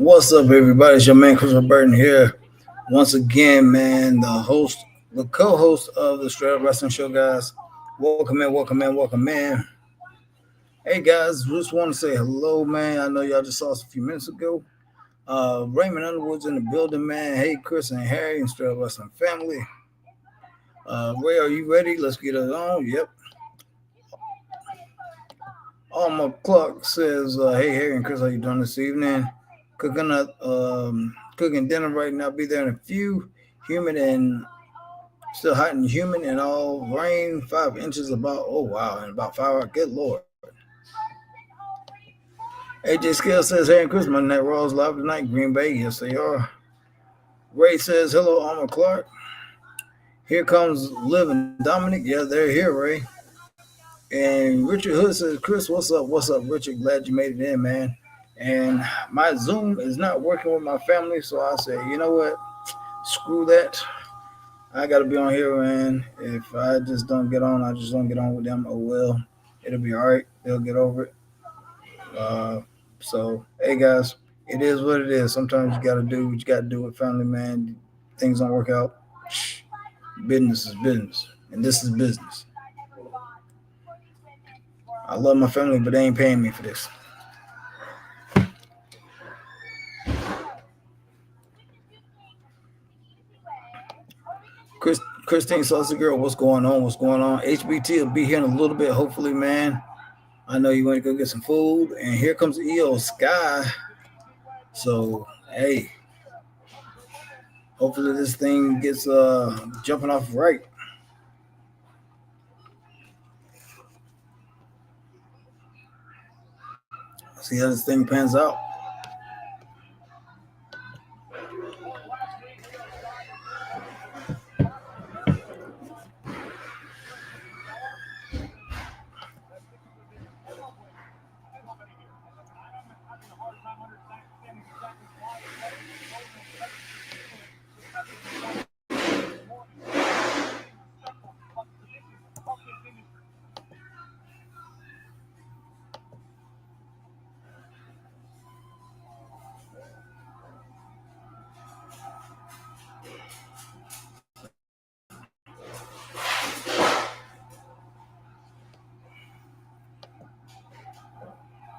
What's up, everybody? It's your man, Christopher Burton here. Once again, man, the co-host of the Straight Up Wrestling Show, guys. Welcome in, welcome in, welcome in. Hey, guys, just want to say hello, man. I know y'all just saw us a few minutes ago. Raymond Underwood's in the building, man. Hey, Chris and Harry and Straight Up Wrestling family. Ray, are you ready? Let's get it on. Yep. Alma Clark says, "Hey, Harry and Chris, how you doing this evening? Cooking dinner right now. Be there in a few. Humid and still hot and humid and all rain. 5 inches about. Oh wow, and about 5 hours. Good lord." AJ Scale says, "Hey and Chris, Monday Night Raw is live tonight. Green Bay, yes they are." Ray says, "Hello, Alma Clark. Here comes Liv and Dominic. Yeah, they're here, Ray." And Richard Hood says, "Chris, what's up? What's up, Richard? Glad you made it in, man. And my Zoom is not working with my family, so I say, you know what? Screw that. I got to be on here, man. If I just don't get on, I just don't get on with them. Oh, well. It'll be all right. They'll get over it. So, hey, guys, it is what it is. Sometimes you got to do what you got to do with family, man. Things don't work out. Business is business, and this is business. I love my family, but they ain't paying me for this." Christine Saucy Girl, what's going on? What's going on? HBT will be here in a little bit, hopefully, man. I know you want to go get some food. And here comes EO Sky. So, hey, hopefully this thing gets jumping off right. See how this thing pans out.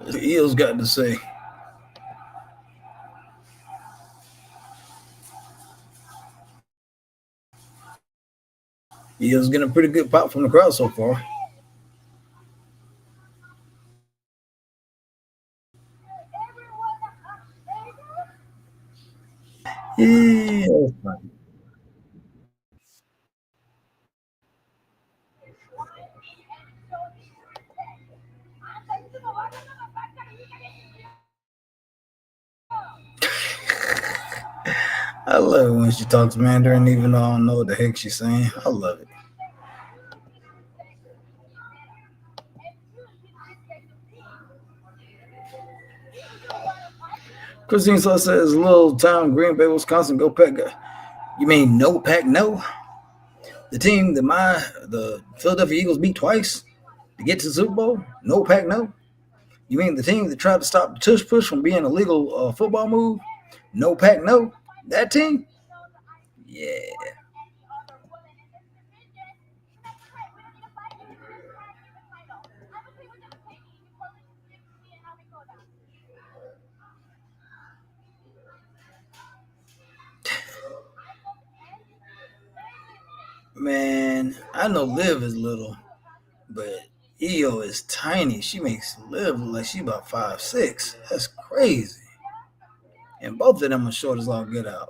The EO's got to say. EO's getting a pretty good pop from the crowd so far. Yeah, I love it when she talks Mandarin, even though I don't know what the heck she's saying. I love it. Christine Saw says, "Little town, Green Bay, Wisconsin, go pack." You mean no pack no? The team that the Philadelphia Eagles beat twice to get to the Super Bowl? No pack no? You mean the team that tried to stop the tush push from being a legal football move? No pack no? That team? Yeah. Man, I know Liv is little, but EO is tiny. She makes Liv look like she about 5'6". That's crazy. And both of them are short as all get out.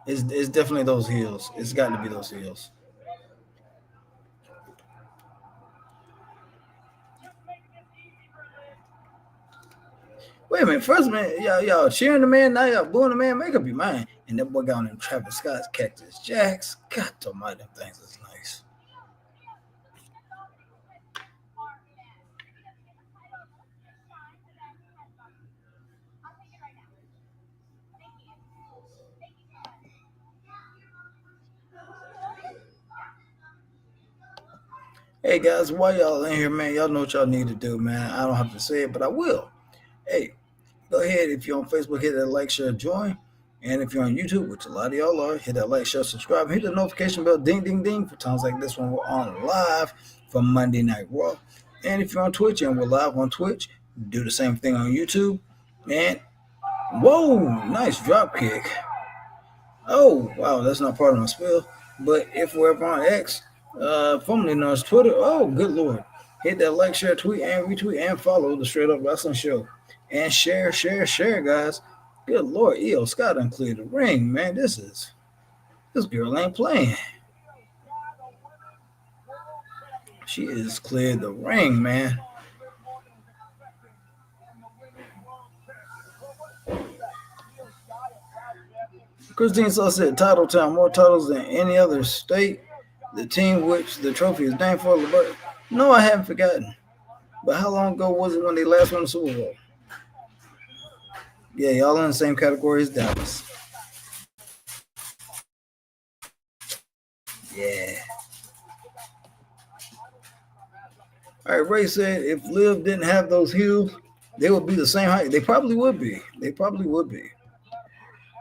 It's definitely those heels. It's got to be those heels. Wait a minute. First, man, y'all cheering the man. Now y'all booing the man. Make up your mind. And that boy got on them Travis Scott's Cactus Jacks. God almighty, them things is nice. Hey guys, why y'all in here, man? Y'all know what y'all need to do, man. I don't have to say it, but I will. Hey, go ahead. If you're on Facebook, hit that like, share, join. And if you're on YouTube, which a lot of y'all are, hit that like, share, subscribe. Hit the notification bell, ding, ding, ding, for times like this when we're on live from Monday Night Raw. And if you're on Twitch and we're live on Twitch, do the same thing on YouTube. And whoa, nice drop kick. Oh, wow, that's not part of my spill. But if we're ever on X, formerly known as Twitter, oh, good Lord. Hit that like, share, tweet, and retweet, and follow the Straight Up Wrestling Show. And share, share, share, guys. Good Lord, EO Scott done cleared the ring, man. This girl ain't playing. She is cleared the ring, man. Christine Saw said, Title Town, more titles than any other state. The team which the trophy is named for. No, I haven't forgotten. But how long ago was it when they last won the Super Bowl? Yeah, y'all in the same category as Dallas. Yeah. All right, Ray said if Liv didn't have those heels, they would be the same height. They probably would be.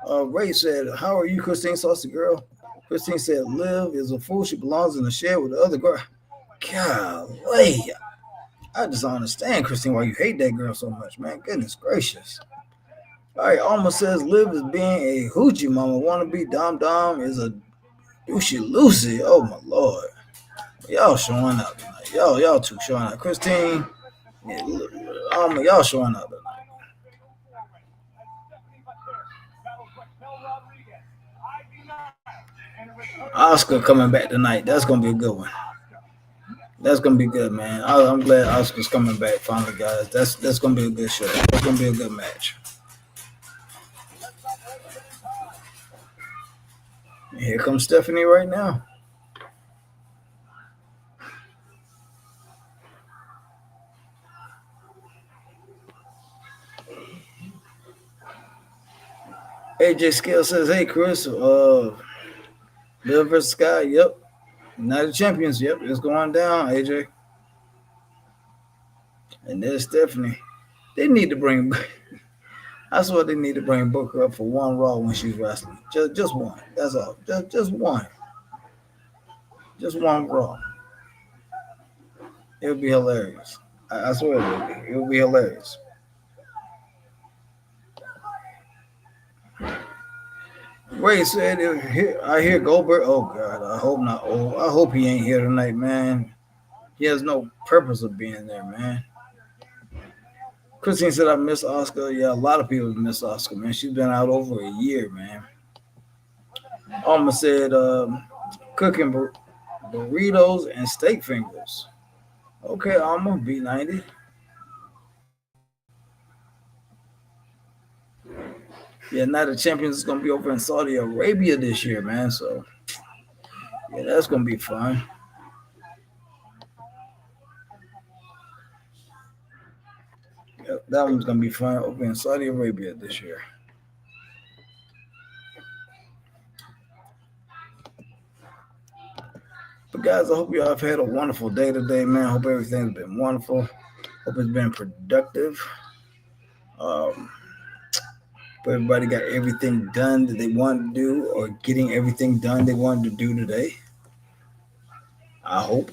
Ray said, how are you, Christine Saucy Girl? Christine said, Liv is a fool. She belongs in the shed with the other girl. Golly. I just don't understand, Christine, why you hate that girl so much, man. Goodness gracious. All right, Alma says, Liv is being a hoochie mama. Wannabe Dom Dom is a douchey Lucy. Oh, my Lord. Y'all showing out tonight. Y'all two showing out. Christine, Alma, y'all showing out tonight. Oscar coming back tonight. That's going to be a good one. That's gonna be good, man. I'm glad Oscar's coming back finally, guys. That's gonna be a good show. That's gonna be a good match. Here comes Stephanie right now. AJ Scale says, "Hey Chris, Liv versus Sky. Yep, United Champions. Yep, it's going down, AJ." And there's Stephanie. They need to bring. I swear they need to bring Booker up for one Raw when she's wrestling. Just one. That's all. Just one. Just one Raw. It would be hilarious. I swear it would be. It would be hilarious. Ray said, I hear Goldberg. Oh, God. I hope not. Oh, I hope he ain't here tonight, man. He has no purpose of being there, man. Christine said, I miss Oscar. Yeah, a lot of people miss Oscar, man. She's been out over a year, man. Alma said, cooking burritos and steak fingers. Okay, Alma, B90. Yeah, Night of Champions is going to be over in Saudi Arabia this year, man. So, yeah, that's going to be fun. Yep, that one's going to be fun over in Saudi Arabia this year. But, guys, I hope y'all have had a wonderful day today, man. I hope everything's been wonderful. Hope it's been productive. Everybody got everything done that they wanted to do or getting everything done they wanted to do today. I hope.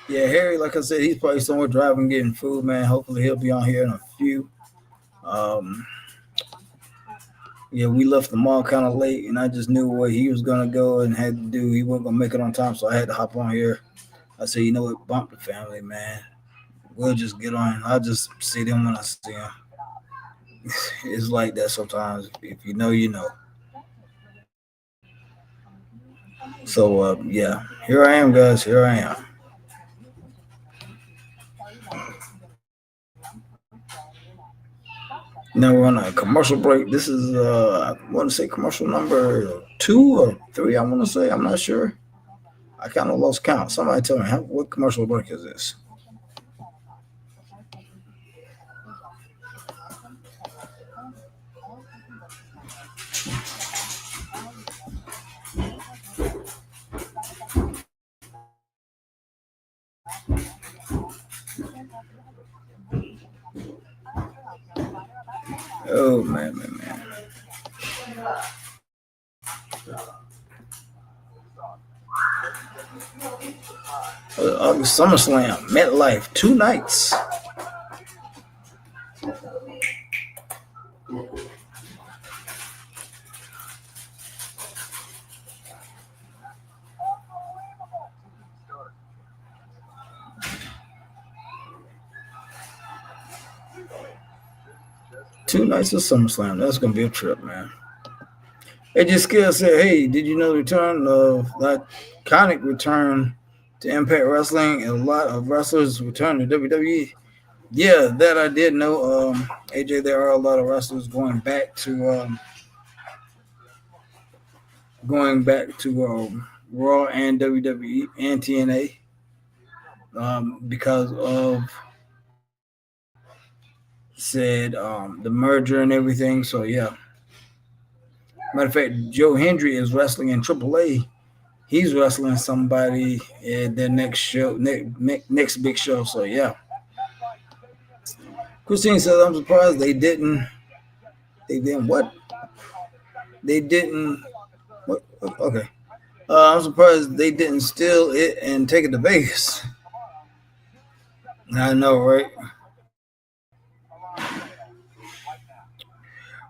Yeah, Harry, like I said, he's probably somewhere driving, getting food, man. Hopefully he'll be on here in a few. Yeah, we left the mall kind of late, and I just knew where he was going to go and had to do. He wasn't going to make it on time, so I had to hop on here. I said, you know what, bump the family, man. We'll just get on. I'll just see them when I see them. It's like that sometimes. If you know, you know. So, yeah, here I am, guys. Here I am. Now we're on a commercial break. This is, I want to say commercial number 2 or 3, I want to say. I'm not sure. I kind of lost count. Somebody tell me what commercial break is this? Oh man. August SummerSlam, MetLife, 2 nights. Two nights of SummerSlam. That's gonna be a trip, man. AJ Skill said, "Hey, did you know the return of that iconic return to Impact Wrestling and a lot of wrestlers return to WWE?" Yeah, that I did know. AJ, there are a lot of wrestlers going back to Raw and WWE and TNA because of said the merger and everything. So yeah, matter of fact, Joe Hendry is wrestling in AAA. He's wrestling somebody at their next show, next big show. So yeah, Christine says I'm surprised they didn't. They didn't what? They didn't. What? Okay. I'm surprised they didn't steal it and take it to Vegas. I know, right?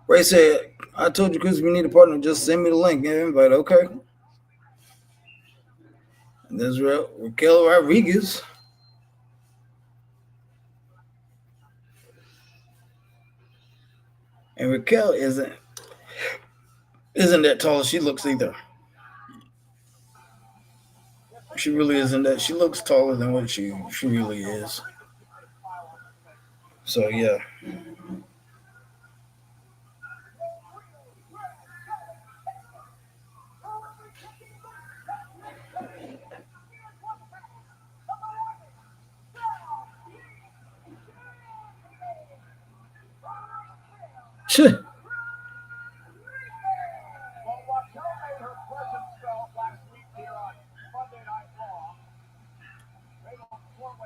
Ray said, I told you, Chris, if you need a partner, just send me the link and invite. Okay. And there's Raquel Rodriguez. And Raquel isn't that tall as she looks either. She really isn't that. She looks taller than what she really is. So yeah.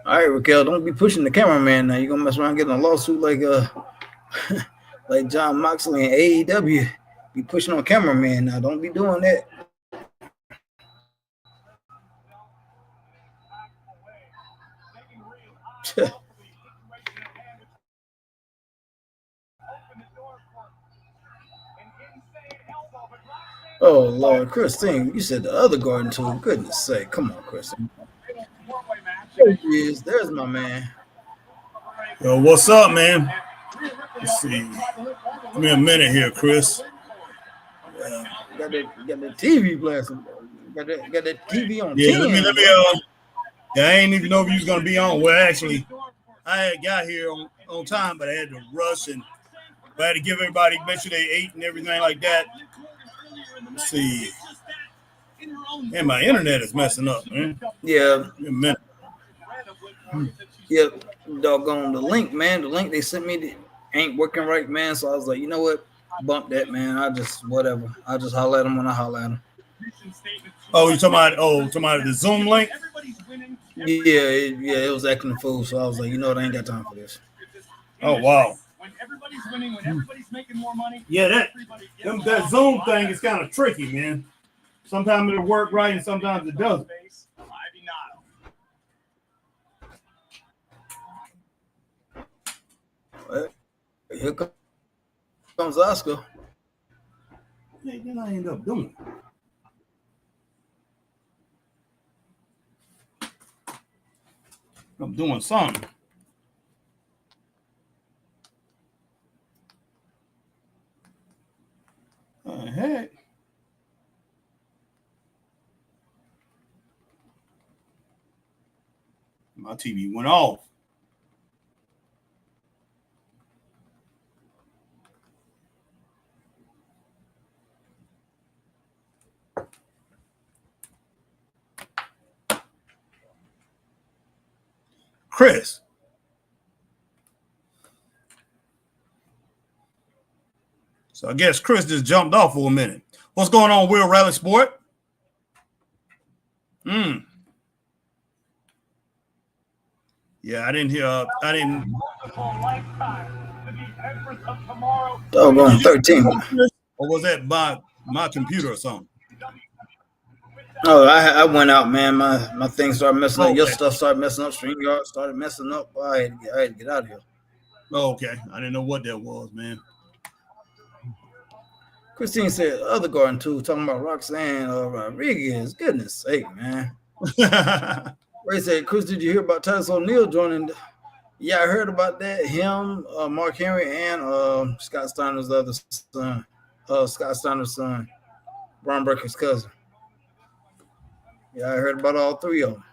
All right, Raquel, don't be pushing the cameraman now. You're gonna mess around getting a lawsuit like like John Moxley and AEW. Be pushing on cameraman now. Don't be doing that. Oh Lord, Christine, you said the other garden tool. Goodness sake, come on, Christine. There he is. There's my man. Yo, what's up, man? Let's see. Give me a minute here, Chris. Got that TV blasting. Got that TV on Yeah, 10. let me. Yeah, I ain't even know if you was gonna be on. Well, actually, I had got here on time, but I had to rush and I had to give everybody make sure they ate and everything like that. Let's see. Man, my internet is messing up, man. Yeah. Give me a minute. Yep. Doggone the link, man. The link they sent me ain't working right, man. So I was like, you know what? Bump that, man. I just whatever. I just holler at them when I holler at them. Oh, you talking about the Zoom link? Yeah, it was acting a fool. So I was like, you know what? I ain't got time for this. Oh wow. Yeah, that Zoom thing is kind of tricky, man. Sometimes it'll work right and sometimes it doesn't. Here comes Oscar. Yeah, then I end up doing. I'm doing something. Heck. My TV went off. Chris. So I guess Chris just jumped off for a minute. What's going on, Will Rally Sport? Yeah, I didn't hear. I didn't. Oh, going 13. Or was that my computer or something? Oh, I went out, man. My things started messing up. Okay. Your stuff started messing up. StreamYard started messing up. I had to get out of here. Oh, okay. I didn't know what that was, man. Christine said, other garden too, talking about Roxanne Rodriguez. Goodness sake, man. Ray said, Chris, did you hear about Titus O'Neil joining? Yeah, I heard about that. Him, Mark Henry, and Scott Steiner's other son. Scott Steiner's son, Bron Breaker's cousin. Yeah, I heard about all three of them.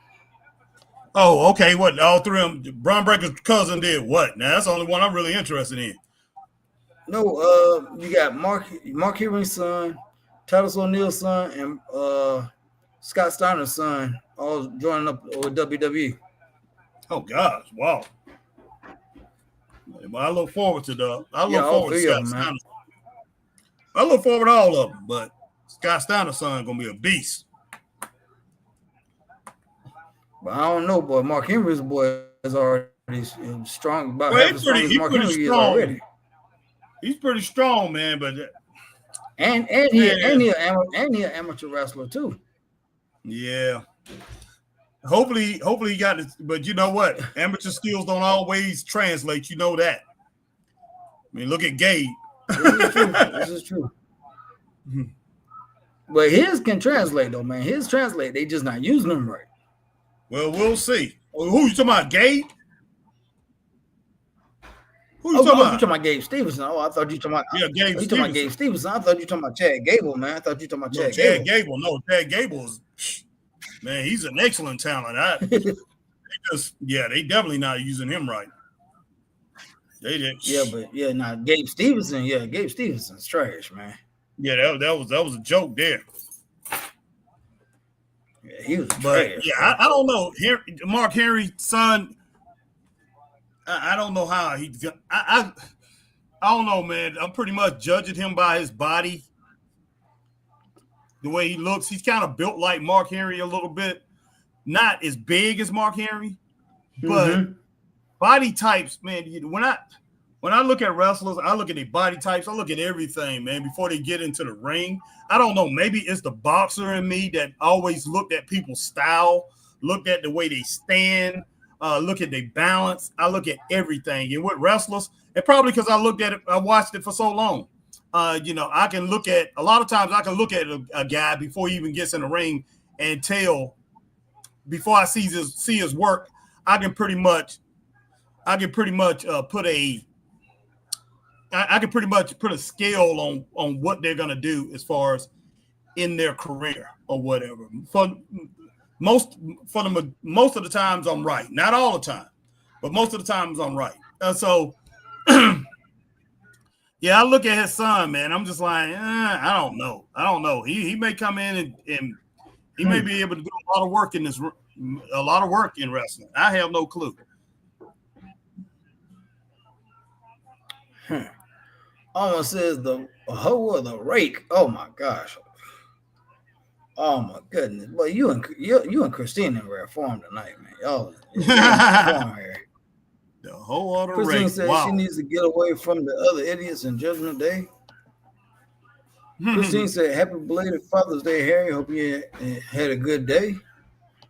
Oh, okay. What, all three of them? Bron Breaker's cousin did what? Now, that's the only one I'm really interested in. No, you got Mark Henry's son, Titus O'Neil's son, and Scott Steiner's son all joining up with WWE. Oh gosh, wow. Well, I look forward to I look forward to Scott Steiner. I look forward to all of them, but Scott Steiner's son gonna be a beast. But I don't know, boy. Mark Henry's boy is already strong. About half as strong as Mark Henry is already. He's pretty strong, man. But and he an amateur wrestler too. Yeah. Hopefully he got this. But you know what? Amateur skills don't always translate. You know that. I mean, look at Gabe. This is true. But his can translate though, man. His translate. They just not using them right. Well, we'll see. Who you talking about, Gabe? Who you talking about? You talking about Gabe Stevenson? Oh, I thought you talking about. Yeah, Gabe you talking about Gabe Stevenson? I thought you talking about Chad Gable, man. I thought you talking about Chad Gable. No, Chad Gable's man. He's an excellent talent. They definitely not using him right. They did. Yeah, but Gabe Stevenson. Yeah, Gabe Stevenson's trash, man. Yeah, that was a joke there. Yeah, he was trash. Yeah, I don't know. Mark Henry's son. I don't know how he. I don't know, man. I'm pretty much judging him by his body, the way he looks. He's kind of built like Mark Henry a little bit, not as big as Mark Henry, but body types, man. When I look at wrestlers, I look at their body types. I look at everything, man, before they get into the ring. I don't know. Maybe it's the boxer in me that always looked at people's style, looked at the way they stand. Look at their balance. I look at everything. And with wrestlers, and probably because I watched it for so long. I can look at a lot of times. I can look at a guy before he even gets in the ring and tell. Before I see his work, I can pretty much put a scale on what they're gonna do as far as in their career or whatever. Most of the times I'm right. Not all the time, but most of the times I'm right. So, yeah, I look at his son, man. I'm just like, I don't know. He may come in and he may be able to do a lot of work in wrestling. I have no clue. Almost says the hoe of the rake. Oh my gosh. Oh my goodness! But you and Christine in rare form tonight, man. Y'all in form here. The whole other Christine race. said she needs to get away from the other idiots in Judgment Day. Christine said, "Happy belated Father's Day, Harry. Hope you had a good day."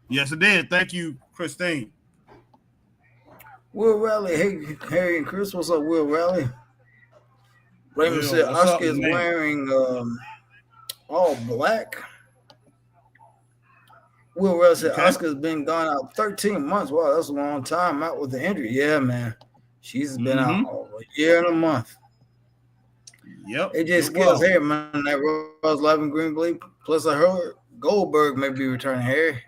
Yes, it did. Thank you, Christine. Will Raleigh, hey Harry and Chris, what's up, Will Raleigh? Raymond said Oscar is wearing all black. Will Raleigh said Oscar's been gone out 13 months. Wow, that's a long time out with the injury. Yeah, man. She's been out over a year and a month. Yep. AJ Skills here, man. That Raw's live in Green Bay. Plus, I heard Goldberg may be returning, Harry.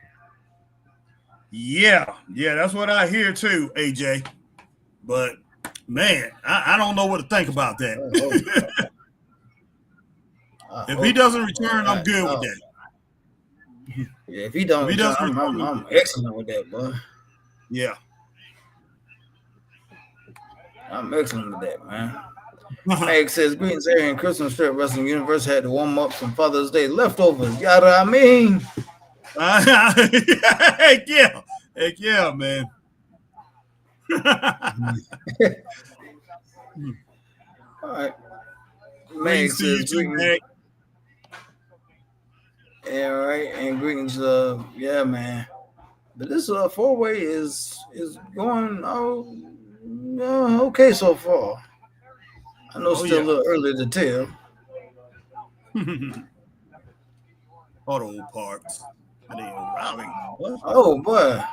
Yeah, that's what I hear too, AJ. But man, I don't know what to think about that. If he doesn't return, I'm good with that. Yeah, if he doesn't return, I'm excellent with that, boy. Yeah. I'm excellent with that, man. Meg says, greetings, Aaron. Christmas Strip Wrestling Universe had to warm up some Father's Day leftovers. Yadda Mean. Heck yeah. Heck yeah, man. All right. Meg Greetings to you says, too, greetings. Meg. Yeah, right. And greetings. Yeah, man. But this four-way is going okay so far. I know it's Oh, still a yeah. little early to tell. Auto parts. That ain't O'Reilly. What? Oh boy.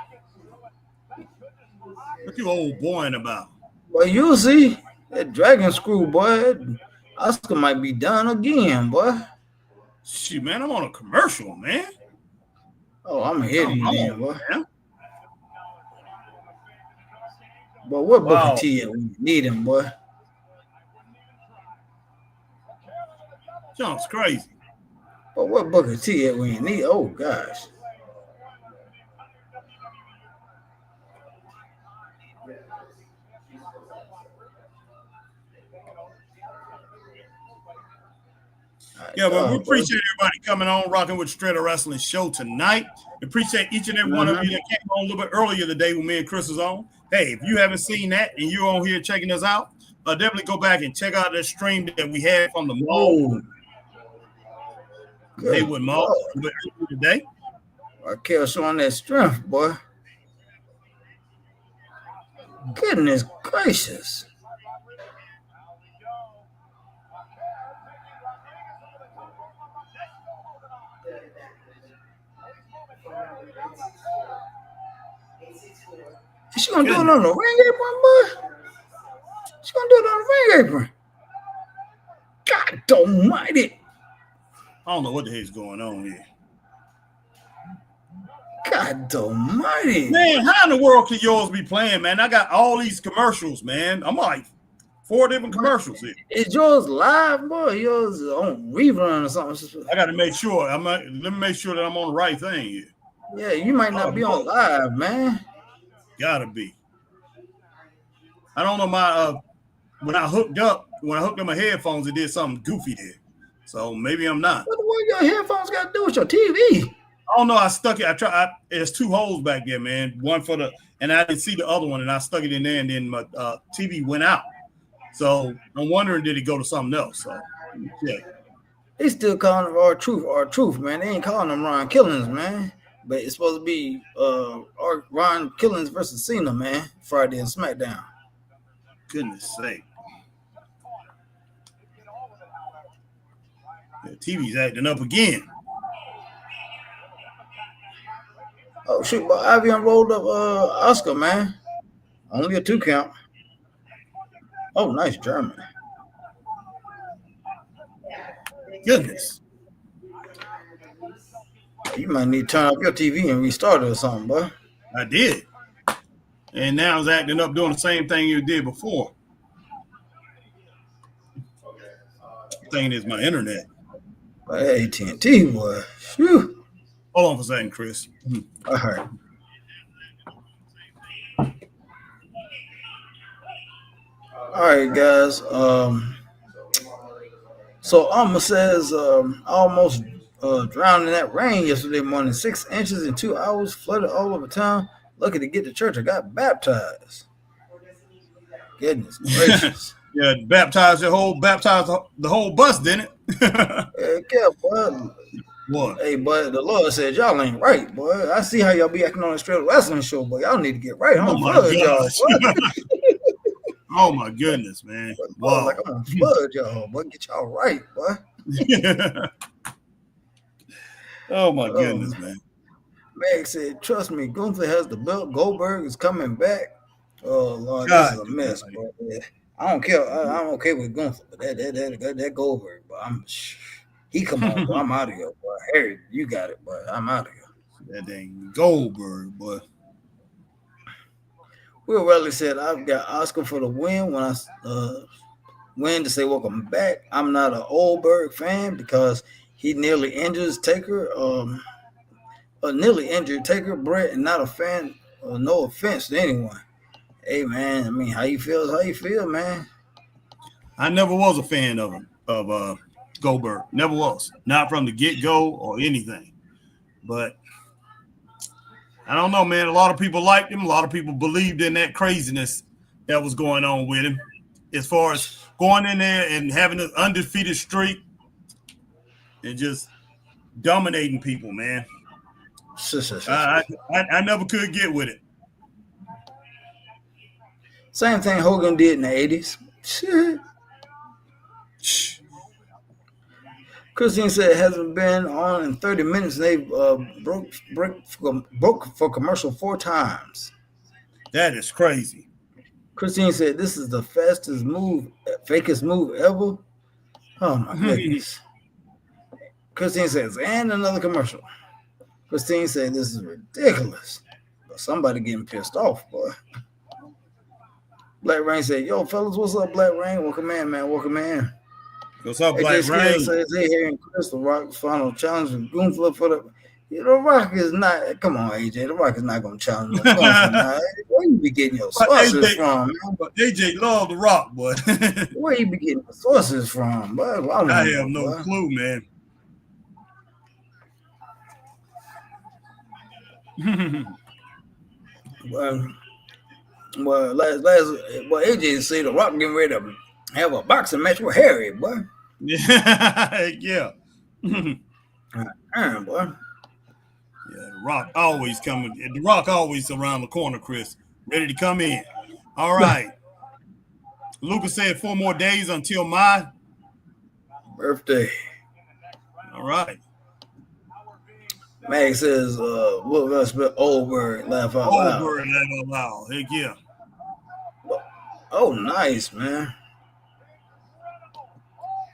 What you old boying about? Well, you'll see that dragon screw, boy. Oscar might be done again, boy. Shoot, man, I'm on a commercial, man. Oh, I'm ahead of Come you on, then, boy. man. But what Booker Wow. T at when you need him, boy? Sounds crazy. But what Booker T at when you need? Oh gosh. Yeah, well, we Oh, boy. appreciate everybody coming on, rocking with Straight Wrestling Show tonight. Appreciate each and every one of you that came on a little bit earlier today when me and Chris was on. Hey, if you haven't seen that and you're on here checking us out, definitely go back and check out that stream that we had from the mall, Oh, good Haywood Mall, Lord. a little bit earlier today. Raquel showing that strength, boy. Goodness gracious. Is she gonna do it on the ring apron, boy? She gonna do it on the ring apron. God almighty. I don't know what the heck's going on here. God almighty. Man, how in the world can yours be playing, man? I got all these commercials, man. I'm like 4 different commercials here. Is yours live, boy? Yours on rerun or something? I got to make sure. Let me make sure that I'm on the right thing here. Yeah, you might not be on live, man. Gotta be. I don't know my when I hooked up my headphones, it did something goofy there. So maybe I'm not. What your headphones got to do with your TV? I don't know. I stuck it. There's 2 holes back there, man. One for and I didn't see the other one, and I stuck it in there, and then my TV went out. So I'm wondering, did it go to something else? So yeah. They still calling it our truth, man. They ain't calling them Ron Killings, man. But it's supposed to be Ron Killings versus Cena, man. Friday and SmackDown. Goodness sake. The TV's acting up again. Oh shoot, but Avian rolled up Oscar, man. Only a 2 count. Oh, nice German. Goodness. You might need to turn off your TV and restart it or something, boy. I did. And now it's acting up doing the same thing you did before. Thing is my internet. But AT&T, boy. Phew. Hold on for a second, Chris. All right. All right, guys. So Alma says almost drowned in that rain yesterday morning. 6 inches in 2 hours, flooded all over town. Lucky to get to church. I got baptized. Goodness gracious. Yeah, baptized the whole bus, didn't it? Yeah, boy. What? Hey, but the Lord said y'all ain't right, boy. I see how y'all be acting on a straight wrestling show, but y'all need to get right. I'm gonna flood y'all, boy. Oh my goodness, man! Wow. Like I'm gonna flood y'all, boy. Get y'all right, boy. Oh my goodness, man. Meg said, "Trust me, Gunther has the belt. Goldberg is coming back." Oh Lord, God, this is a mess, bro. I don't care. I'm okay with Gunther, but that Goldberg, but he come on, bro. I'm out of here, boy. Harry, you got it, boy. I'm out of here. That dang Goldberg, boy. Will Riley said, "I've got Oscar for the win. When I win to say welcome back. I'm not an Goldberg fan because he nearly injured Taker. Nearly injured Taker, Brett, and not a fan. No offense to anyone. Hey man, I mean, how you feel is how you feel, man. I never was a fan of Goldberg. Never was. Not from the get go or anything. But I don't know, man. A lot of people liked him. A lot of people believed in that craziness that was going on with him. As far as going in there and having an undefeated streak and just dominating people, man. I never could get with it. Same thing Hogan did in the 80s. Christine said it hasn't been on in 30 minutes and they've broke for commercial 4 times. That is crazy. Christine said this is the fakest move ever. Oh my goodness. Christine says, and another commercial. Christine said this is ridiculous. But somebody getting pissed off, boy. Black Rain said, yo, fellas, what's up, Black Rain? Welcome in, man. Welcome in. What's up, Black Rain? Says, hey, here in Chris, the Rock's final challenge with Goonflip for the. The Rock is not. Come on, AJ. The Rock is not going to challenge him. Where you be getting your sources from, man? But AJ love the Rock, boy. Where you be getting the sources from, boy? I have no clue, man. Well, AJ said the Rock getting ready to have a boxing match with Harry, boy. Yeah. Boy. Yeah, the Rock always coming. The Rock always around the corner, Chris. Ready to come in. All right. Lucas said 4 more days until my birthday. All right. Mag says, we're going to spell old word, laugh out loud. Old word, laugh out loud. Heck yeah. Oh, nice, man.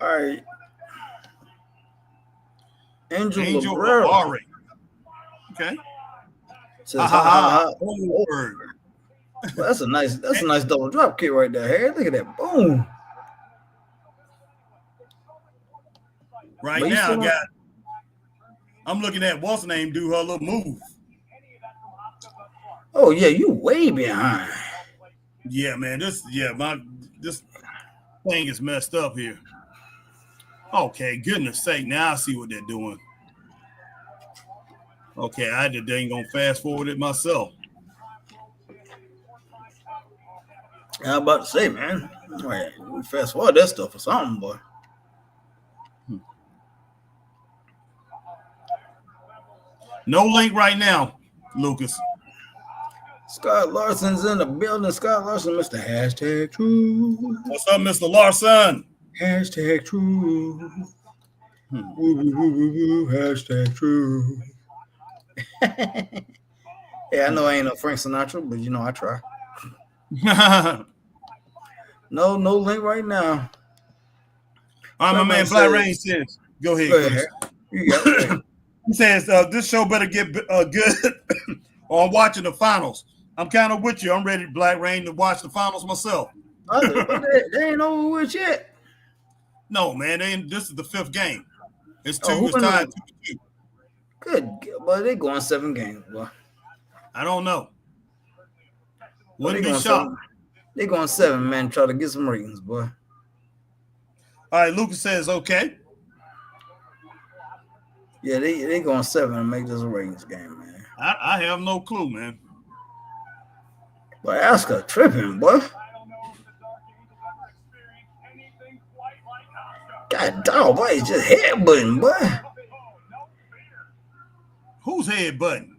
All right. Angel Labari. Okay. Says, old word. Well, that's a nice double drop kick right there, Harry. Look at that. Boom. Right now, I'm looking at what's her name do her little move. Oh yeah, you way behind. Yeah, man. This thing is messed up here. Okay, goodness sake. Now I see what they're doing. Okay, I ain't gonna fast forward it myself. I'm about to say, man. Right, fast forward that stuff or something, boy. No link right now, Lucas. Scott Larson's in the building. Scott Larson, Mr. Hashtag True. What's up, Mr. Larson? Hashtag True. Woo, woo, woo, woo, woo. Hashtag True. Yeah, I know I ain't no Frank Sinatra, but you know I try. No link right now. All right, my man Black Rain says, go ahead. You got it. He says, this show better get good on watching the finals. I'm kind of with you. I'm ready, Black Rain, to watch the finals myself. They ain't over with yet. No, man. This is the 5th game. It's 2. It's tied 2-2. Good. But they going 7 games, boy. I don't know. Wouldn't be shocked. They going 7, man. Try to get some ratings, boy. All right, Lucas says, okay. Yeah, they going 7 and make this a ratings game, man. I have no clue, man. But Asuka tripping, boy. God dog, boy, he's just headbutting, boy. Who's headbutting?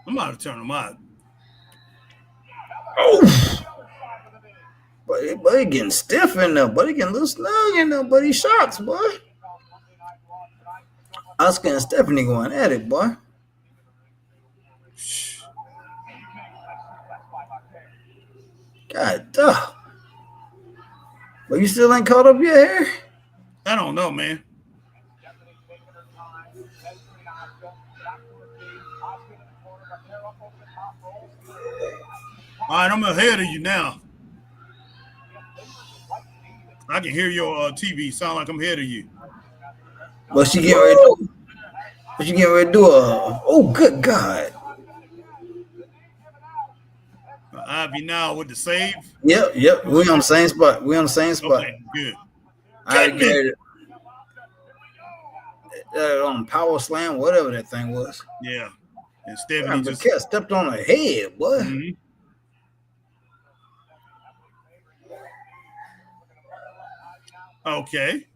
I'm about to turn them out. Oh! But he getting stiff in there, but he getting a little snug in there, but he shots, boy. Oscar and Stephanie going at it, boy. God dog. But you still ain't caught up yet, Harry? I don't know, man. All right, I'm ahead of you now. I can hear your TV. Sound like I'm ahead of you. But she getting ready to. But you getting ready to do a? Oh, good God! Ivy now with the save. Yep. We on the same spot. Okay, good. I Get me. carried it on power slam, whatever that thing was. Yeah. And Stephanie Man, just. Paquette stepped on her head, boy. Mm-hmm. Okay.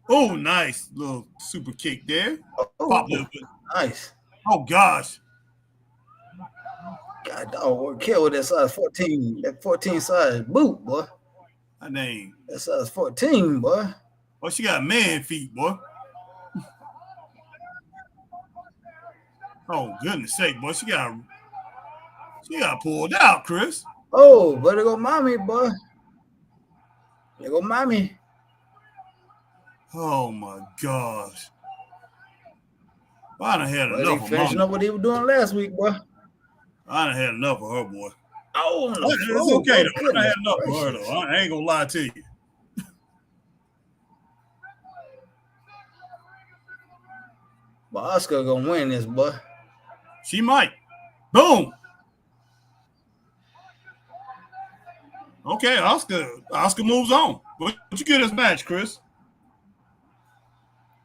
Oh, nice little super kick there. Oh, Pop little bit. nice. Oh gosh. God dog, kill with that size 14, that 14 size boot, boy. Her name. That size 14, boy. Oh, she got man feet, boy. Oh goodness sake, boy. She got pulled out, Chris. Oh, better go mommy, boy. There go mommy. Oh my gosh. I done had But he enough of finishing mommy. up what he was doing last week, boy. I done had enough of her, boy. Oh, no. It's okay, though. I done had enough gracious. of her, though. I ain't gonna lie to you. But Oscar gonna win this, boy. She might. Boom. Okay, Oscar moves on. What you get this match, Chris?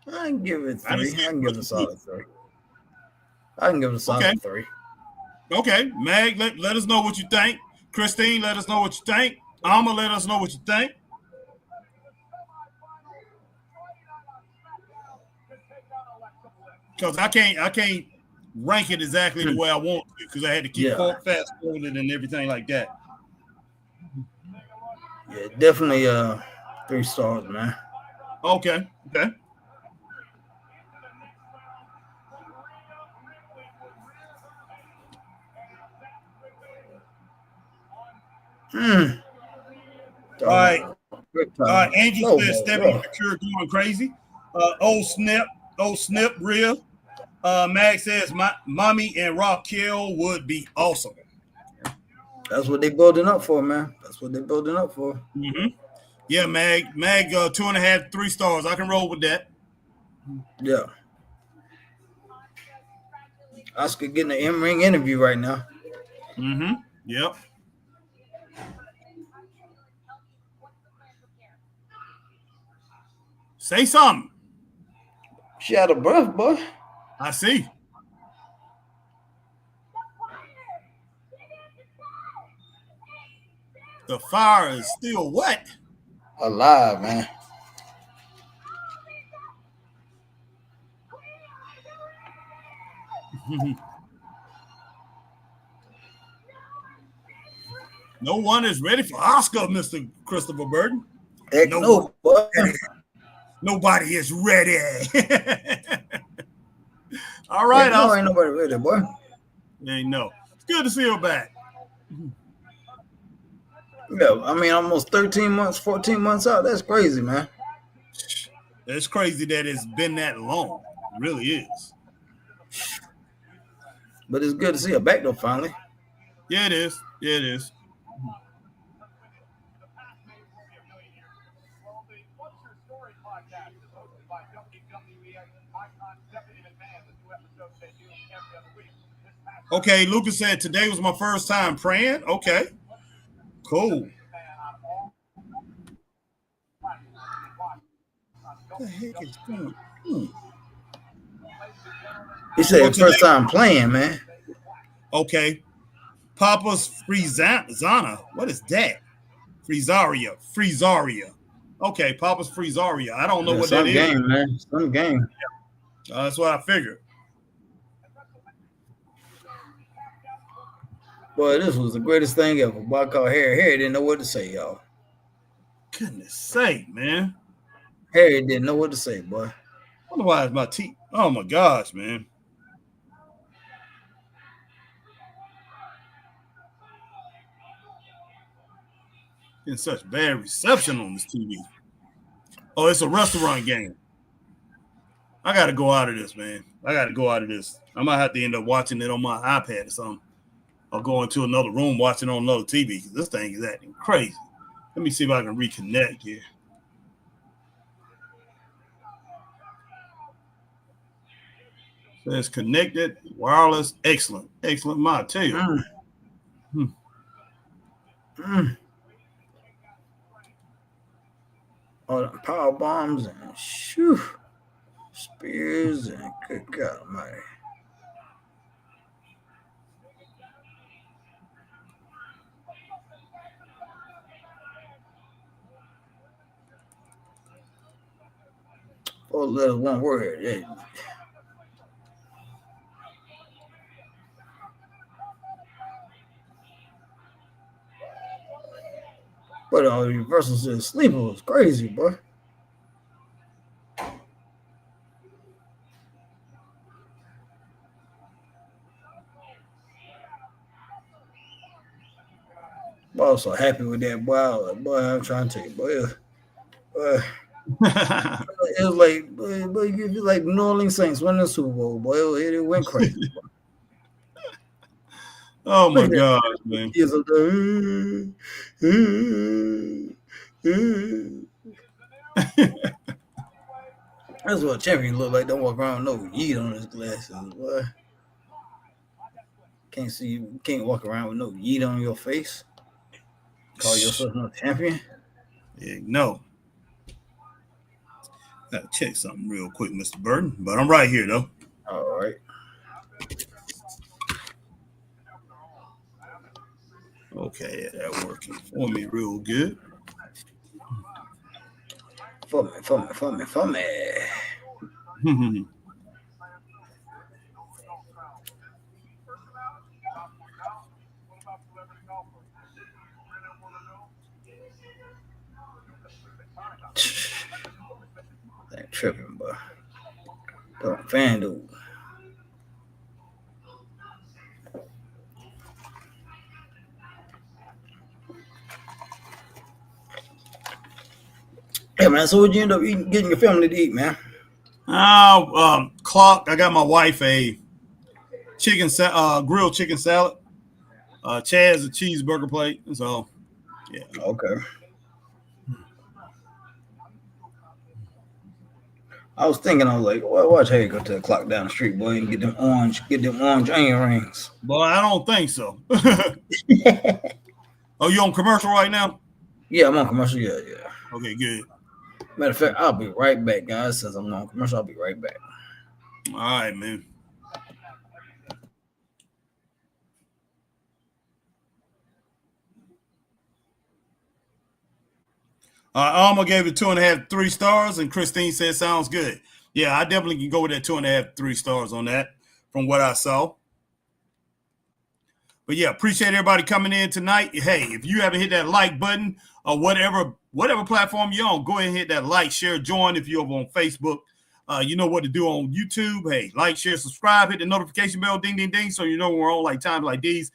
I can give it 3. I can give it a solid 3. I can give it a solid 3. Okay, Mag, let us know what you think. Christine, let us know what you think. Alma, let us know what you think. Because I can't rank it exactly the way I want to because I had to keep fast forwarding and everything like that. Yeah, definitely 3 stars, man. Okay. All right. Angel says Stephanie Secure going crazy. Old Snip, Rhea. Mag says Mommy and Raquel would be awesome. That's what they're building up for, man. Mm-hmm. Yeah, Mag 2.5, 3 stars. I can roll with that. Yeah. Oscar getting an in-ring interview right now. Mm-hmm. Yep. Say something. She out of breath, boy. I see. The fire is still wet. Alive, man. No one is ready for Oscar, Mr. Christopher Burton. No, boy. Nobody is ready. All right, Oscar. Ain't nobody ready, boy. Ain't no. It's good to see her back. Yeah, I mean, almost 13 months, 14 months out. That's crazy, man. It's crazy that it's been that long. It really is. But it's good to see her back, though, finally. Yeah, it is. Okay, Lucas said today was my first time praying. Okay, cool. What the heck is going on? He said first time playing, man. Okay. Papa's Friezana. What is that? Friezaria. Okay, Papa's Friezaria. I don't know what that is. Some game, man. Some game. That's what I figured. Boy, this was the greatest thing ever. Boy, I called Harry didn't know what to say, y'all. Goodness sake, man. Harry didn't know what to say, boy. I wonder why is my teeth. Oh my gosh, man. Getting such bad reception on this TV. Oh, it's a restaurant game. I got to go out of this, man. I might have to end up watching it on my iPad or something. Or go into another room watching on another TV because this thing is acting crazy. Let me see if I can reconnect here. Says connected, wireless, excellent. Excellent mod, tell you. Mm, Hmm. mm. All the power bombs and shoo, spears and good God Almighty. Four letters, one word. Yeah. But Universal said sleeper was crazy, boy. I was so happy with that boy. I was like, boy, I'm trying to tell you, boy, it was like, boy, you feel like New Orleans Saints winning the Super Bowl, boy. It went crazy. Oh Look my at that gosh, man. kids up there. That's what a champion look like. Don't walk around with no yeet on his glasses, boy. Can't walk around with no yeet on your face. Call yourself no champion. Yeah, no. Gotta check something real quick, Mr. Burton. But I'm right here though. All right. Okay, that working for me real good. For me. That tripping, boy. Don't FanDuel. Hey man, so what you end up getting your family to eat, man? Clock. I got my wife a grilled chicken salad. Chaz a cheeseburger plate. So yeah. Okay. I was thinking, I was like, well, watch how you go to the clock down the street, boy, and get them orange onion rings. But I don't think so. Oh, you on commercial right now? Yeah, I'm on commercial. Yeah, yeah. Okay, good. Matter of fact, I'll be right back, guys. Since I'm on commercial, I'll be right back. All right, man. Alma gave it 2.5, 3 stars, and Christine said sounds good. Yeah, I definitely can go with that 2.5, 3 stars on that from what I saw. But yeah, appreciate everybody coming in tonight. Hey, if you haven't hit that like button or whatever platform you're on, go ahead and hit that like, share, join. If you're over on Facebook, you know what to do on YouTube. Hey, like, share, subscribe, hit the notification bell, ding, ding, ding, so you know we're on like times like these.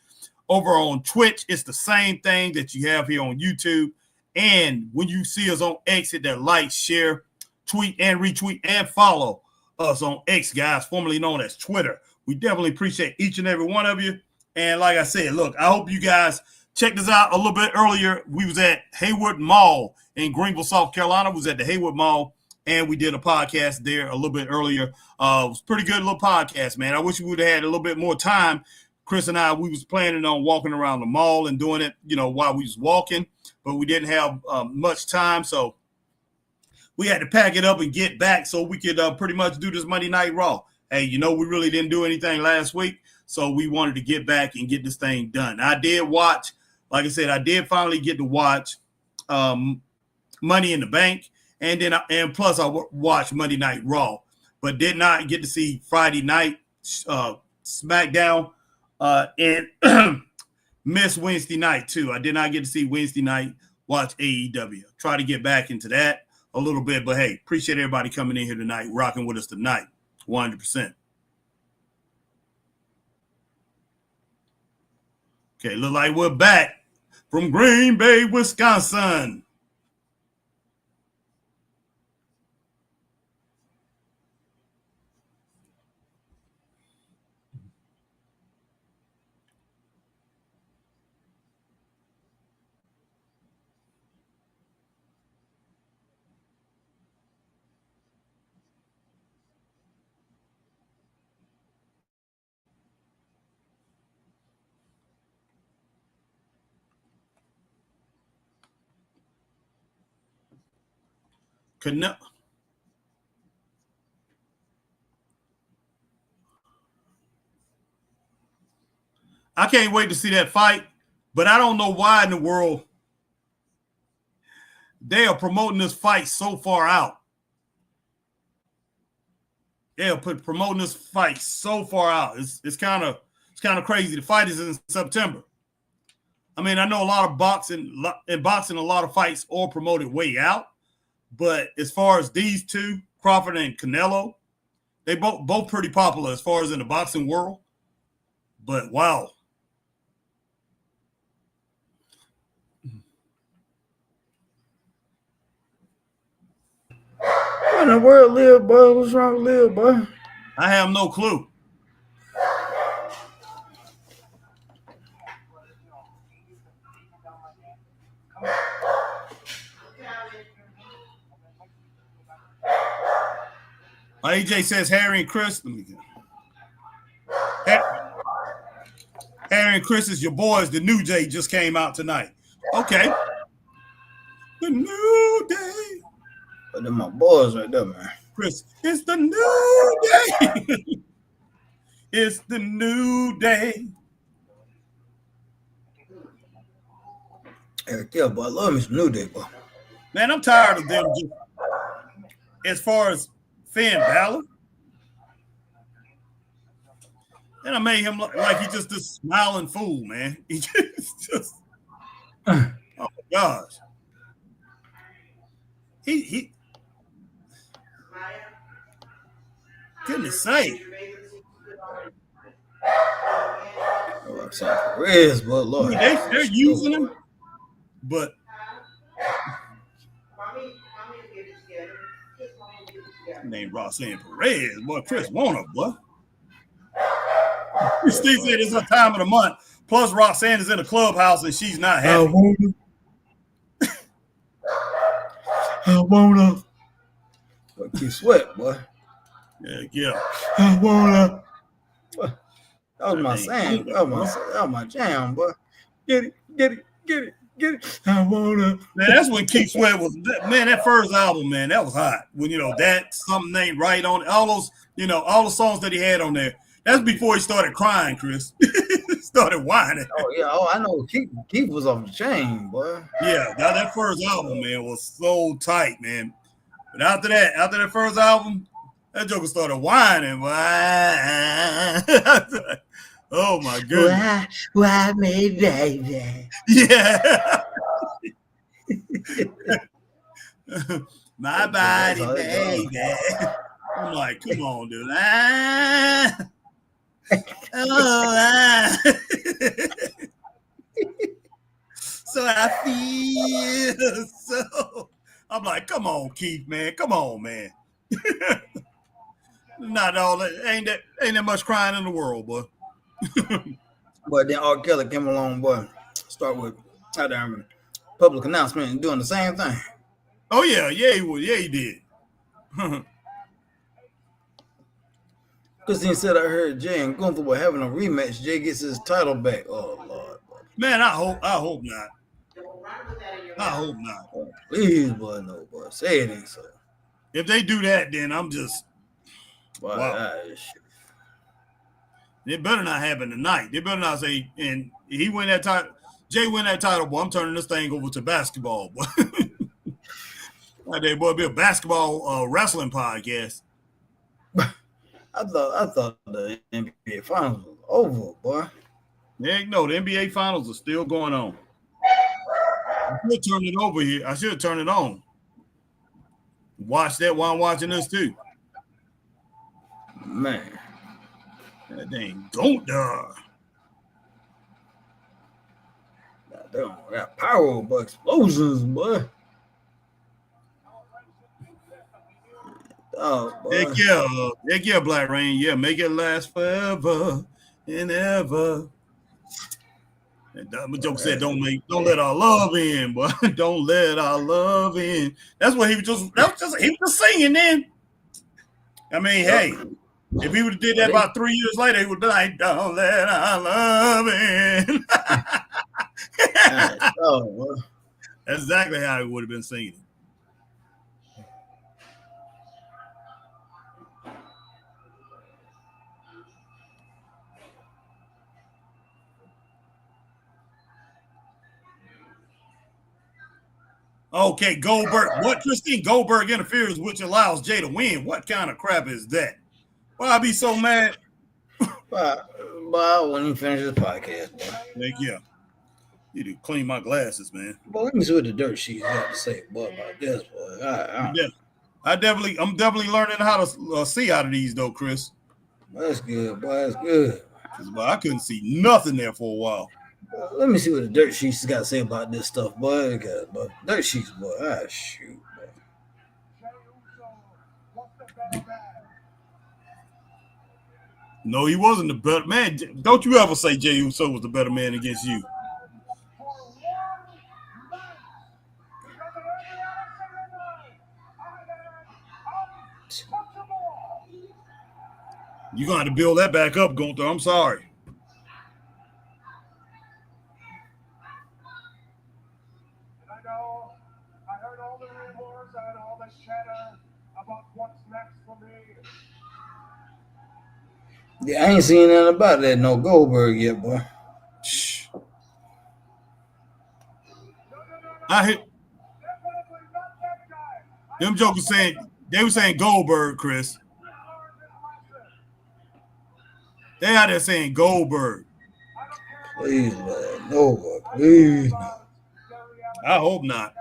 Over on Twitch, it's the same thing that you have here on YouTube. And when you see us on X, hit that like, share, tweet, and retweet, and follow us on X, guys, formerly known as Twitter. We definitely appreciate each and every one of you. And like I said, look, I hope you guys checked us out a little bit earlier. We was at Hayward Mall in Greenville, South Carolina. We was at the Hayward Mall, and we did a podcast there a little bit earlier. It was a pretty good little podcast, man. I wish we would have had a little bit more time. Chris and I, we was planning on walking around the mall and doing it, while we was walking, but we didn't have much time, so we had to pack it up and get back so we could pretty much do this Monday Night Raw. Hey, we really didn't do anything last week, so we wanted to get back and get this thing done. I did watch, like I said, I did finally get to watch Money in the Bank, and plus I watched Monday Night Raw, but did not get to see Friday night SmackDown. And miss Wednesday night too. I did not get to see Wednesday night, watch AEW. Try to get back into that a little bit, but hey, appreciate everybody coming in here tonight, rocking with us tonight, 100%. Okay, look like we're back from Green Bay, Wisconsin. Canelo. I can't wait to see that fight, but I don't know why in the world they are promoting this fight so far out. They are promoting this fight so far out. It's kind of crazy. The fight is in September. I mean, I know a lot of boxing, a lot of fights are promoted way out. But as far as these two, Crawford and Canelo, they both pretty popular as far as in the boxing world. But wow. What in the world, Lil, boy? What's wrong with Lil, boy? I have no clue. AJ says Harry and Chris. Harry and Chris is your boys. The new day just came out tonight. Okay. The new day. But they're my boys right there, man. Chris, it's the new day. It's the new day. Heck yeah, boy. I love me some New Day, boy. Man, I'm tired of them just as far as Finn Balor. And I made him look like he's just this smiling fool, man. He just oh my gosh. He goodness sake. Oh, I'm Perez, boy, Lord. They're using him, but named Roxanne Perez, boy, Chris Warner, boy. Steve said it's her time of the month. Plus, Roxanne is in a clubhouse and she's not happy. I wanna. Boy, keep sweat, boy. Yeah. I wanna. Boy, that was my saying. That was my jam, boy. Get it. I wanna. Man, that's when Keith Sweat was. Man, that first album, man, that was hot. When that something ain't right on it. All those, all the songs that he had on there. That's before he started crying, Chris. Started whining. Oh yeah. Oh, I know. Keith was off the chain, boy. Yeah, that first album, man, was so tight, man. But after that first album, that joker started whining. Oh my goodness. Why me, baby? Yeah. My body, baby. I'm like, come on, dude. So I feel so. I'm like, come on, Keith, man. Come on, man. Not all that. Ain't that much crying in the world, boy. But then R. Kelly came along, boy. Start with public announcement and doing the same thing. Oh yeah, he would. Yeah, he did. Christine said, I heard Jay and Gunther were having a rematch. Jay gets his title back. Oh Lord, boy. Man, I hope not. I hope not. Oh, please, boy, no, boy. Say it ain't so. If they do that, then I'm just. Boy, wow. It better not happen tonight. They better not say, and he win that title. Jay win that title, boy. I'm turning this thing over to basketball, boy. That day, boy, be a basketball wrestling podcast. I thought the NBA Finals was over, boy. Yeah, no, the NBA Finals are still going on. I should turn it over here. I should turn it on. Watch that while I'm watching this too. Man. That dang goat dog. They don't got power, but explosions, boy. Oh, boy. Heck yeah, Black Rain. Yeah, make it last forever and ever. And the joke said, "Don't let our love in, boy. Don't let our love in." That's what he was just singing then. I mean, hey, if he would have did that about 3 years later, he would be like, "Don't let our love in." That's exactly how he would have been singing. Okay, Goldberg. What Christine Goldberg interferes, which allows Jay to win? What kind of crap is that? Well, I'd be so mad. But I wouldn't even finish this podcast, boy. Like, yeah, you need to clean my glasses, man. But let me see what the dirt sheets got to say, boy, about this, boy. Yeah, I'm definitely learning how to see out of these though, Chris. That's good, boy. That's good. Boy, I couldn't see nothing there for a while. Let me see what the dirt sheets got to say about this stuff, boy. But dirt sheets, boy. Shoot, boy. No, he wasn't the better man. Don't you ever say Jey Uso was the better man against you? You're gonna have to build that back up, Gunther. I'm sorry. I heard all the rumors and all the chatter about what's next for me. Yeah, I ain't seen nothing about that no Goldberg yet, boy. I hit them jokers saying they were saying Goldberg, Chris. They out there saying Goldberg. Please, man. No, boy. Please, no. I hope not.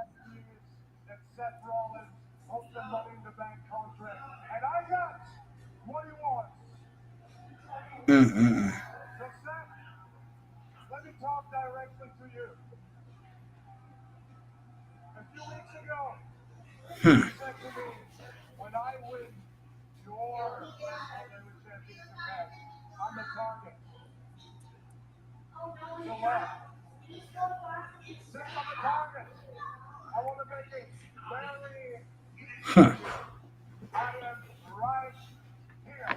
Mm-mm. Let me talk directly to you. A few weeks ago, you said to me, when I win your championship match, I'm the target. So what? Since I'm the target, I want to make it very easy. I am right here.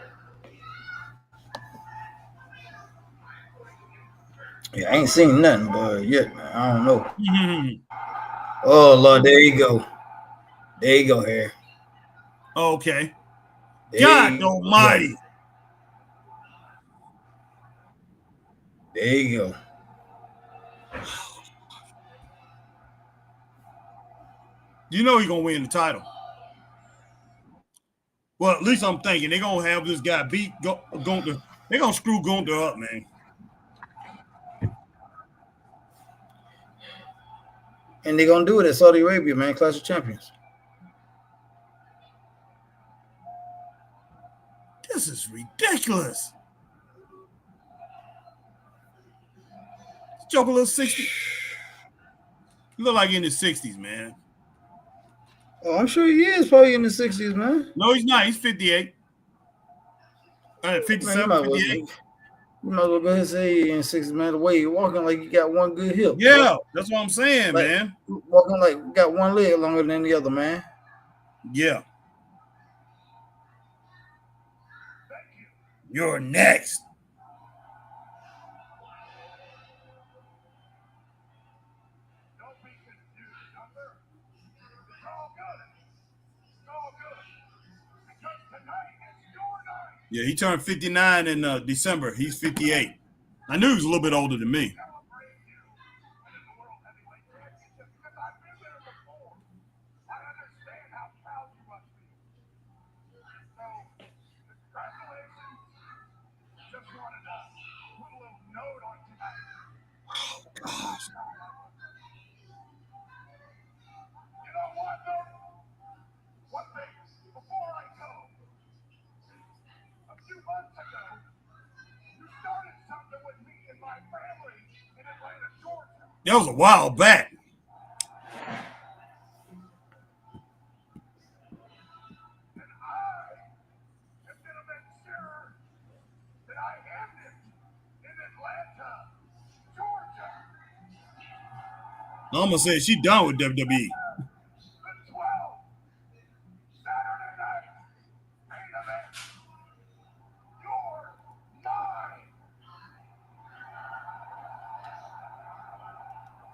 Yeah, I ain't seen nothing, boy, yet, man. I don't know. Oh, Lord, there you go. There you go, Harry. Okay. There God almighty. There you go. You know he's gonna win the title. Well, at least I'm thinking they're gonna have this guy beat Gunther. They're gonna screw Gunther up, man. And they're gonna do it at Saudi Arabia, man. Clash of Champions. This is ridiculous. Joker little 60. He look like in his 60s, man. Oh, I'm sure he is probably in the 60s, man. No, he's not. He's 58. 57, man, 58. You might as well go ahead and say in 60s, man. The way you're walking like you got one good hip. Yeah, bro. that's what I'm saying, like, man. Walking like you got one leg longer than the other, man. Yeah. You're next. Yeah, he turned 59 in December. He's 58. I knew he was a little bit older than me. Oh, gosh. You know what, though? One thing, before I go, a few months ago, you started something with me and my family in Atlanta, Georgia. That was a while back. And I am going to make sure that I end it in Atlanta, Georgia. Alma said she done with WWE. The 12, Saturday night, main event. You're mine.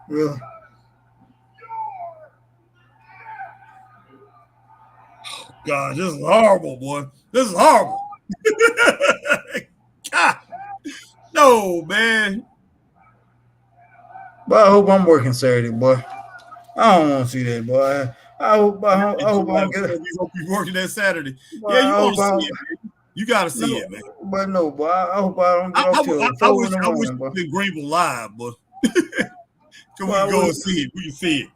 Really? God, this is horrible, boy. This is horrible. God. No, man. But I hope I'm working Saturday, boy. I don't want to see that, boy. I hope I July don't get it. you hope you working that Saturday. Boy, Yeah, I you want hope to I see don't, it, man. You got to see no, it, man. but no, boy. I hope I don't get off till I 4 wish in the I wish morning, it boy. was in Greenville live, but can Boy, we I go wish, and see it? We can see it.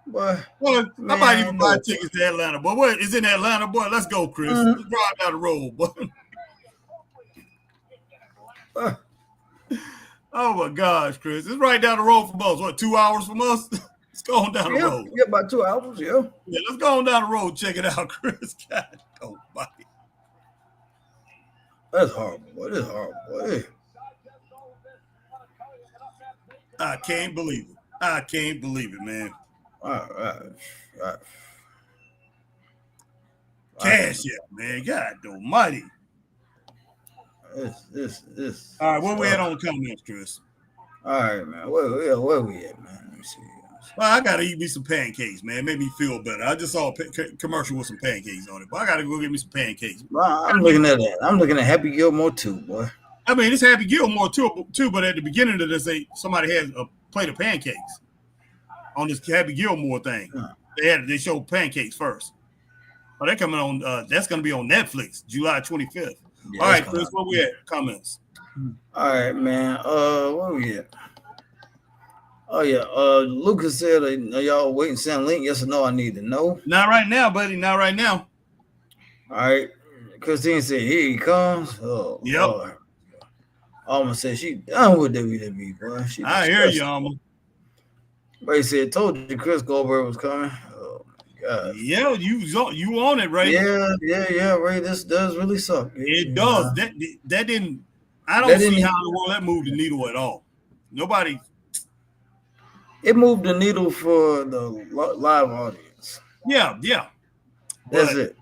boy, Well, I might even man, buy no, boy. tickets to Atlanta. But what is in Atlanta, boy? Let's go, Chris. Mm, Let's drive down the road, boy. boy. Oh my gosh, Chris. It's right down the road from us. What, 2 hours from us? Let's go on down the Yeah, road. yeah, about 2 hours, yeah. Yeah, let's go on down the road. Check it out, Chris. God almighty. That's horrible, boy. That's horrible, boy. I can't believe it. I can't believe it, man. All right, all right. I Cash can. yeah, man. God almighty. This. All right, where we at on the comments, Chris? All right, man. Where we at, man? Let me see. Well, I gotta eat me some pancakes, man. Make me feel better. I just saw a commercial with some pancakes on it, but I gotta go get me some pancakes. Well, I'm looking at that. I'm looking at Happy Gilmore too, boy. I mean, it's Happy Gilmore too, but at the beginning of this, somebody had a plate of pancakes on this Happy Gilmore thing. Huh. They showed pancakes first. Oh, they're coming on. That's gonna be on Netflix, July 25th. Yeah, All that's right, coming Chris, out. where we at? Comments. All right, man. Where we at? Oh yeah. Lucas said, "Are y'all waiting to send a link? Yes or no? I need to know." Not right now, buddy. Not right now. All right. Christine said, "Here he comes." Oh Yep. Lord. Alma said she done with WWE, boy. She I hear you, disgusted. Alma. Ray said, "Told you Chris Goldberg was coming." Oh my God. Yeah, you on it, Ray. Yeah, Ray. This does really suck. It Yeah. does. That didn't. I don't That see didn't. how in the world that moved the needle at all. Nobody. It moved the needle for the live audience. Yeah. That's But it.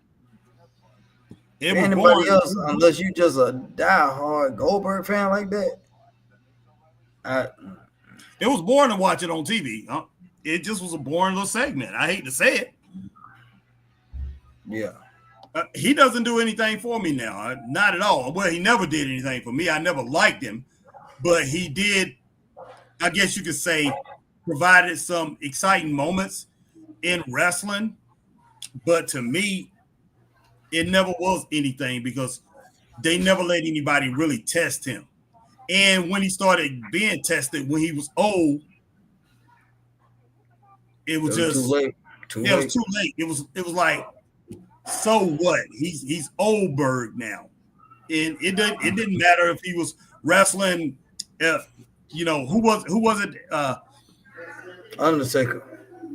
it For was anybody boring. else, unless you just a diehard Goldberg fan like that, I, It was boring to watch it on TV. It just was a boring little segment. I hate to say it. yeah. He doesn't do anything for me now. Not at all. Well, he never did anything for me. I never liked him, but he did. I guess you could say provided some exciting moments in wrestling. But to me, it never was anything because they never let anybody really test him. And when he started being tested, when he was old, it was Too just late. Too it was late. too late. It was like, so what? He's Oldberg now, and it didn't matter if he was wrestling. Who was it? Undertaker.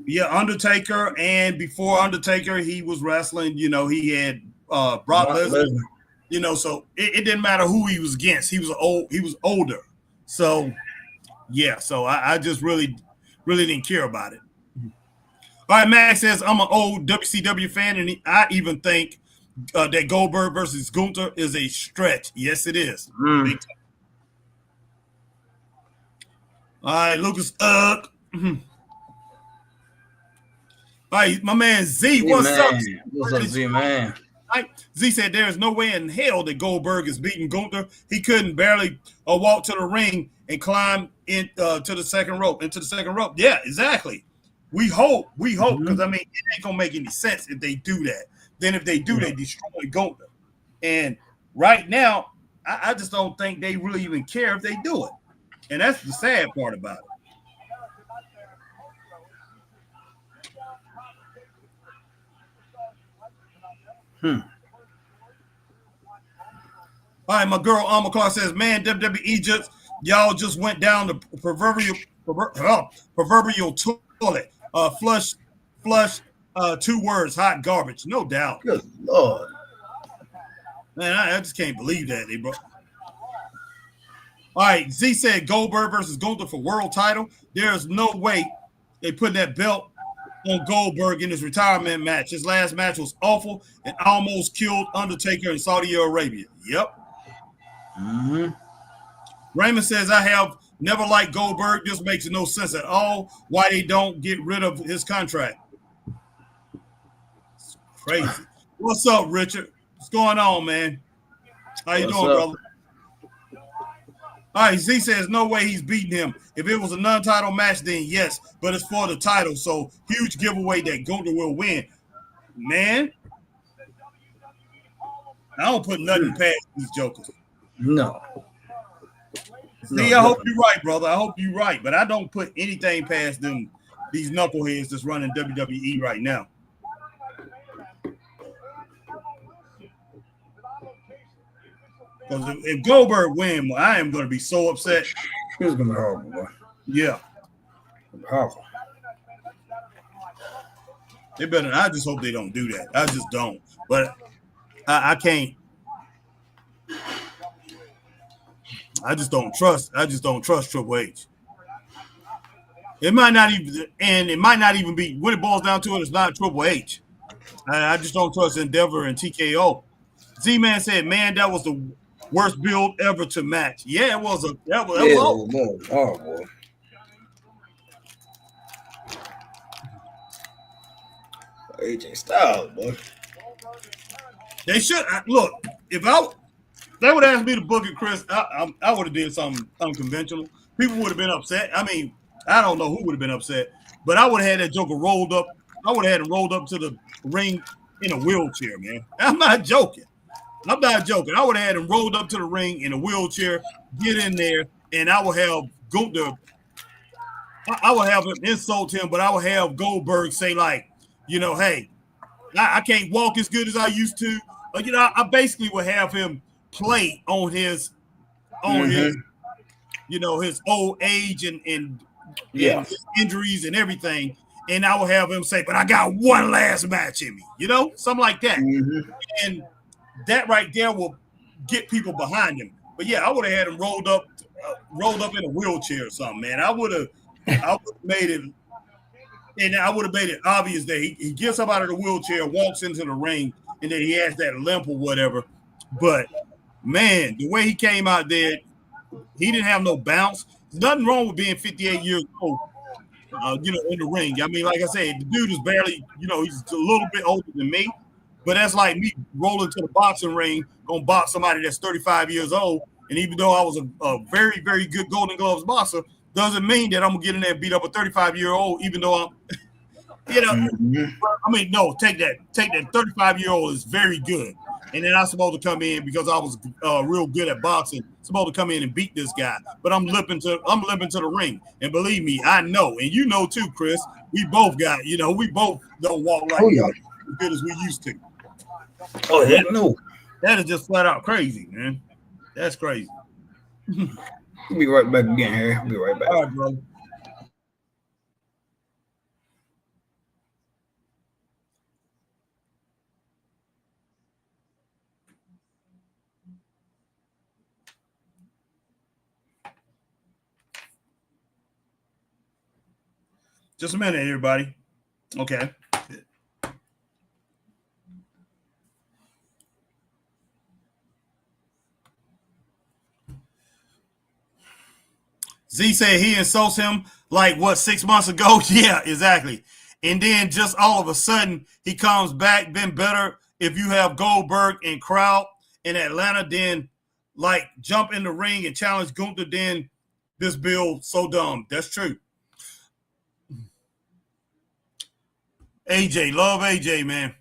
Yeah, Undertaker, and before Undertaker, he was wrestling. He had Brock Lesnar. So it didn't matter who he was against. He was older. So yeah, so I just really didn't care about it. All right, Max says I'm an old WCW fan, and I even think that Goldberg versus Gunther is a stretch. Yes, it is. Mm. All right, Lucas. All right, my man Z, what's up? What's up, Z man? Z said there is no way in hell that Goldberg is beating Gunther. He couldn't barely walk to the ring and climb into the second rope. Yeah, exactly. We hope, because I mean, it ain't gonna make any sense if they do that. Then if they do, they destroy Gunther. And right now, I just don't think they really even care if they do it. And that's the sad part about it. All right, my girl Alma Clark says, man, WWE y'all just went down the proverbial toilet. Flush, 2 words, hot garbage. No doubt. Good Lord. Man, I just can't believe that, bro. All right, Z said Goldberg versus Gunther for world title. There's no way they put that belt on Goldberg in his retirement match. His last match was awful and almost killed Undertaker in Saudi Arabia. Yep. Mm-hmm. Raymond says, I have never liked Goldberg. This makes no sense at all. Why they don't get rid of his contract. It's crazy. What's up, Richard? What's going on, man? How you doing, brother? All right, Z says no way he's beating him. If it was a non-title match, then yes, but it's for the title, so huge giveaway that Gunther will win. Man, I don't put nothing past these jokers. No, no, Z, I hope definitely. you're right, brother. I hope you're right, but I don't put anything past them. These knuckleheads that's running WWE right now. Because if Goldberg win, I am going to be so upset. It's gonna be horrible, boy. Yeah, Horrible. they better. I just hope they don't do that. I just don't. But I can't. I just don't trust. I just don't trust Triple H. It might not even, and it might not even be when it boils down to it. It's not Triple H. I just don't trust Endeavor and TKO. Z-Man said, "Man, that was the worst build ever to match." Yeah, it was a that was, Yeah, all. boy, horrible. AJ Styles, boy. They should look. If they would ask me to book it, Chris, I would have did something unconventional. People would have been upset. I mean, I don't know who would have been upset, but I would have had that Joker rolled up. I would have had him rolled up to the ring in a wheelchair, man. I'm not joking. I'm not joking. I would have had him rolled up to the ring in a wheelchair, get in there, and I would have Gunther. I would have him insult him, but I would have Goldberg say like, hey, I can't walk as good as I used to. I basically would have him play on his Mm-hmm. his old age and Yeah. his injuries and everything. And I would have him say, "But I got one last match in me," something like that. Mm-hmm. And that right there will get people behind him. But yeah, I would have had him rolled up in a wheelchair or something, man. I would have made it, and I would have made it obvious that he gets up out of the wheelchair, walks into the ring, and then he has that limp or whatever. But man, the way he came out there, he didn't have no bounce. There's nothing wrong with being 58 years old, in the ring. I mean, like I said, the dude is barely, he's a little bit older than me, but that's like me rolling to the boxing ring, gonna box somebody that's 35 years old. And even though I was a very, very good Golden Gloves boxer, doesn't mean that I'm gonna get in there and beat up a 35-year-old, even though I'm, Mm-hmm. I mean, no, take that. 35-year-old is very good. And then I'm supposed to come in because I was real good at boxing. Supposed to come in and beat this guy, but I'm limping to the ring. And believe me, I know, and you know too, Chris. We both we both don't walk like Oh yeah. as good as we used to. Oh heck no. That is just flat out crazy, man. That's crazy. We'll be right back again, Harry. We'll be right back. All right, brother. Just a minute, everybody. Okay. Z said he insults him like what 6 months ago. Yeah, exactly. And then just all of a sudden he comes back, been better. If you have Goldberg and Crowd in Atlanta, then like jump in the ring and challenge Gunther, then this bill so dumb. That's true. AJ, love AJ, man.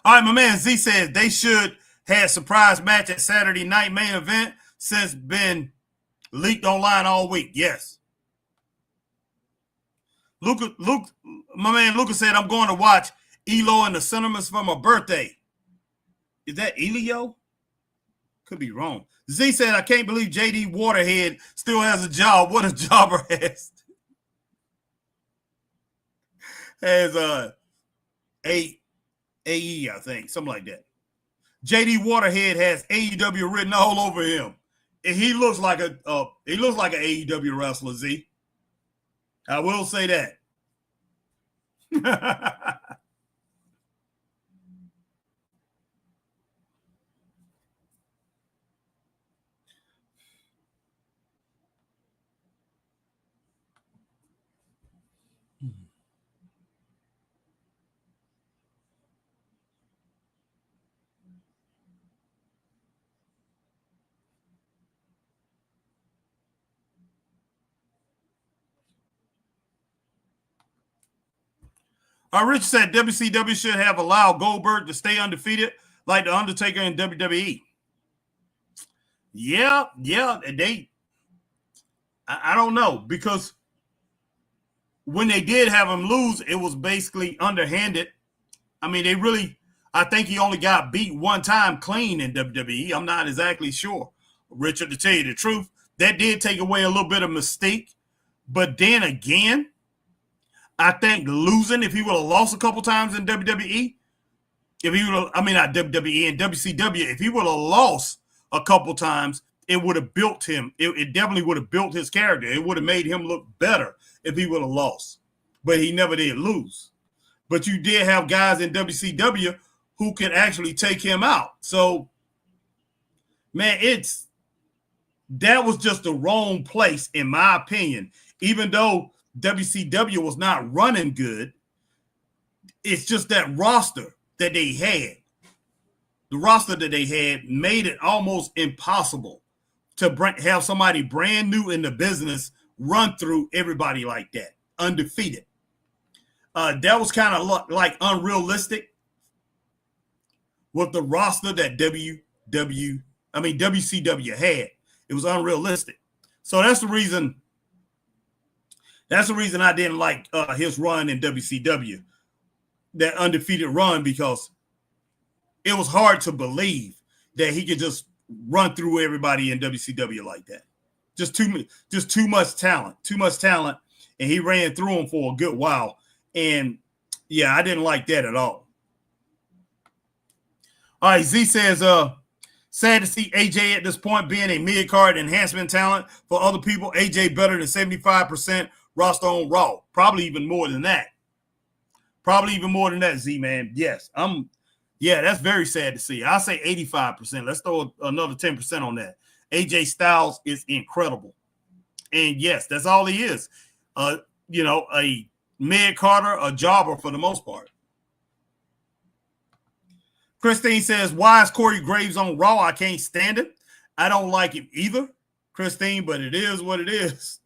All right, my man Z says they should have surprise match at Saturday night main event since been leaked online all week. Yes. Luke, my man Lucas said I'm going to watch Elo and the Cinemas for my birthday. Is that Elio? Could be wrong. Z said I can't believe JD Waterhead still has a job. What a jobber has AE, I think, something like that. JD Waterhead has AEW written all over him, and he looks like an AEW wrestler. Z, I will say that. Rich said WCW should have allowed Goldberg to stay undefeated like The Undertaker in WWE. Yeah, I don't know, because when they did have him lose, it was basically underhanded. I mean, I think he only got beat one time clean in WWE. I'm not exactly sure, Richard, to tell you the truth. That did take away a little bit of mystique. But then again, I think losing, if he would have lost a couple times in WWE, not WWE and WCW, if he would have lost a couple times, it would have built him. It definitely would have built his character. It would have made him look better if he would have lost. But he never did lose. But you did have guys in WCW who could actually take him out. So, man, that was just the wrong place, in my opinion. Even though WCW was not running good, it's just that roster that they had. The roster that they had made it almost impossible to have somebody brand new in the business run through everybody like that, undefeated. That was kind of like unrealistic with the roster that WCW had. It was unrealistic. So that's the reason I didn't like his run in WCW, that undefeated run, because it was hard to believe that he could just run through everybody in WCW like that. Just too much talent, and he ran through them for a good while. And yeah, I didn't like that at all. All right, Z says, sad to see AJ at this point being a mid-card enhancement talent for other people. AJ better than 75% roster on Raw. Probably even more than that. Z, man. Yes, that's very sad to see. I'll say 85%. Let's throw another 10% on that. AJ Styles is incredible. And yes, that's all he is. A mid-carder, a jobber for the most part. Christine says, why is Corey Graves on Raw? I can't stand him. I don't like him either, Christine, but it is what it is.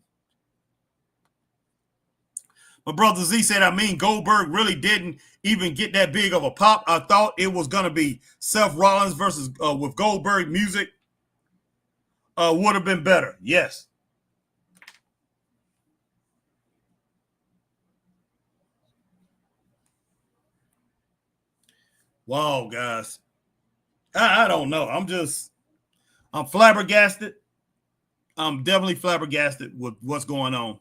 My brother Z said, Goldberg really didn't even get that big of a pop. I thought it was going to be Seth Rollins versus with Goldberg music would have been better. Yes. Wow, guys. I don't know. I'm flabbergasted. I'm definitely flabbergasted with what's going on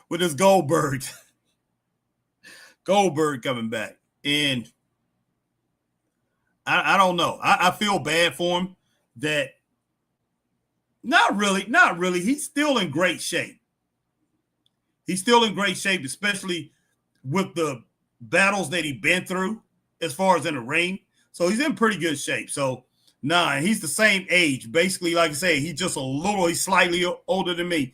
with this Goldberg coming back. And I don't know. I feel bad for him. That not really. He's still in great shape. Especially with the battles that he's been through as far as in the ring. So he's in pretty good shape. So, he's the same age. Basically, like I say, he's slightly older than me,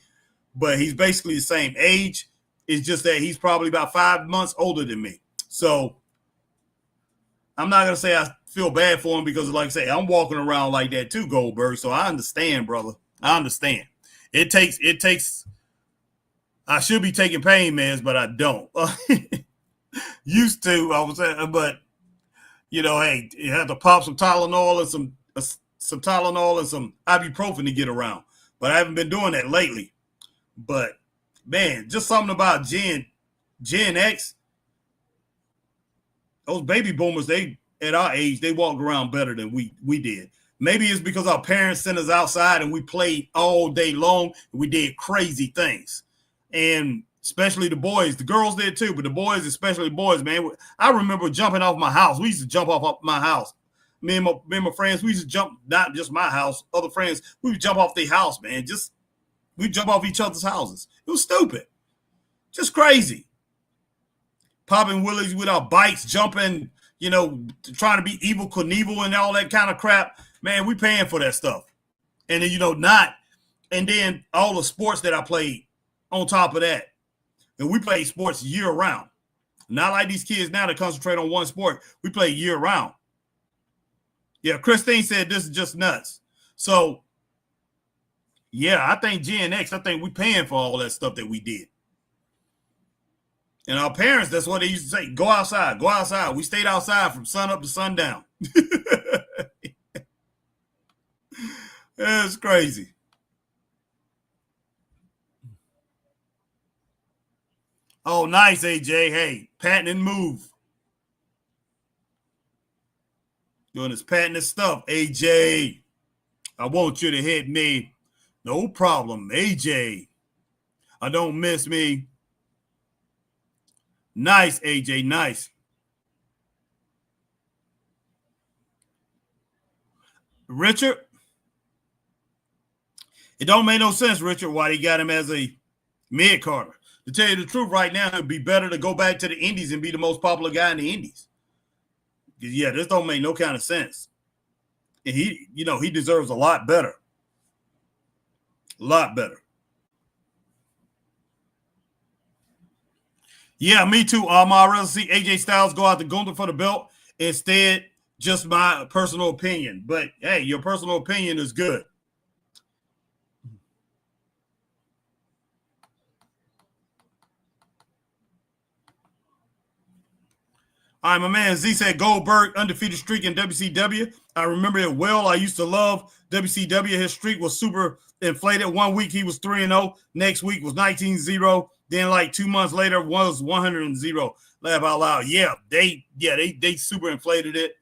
but he's basically the same age. It's just that he's probably about 5 months older than me. So I'm not going to say I feel bad for him, because like I say, I'm walking around like that too, Goldberg. So I understand, brother. I understand. It takes, I should be taking pain meds, but I don't. Used to, I was saying, but hey, you have to pop some Tylenol and some Tylenol and some ibuprofen to get around. But I haven't been doing that lately. But man, just something about Gen X. Those baby boomers, at our age, they walk around better than we did. Maybe it's because our parents sent us outside and we played all day long and we did crazy things. And especially the boys. The girls did too, but the boys, especially boys, man. I remember jumping off my house. We used to jump off my house. Me and my friends, we used to jump, not just my house, other friends, we would jump off their house, man. We jump off each other's houses. It was stupid. Just crazy. Popping willies with our bikes, jumping, trying to be Evel Knievel and all that kind of crap. Man, we paying for that stuff. And then, and then all the sports that I played on top of that. And we play sports year round. Not like these kids now that concentrate on one sport. We play year round. Yeah, Christine said this is just nuts. So, yeah, I think Gen X, I think we're paying for all that stuff that we did. And our parents, that's what they used to say. Go outside, go outside. We stayed outside from sun up to sundown. That's crazy. Oh, nice, AJ. Hey, patented move. Doing this patented stuff. AJ, I want you to hit me. No problem, AJ. I don't miss me. Nice, AJ, nice. Richard, it don't make no sense, Richard, why they got him as a mid-carder. To tell you the truth, right now, it'd be better to go back to the Indies and be the most popular guy in the Indies. Yeah, this don't make no kind of sense. And he deserves a lot better. A lot better. Yeah, me too. I'd rather see AJ Styles go out to Gunther for the belt. Instead, just my personal opinion. But hey, your personal opinion is good. All right, my man Z said Goldberg undefeated streak in WCW. I remember it well. I used to love WCW. His streak was super inflated. 1 week he was 3-0. Next week was 19-0. Then like 2 months later was 100-0. Laugh out loud. Yeah, they super inflated it.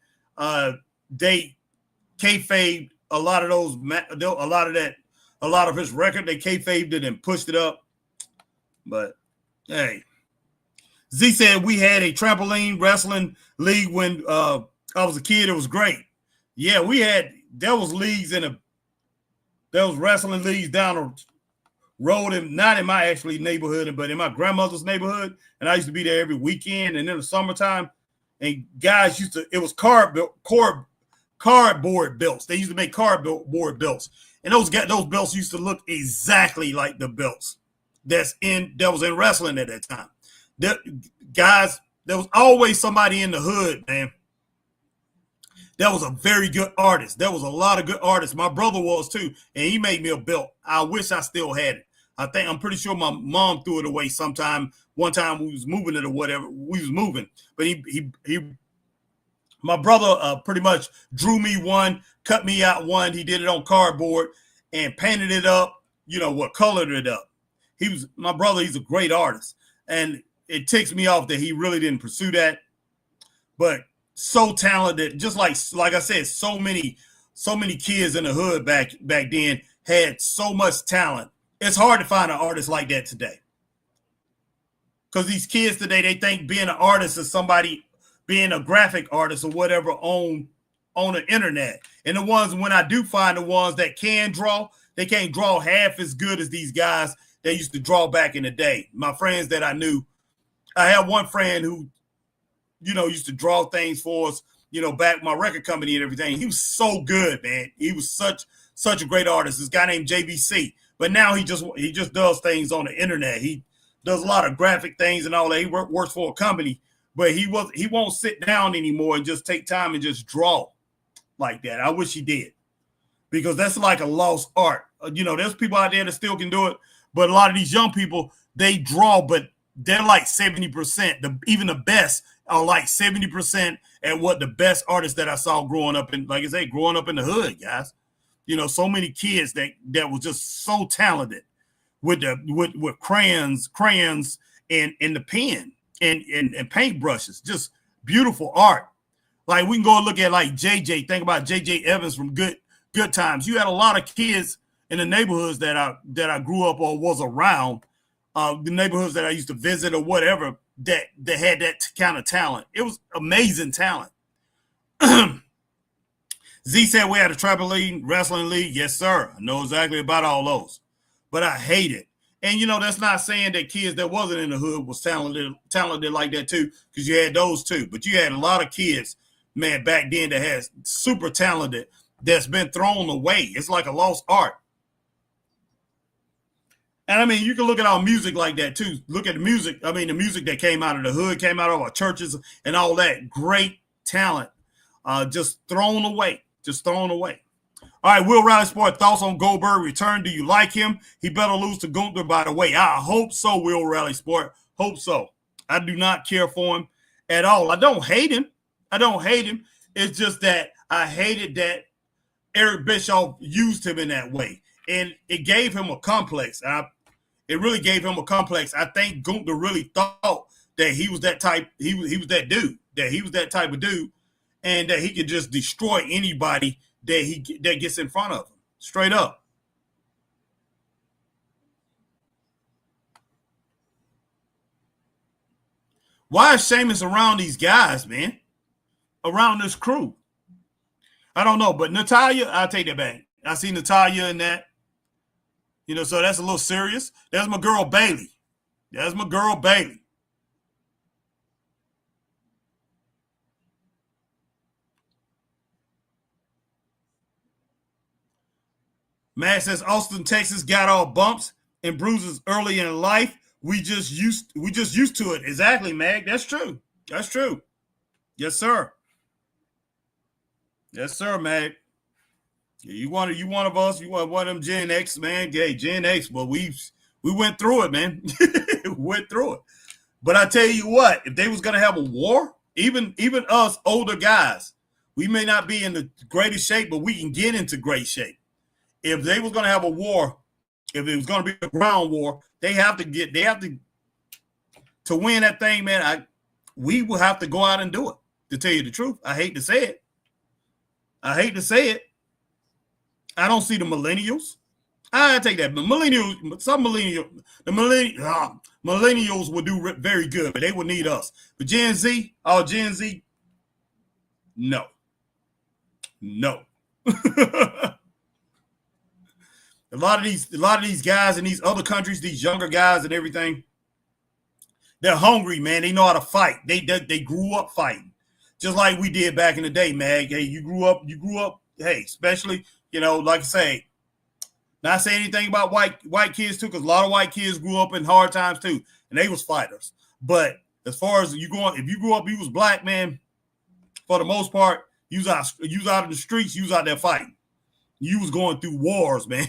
They kayfabed a lot of those, a lot of his record. They kayfabed it and pushed it up. But hey. Z said we had a trampoline wrestling league when I was a kid. It was great. Yeah, there was wrestling leagues down the road, and not in my actually neighborhood, but in my grandmother's neighborhood. And I used to be there every weekend. And in the summertime, and guys it was cardboard belts. They used to make cardboard belts. And those belts used to look exactly like the belts that was in wrestling at that time. Guys, there was always somebody in the hood, man. That was a very good artist. There was a lot of good artists. My brother was too, and he made me a belt. I wish I still had it. I'm pretty sure my mom threw it away sometime. One time we was moving it or whatever. We was moving, but my brother pretty much drew me one, cut me out one. He did it on cardboard and painted it up. Colored it up. My brother. He's a great artist, and it ticks me off that he really didn't pursue that, but so talented. Just like I said, so many kids in the hood back then had so much talent. It's hard to find an artist like that today, because these kids today, they think being an artist is somebody being a graphic artist or whatever on the internet. And the ones, when I do find the ones that can draw, they can't draw half as good as these guys that used to draw back in the day. My friends that I knew. I had one friend who, used to draw things for us, back my record company and everything. He was so good, man. He was such a great artist. This guy named JBC. But now he just does things on the internet. He does a lot of graphic things and all that. He works for a company, but he won't sit down anymore and just take time and just draw like that. I wish he did, because that's like a lost art. There's people out there that still can do it, but a lot of these young people, they draw, but they're like 70%. Even the best are like 70% at what the best artists that I saw growing up in, like I say, growing up in the hood, guys. So many kids that was just so talented with crayons and the pen and paintbrushes, just beautiful art. Like, we can go and look at like JJ. Think about JJ Evans from Good Times. You had a lot of kids in the neighborhoods that I grew up or was around. The neighborhoods that I used to visit or whatever that had that kind of talent. It was amazing talent. Z said we had a trampoline wrestling league. Yes, sir. I know exactly about all those, but I hate it. And that's not saying that kids that wasn't in the hood was talented like that too, because you had those too. But you had a lot of kids, man, back then that has super talented that's been thrown away. It's like a lost art. And I mean, you can look at our music like that too. Look at the music. I mean, the music that came out of the hood, came out of our churches and all that. Great talent, just thrown away. All right, Will Riley Sport, thoughts on Goldberg return. Do you like him? He better lose to Gunther, by the way. I hope so, Will Riley Sport. Hope so. I do not care for him at all. I don't hate him. It's just that I hated that Eric Bischoff used him in that way, and it gave him a complex. It really gave him a complex. I think Gunther really thought that he was that type. He was that dude. That he was that type of dude, and that he could just destroy anybody that gets in front of him. Straight up. Why is Sheamus around these guys, man? Around this crew? I don't know, but Natalya, I'll take that back. I see Natalya in that. So that's a little serious. That's my girl Bayley. Matt says Austin, Texas got all bumps and bruises early in life. We just used to it. Exactly, Mag. That's true. Yes, sir. Mag. You one of us. You want one of them Gen X, man. Hey, Gen X, but we went through it, man. We went through it. But I tell you what, if they was gonna have a war, even us older guys, we may not be in the greatest shape, but we can get into great shape. If they was gonna have a war, if it was gonna be a ground war, they have to win that thing, man. We will have to go out and do it. To tell you the truth, I hate to say it. I don't see the millennials. I take that, but millennials will do very good, but they will need us. But Gen Z, no. A lot of these guys in these other countries, these younger guys and everything, they're hungry, man. They know how to fight. They grew up fighting, just like we did back in the day, Mag. Hey, you grew up. Hey, especially like I say, not saying anything about white kids too, because a lot of white kids grew up in hard times too, and they was fighters. But as far as if you grew up, you was black, man. For the most part, you was out in the streets, you was out there fighting. You was going through wars, man.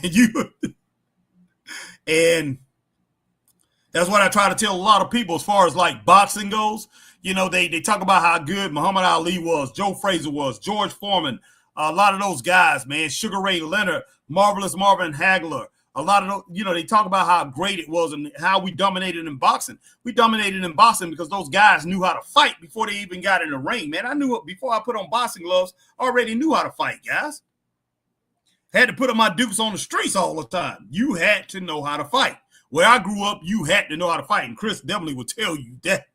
And that's what I try to tell a lot of people as far as like boxing goes. They talk about how good Muhammad Ali was, Joe Frazier was, George Foreman, a lot of those guys, man, Sugar Ray Leonard, Marvelous Marvin Hagler. A lot of those, they talk about how great it was and how we dominated in boxing. We dominated in boxing because those guys knew how to fight before they even got in the ring, man. I knew it before I put on boxing gloves. I already knew how to fight, guys. Had to put on my dukes on the streets all the time. You had to know how to fight. Where I grew up, you had to know how to fight. And Chris definitely will tell you that.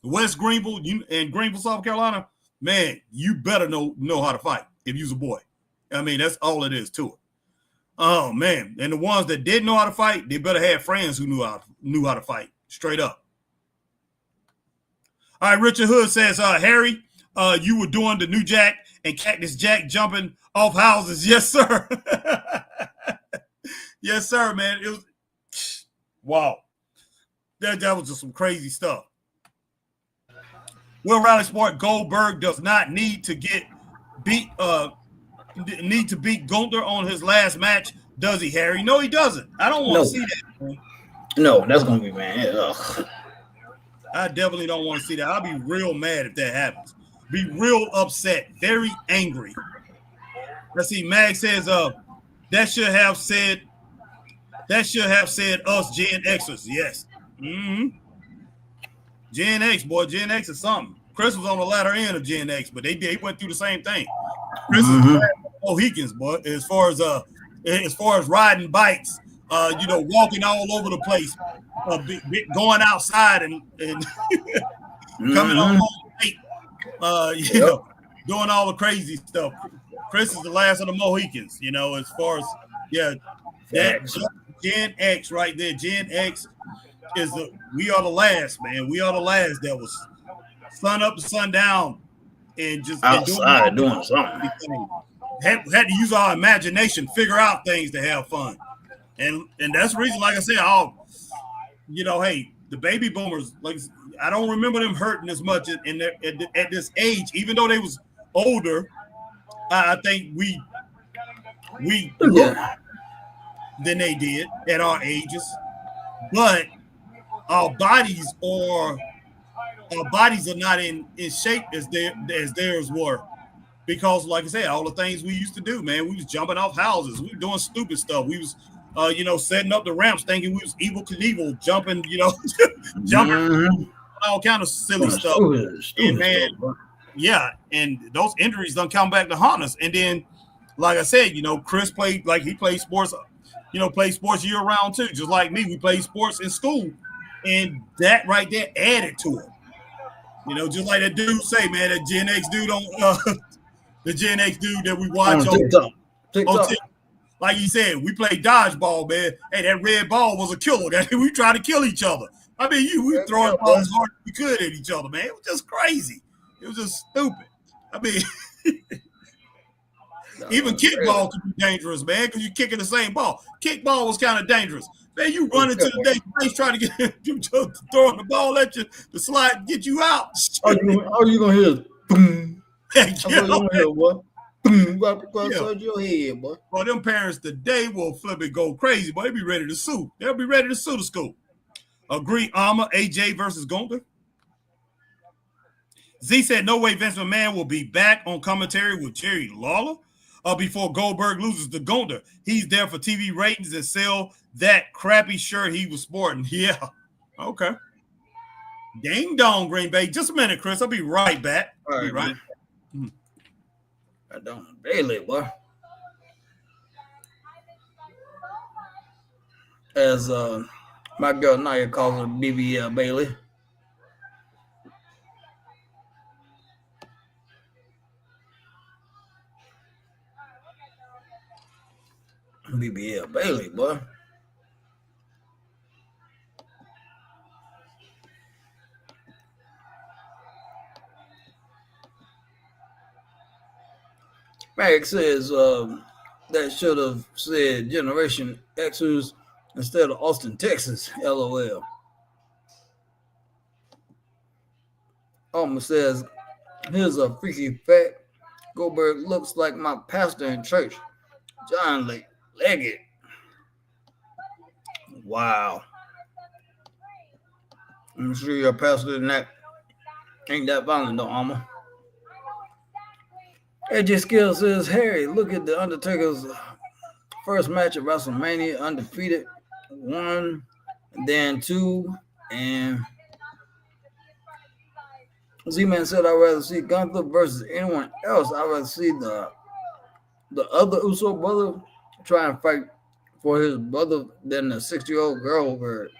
West Greenville and Greenville, South Carolina, man, you better know how to fight if you's a boy. I mean, that's all it is to it. Oh, man. And the ones that didn't know how to fight, they better have friends who knew how to fight. Straight up. All right, Richard Hood says, Harry, you were doing the New Jack and Cactus Jack jumping off houses. Yes, sir. Yes, sir, man. It was wow. That was just some crazy stuff. Will Rally Sport Goldberg does not need to beat Gunther on his last match, does he, Harry? No, he doesn't. I don't want to see that. Man. No, that's gonna be man. Ugh. I definitely don't want to see that. I'll be real mad if that happens. Be real upset, very angry. Let's see. Mag says, that should have said us Gen Xers. Yes. Mm-hmm. Gen X, boy. Gen X is something. Chris was on the latter end of Gen X, but they went through the same thing. Chris is Mohicans, boy. As far as riding bikes, walking all over the place, going outside and coming home late, doing all the crazy stuff. Chris is the last of the Mohicans, as far as that Gen X right there. Gen X we are the last, man. We are the last that was sun up to sundown and just outside doing something. Had to use our imagination, figure out things to have fun. And that's the reason, like I said, hey, the baby boomers, like I don't remember them hurting as much at this age, even though they was older. I think we looked than they did at our ages, but our bodies are not in shape as theirs were. Because, like I said, all the things we used to do, man, we was jumping off houses, we were doing stupid stuff, we was, setting up the ramps, thinking we was evil Knievel, jumping, jumping Mm-hmm. all kind of silly Doing stuff. stupid, And stupid man, stuff, bro. yeah, and those injuries don't come back to haunt us. And then, like I said, Chris played like he played sports, played sports year round too, just like me. We played sports in school, and that right there added to it. Just like that dude say, man, that Gen X dude on the Gen X dude that we watch On TikTok. on TikTok. like he said, we played dodgeball, man. Hey, that red ball was a killer. That we tried to kill each other. I mean, we throwing Yeah, balls boy. as hard as we could at each other, man. It was just crazy. It was just stupid. I mean, even Crazy. kickball could be dangerous, man, because you're kicking the same ball. Kickball was kind of dangerous. Man, you run into Yeah, the boy. next place trying to get you throwing the ball at you to slide and get you out. All you gonna hear is boom. That's all Yeah, you gonna hear, boy. Boom. Right across yeah. your head, boy. Well, them parents today will flip it, go crazy, boy. They be ready to sue. They'll be ready to sue the school. Agree, Armor, AJ versus Gunther. Z said, no way Vince McMahon will be back on commentary with Jerry Lawler before Goldberg loses to Gunther. He's there for TV ratings and sell that crappy shirt he was sporting. Yeah. Okay. Ding dong, Green Bay. Just a minute, Chris. I'll be right back. All Be right, right. man. I don't Bailey, boy. As my girl Naya calls her BB Bailey. BB Bailey, boy. Max says that should have said Generation Xers instead of Austin, Texas. LOL. Alma says, here's a freaky fact. Goldberg looks like my pastor in church, John Leggett. Wow. I'm sure your pastor ain't that violent, though, Alma. AJ Skill says, Harry, look at the Undertaker's first match at WrestleMania, undefeated, 1, and then 2, and Z-Man said, I'd rather see Gunther versus anyone else. I'd rather see the other Uso brother try and fight for his brother than the 60-year-old girl over it.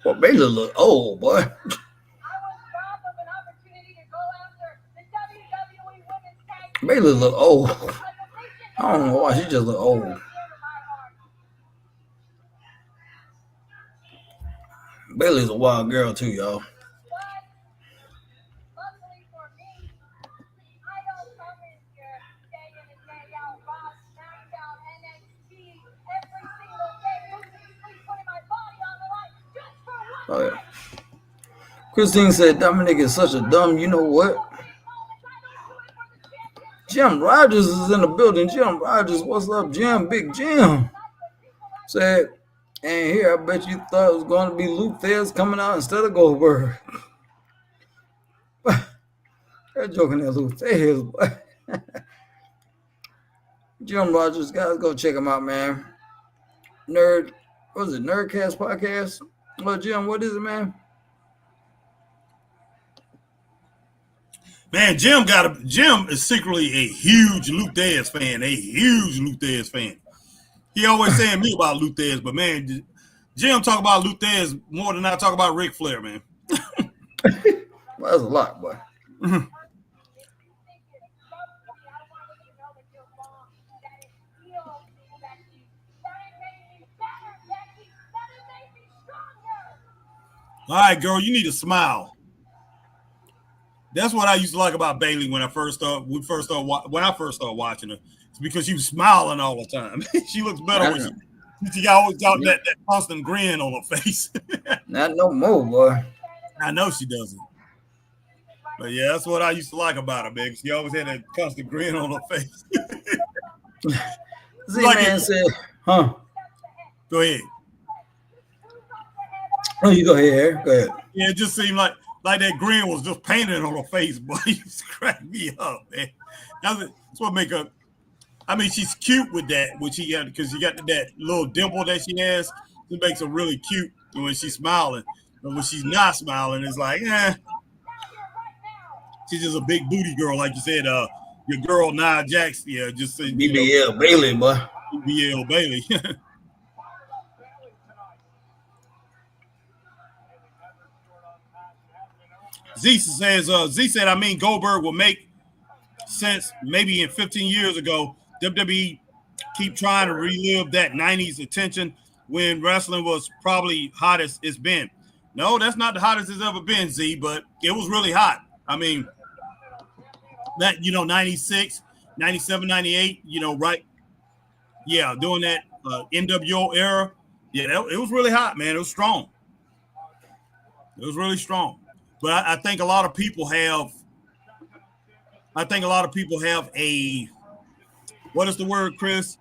Well, Baylor look old, boy. Baylor look old. I don't know why she just look old. Bailey's a wild girl too, y'all. Oh yeah. Christine said Dominic is such a dumb, you know what? Jim Rogers is in the building. Jim Rogers, what's up, Jim? Big Jim. Said, and here I bet you thought it was going to be Luke Thez coming out instead of Goldberg. They're joking at Luke Thez. Jim Rogers, guys, go check him out, man. What is it, Nerdcast Podcast? Well, Jim, what is it, man? Man, Jim is secretly a huge Luke Thez fan. A huge Luke Thez fan. He always saying me about Luke Thez, but man, Jim talk about Luke Thez more than I talk about Ric Flair, man. Well, that's a lot, boy. All right, girl, you need to smile. That's what I used to like about Bailey when I first started. When I first started watching her, it's because she was smiling all the time. She looks better when she always got that constant grin on her face. Not no more, boy. I know she doesn't, but yeah, that's what I used to like about her, man. She always had that constant grin on her face. Z-Man said, huh? Go ahead. Oh, you go ahead. Go ahead. Yeah, it just seemed like that grin was just painted on her face, but it used to crack me up, man. That's what make her. I mean, she's cute with that, which she got because she got that little dimple that she has. It makes her really cute when she's smiling. But when she's not smiling, it's like, she's just a big booty girl, like you said. Your girl Nia Jax, yeah, just BBL Bailey, boy. BBL Bailey. Z said, I mean, Goldberg will make sense maybe in 15 years ago. WWE keep trying to relive that 90s attention when wrestling was probably hottest it's been. No, that's not the hottest it's ever been, Z, but it was really hot. I mean, that, 96, 97, 98, right? Yeah, doing that NWO era. Yeah, it was really hot, man. It was strong. It was really strong. But I think a lot of people have a, what is the word, Chris?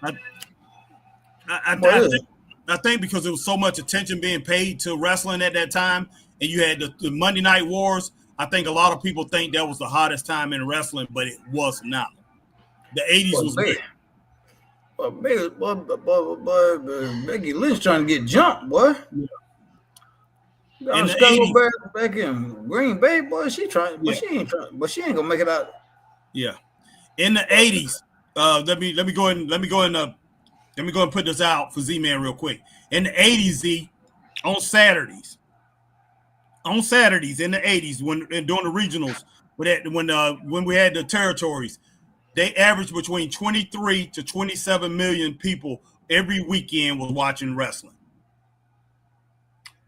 I think because there was so much attention being paid to wrestling at that time, and you had the Monday Night Wars, I think a lot of people think that was the hottest time in wrestling, but it was not. The 80s was great. But Becky Lynch trying to get jumped, boy. Yeah. In the 80s, back in Green Bay, boy, she trying, but she ain't gonna make it out. Yeah, in the 80s, let me go ahead and put this out for Z-Man real quick. In the 80s, Z, on Saturdays in the 80s, when during the regionals, when we had the territories, they averaged between 23 to 27 million people every weekend was watching wrestling.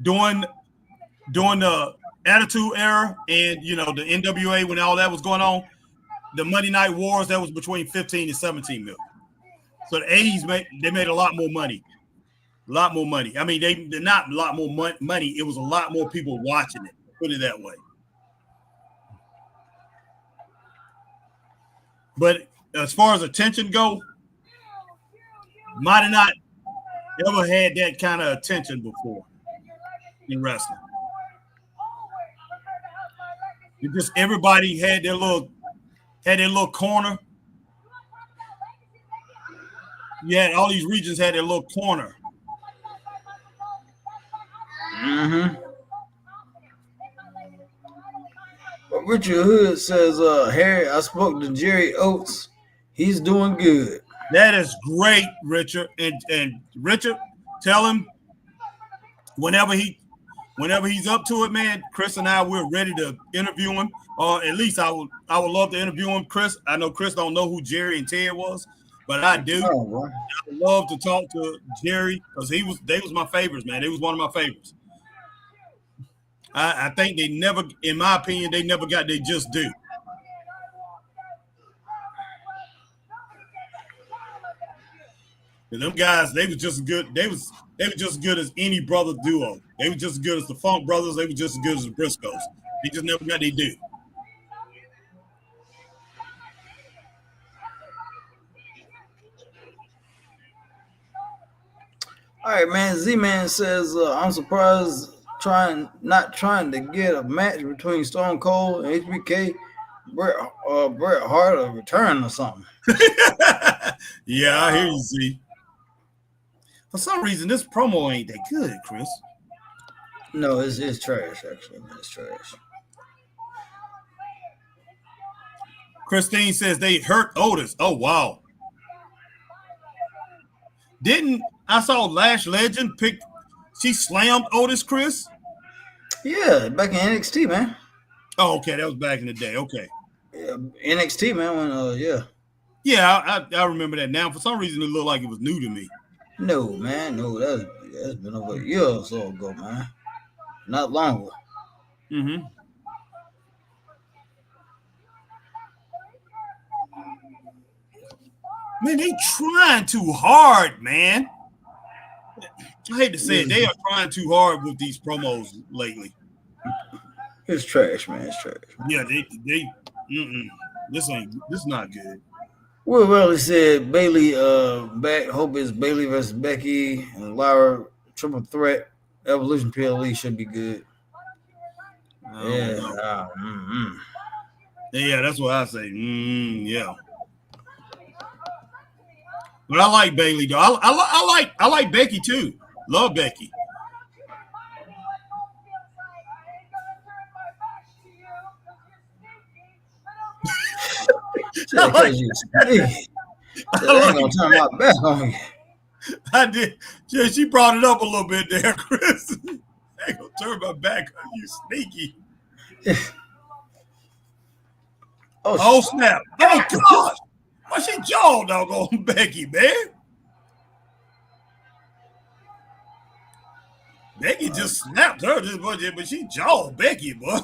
During the Attitude Era and the NWA, when all that was going on, the Monday Night Wars, that was between 15 and 17 million. So the 80s made a lot more money. A lot more money. I mean, they're not a lot more money. It was a lot more people watching it. Put it that way. But as far as attention go, might have not ever had that kind of attention before in wrestling. It just everybody had their little corner. Yeah, all these regions had their little corner. Mm-hmm. But Richard Hood says, Harry, I spoke to Jerry Oates. He's doing good. That is great, Richard. And Richard, tell him whenever he's up to it, man, Chris and I, we're ready to interview him. Or at least I would love to interview him. Chris, I know Chris don't know who Jerry and Ted was, but I do. Oh, I would love to talk to Jerry because they was my favorites, man. They was one of my favorites. I think they never, in my opinion, they never got their just due. And them guys, they was just good. They were just as good as any brother duo. They were just as good as the Funk Brothers. They were just as good as the Briscoes. They just never got their due. All right, man. Z-Man says, I'm surprised not trying to get a match between Stone Cold and HBK. Bret Hart a return or something. Yeah, I hear you, Z. For some reason, this promo ain't that good, Chris. No, it's trash, actually. It's trash. Christine says they hurt Otis. Oh, wow. I saw Lash Legend she slammed Otis, Chris? Yeah, back in NXT, man. Oh, okay. That was back in the day. Okay. Yeah, NXT, man. Yeah. Yeah, I remember that now. For some reason, it looked like it was new to me. No, man. No, that's been over a year or so ago, man. Not longer. Mm-hmm. Man, they trying too hard, man. I hate to say it, they are trying too hard with these promos lately. It's trash, man. It's trash. Yeah, this is not good. Will Riley said Bailey back. Hope it's Bailey versus Becky and Lyra triple threat. Evolution PLE should be good. Yeah. Yeah, that's what I say. Yeah. But I like Bailey though. I like Becky too. Love Becky. Because you sneaky. I ain't gonna turn my back on you. I did. Yeah, she brought it up a little bit there, Chris. I ain't gonna turn my back on you, sneaky. Oh snap! Oh gosh! Why she jaw doggone Becky, man? Becky just snapped her this budget, but she jawed Becky, boy.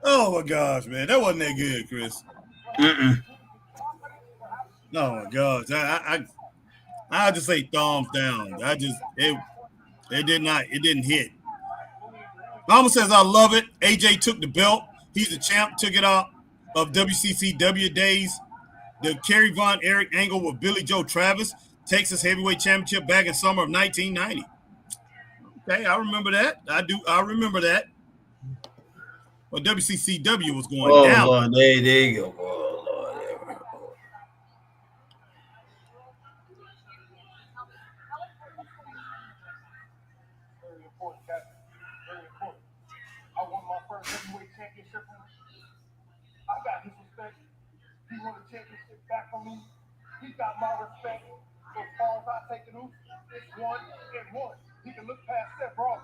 Oh my gosh, man, that wasn't that good, Chris. Oh my gosh, I just say thumbs down. It didn't hit. Mama says I love it. AJ took the belt. He's the champ. Took it out of WCCW days. The Kerry Von Erich angle with Billy Joe Travis. Texas Heavyweight Championship back in summer of 1990. Okay, I remember that. I remember that. Well, WCCW was going down. Lord, there you go. Oh, Lord. Very important, Captain. Very important. I won my first heavyweight championship. I got his respect. He won the championship back from me. He got my respect. So as far as I take it, it's 1-1. He can look past Seth Rollins.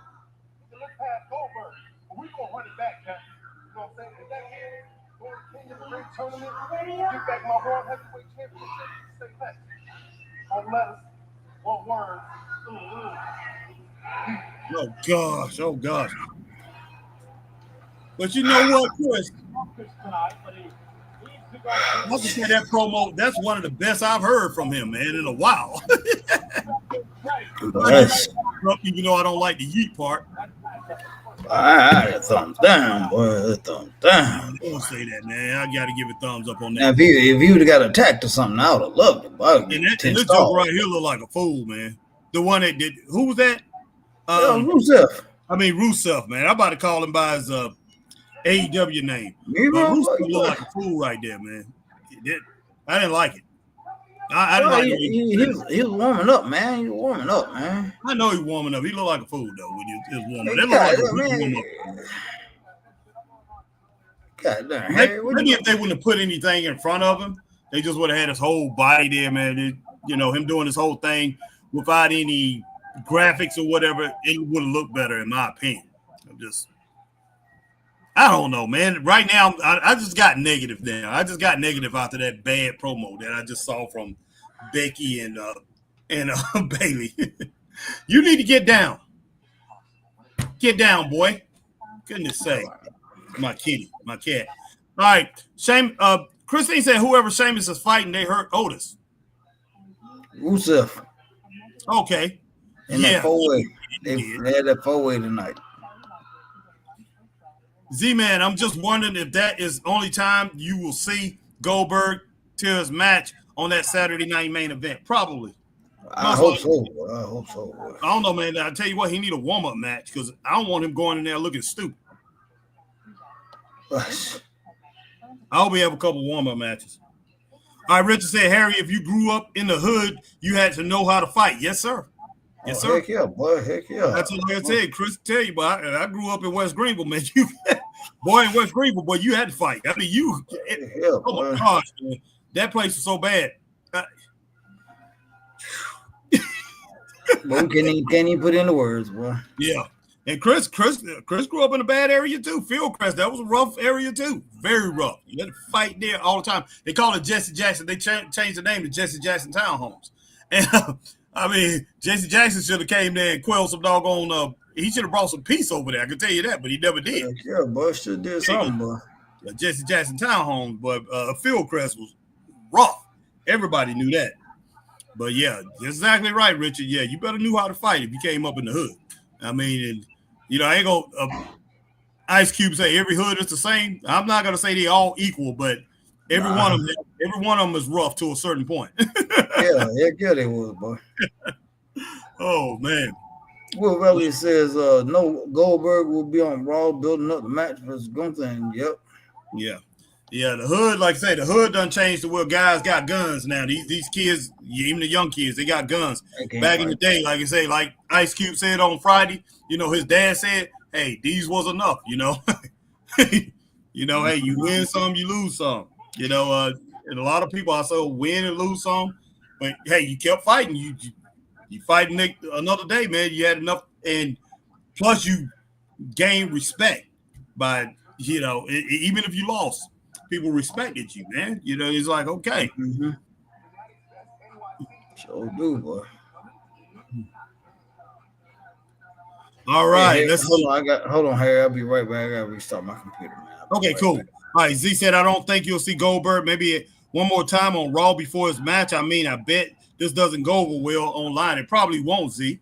He can look past Goldberg. But we're going to run it back, Captain. You know what I'm saying? If that kid going to King of the Ring tournament, get back my world heavyweight championship, say that. On letters, on words. Oh gosh. But you know what, Chris? I have to say that promo, that's one of the best I've heard from him, man, in a while. Yes. Even though I don't like the yeet part. I thumbs down, boy. Thumbs down. Don't say that, man. I got to give a thumbs up on that. Now, if you would have got attacked or something, I would have loved it. And this joke right here look like a fool, man. The one that did, who was that? Rusev. I mean, Rusev, man. I'm about to call him by his AEW name. Rusev look like a fool right there, man. I didn't like it. I didn't like it. He was warming up, man. He was warming up, man. I know he's warming up. He looked like a fool, though, when he was warming up. That looked like a warm up. God damn. Maybe if they wouldn't have put anything in front of him, they just would have had his whole body there, man. Him doing this whole thing without any graphics or whatever, it would have looked better, in my opinion. I don't know, man. Right now, I just got negative now. I just got negative after that bad promo that I just saw from Becky and Bailey. You need to get down. Get down, boy. Goodness sake. My kitty, my cat. All right. Christine said whoever Sheamus is fighting, they hurt Otis. Rusev. Okay. In that four-way. They had that four-way tonight. Z-Man, I'm just wondering if that is only time you will see Goldberg till his match on that Saturday night main event. Probably. I hope so. I don't know, man. I tell you what, he need a warm-up match because I don't want him going in there looking stupid. I hope we have a couple warm-up matches. All right, Richard said, Harry, if you grew up in the hood, you had to know how to fight. Yes, sir. Yes, sir. Heck yeah, boy. Heck yeah. That's what I said. Chris, tell you, boy, I grew up in West Greenville, man. Boy, in West Greenville, boy, you had to fight. I mean, oh my gosh, man. That place is so bad. But we can't even put in the words, boy. Yeah. And Chris grew up in a bad area too. Fieldcrest, that was a rough area too. Very rough. You had to fight there all the time. They call it Jesse Jackson. They changed the name to Jesse Jackson Townhomes. And I mean, Jesse Jackson should have came there and quelled some doggone. He should have brought some peace over there. I can tell you that, but he never did. Yeah, boy, should have did something, boy. Jesse Jackson Townhomes, but Fieldcrest was rough. Everybody knew that. But yeah, exactly right, Richard. Yeah, you better knew how to fight if you came up in the hood. I mean, and, I ain't gonna Ice Cube say every hood is the same. I'm not gonna say they all equal, but every one of them is rough to a certain point. Yeah, heck yeah, they was, boy. Oh man. Will Relly says, no, Goldberg will be on Raw building up the match versus Gunther, and yep. Yeah. Yeah, the hood, like I say, the hood done changed to where guys got guns now. These kids, even the young kids, they got guns. Back in the day, like I say, like Ice Cube said on Friday, his dad said, hey, these was enough, hey, you win some, you lose some. And a lot of people also win and lose some, but hey, you kept fighting. You fighting another day, man. You had enough, and plus you gained respect by, even if you lost, people respected you, man. It's like, okay. Mm-hmm. Sure do, boy. All right, hey, hold on, Harry. I'll be right back. I gotta restart my computer, man. Okay, cool. Back. All right, Z said, I don't think you'll see Goldberg maybe one more time on Raw before his match. I mean, I bet this doesn't go over well online. It probably won't, Z.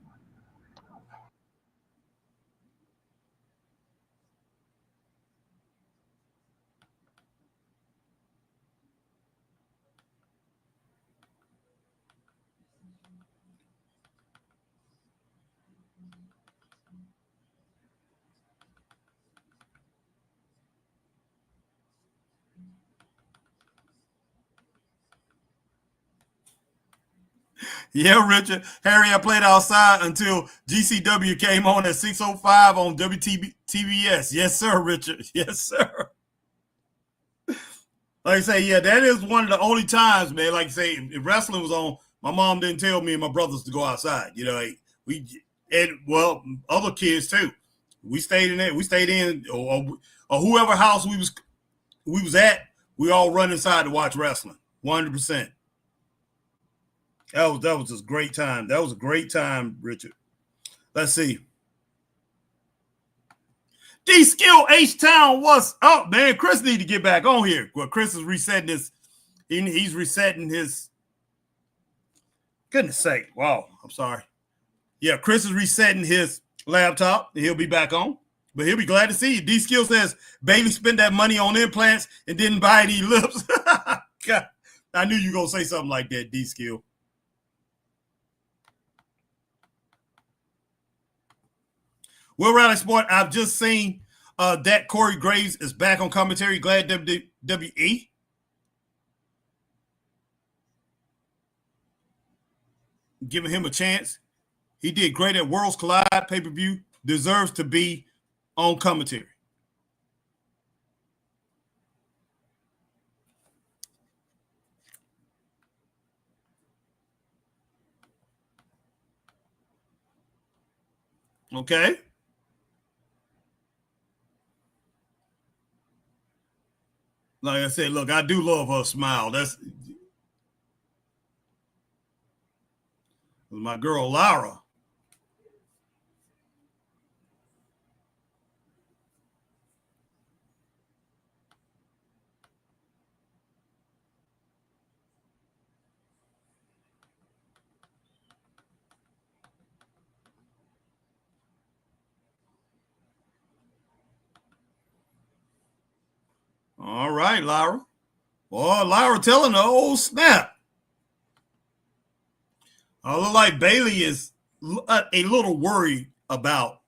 Yeah, Richard. Harry, I played outside until GCW came on at 6:05 on WTBS. Yes, sir, Richard. Yes, sir. Like I say, yeah, that is one of the only times, man. Like I say, if wrestling was on, my mom didn't tell me and my brothers to go outside. Other kids too. We stayed in there. We stayed in, or whoever house we was at. We all run inside to watch wrestling. 100%. That was just a great time. That was a great time, Richard. Let's see. D-Skill H-Town, what's up, man? Chris need to get back on here. Well, Chris is resetting his. He's resetting his. Goodness sake. Wow. I'm sorry. Yeah, Chris is resetting his laptop. He'll be back on. But he'll be glad to see you. D-Skill says Bailey spent that money on implants and didn't buy any lips. God, I knew you were going to say something like that, D-Skill. Will Rally Sport, I've just seen that Corey Graves is back on commentary. Glad WWE. Giving him a chance. He did great at Worlds Collide pay-per-view. Deserves to be on commentary. Okay. Like I said, look, I do love her smile. That's my girl, Lara. All right, Lara. Boy, Lara telling her, oh, snap. I look like Bailey is a little worried about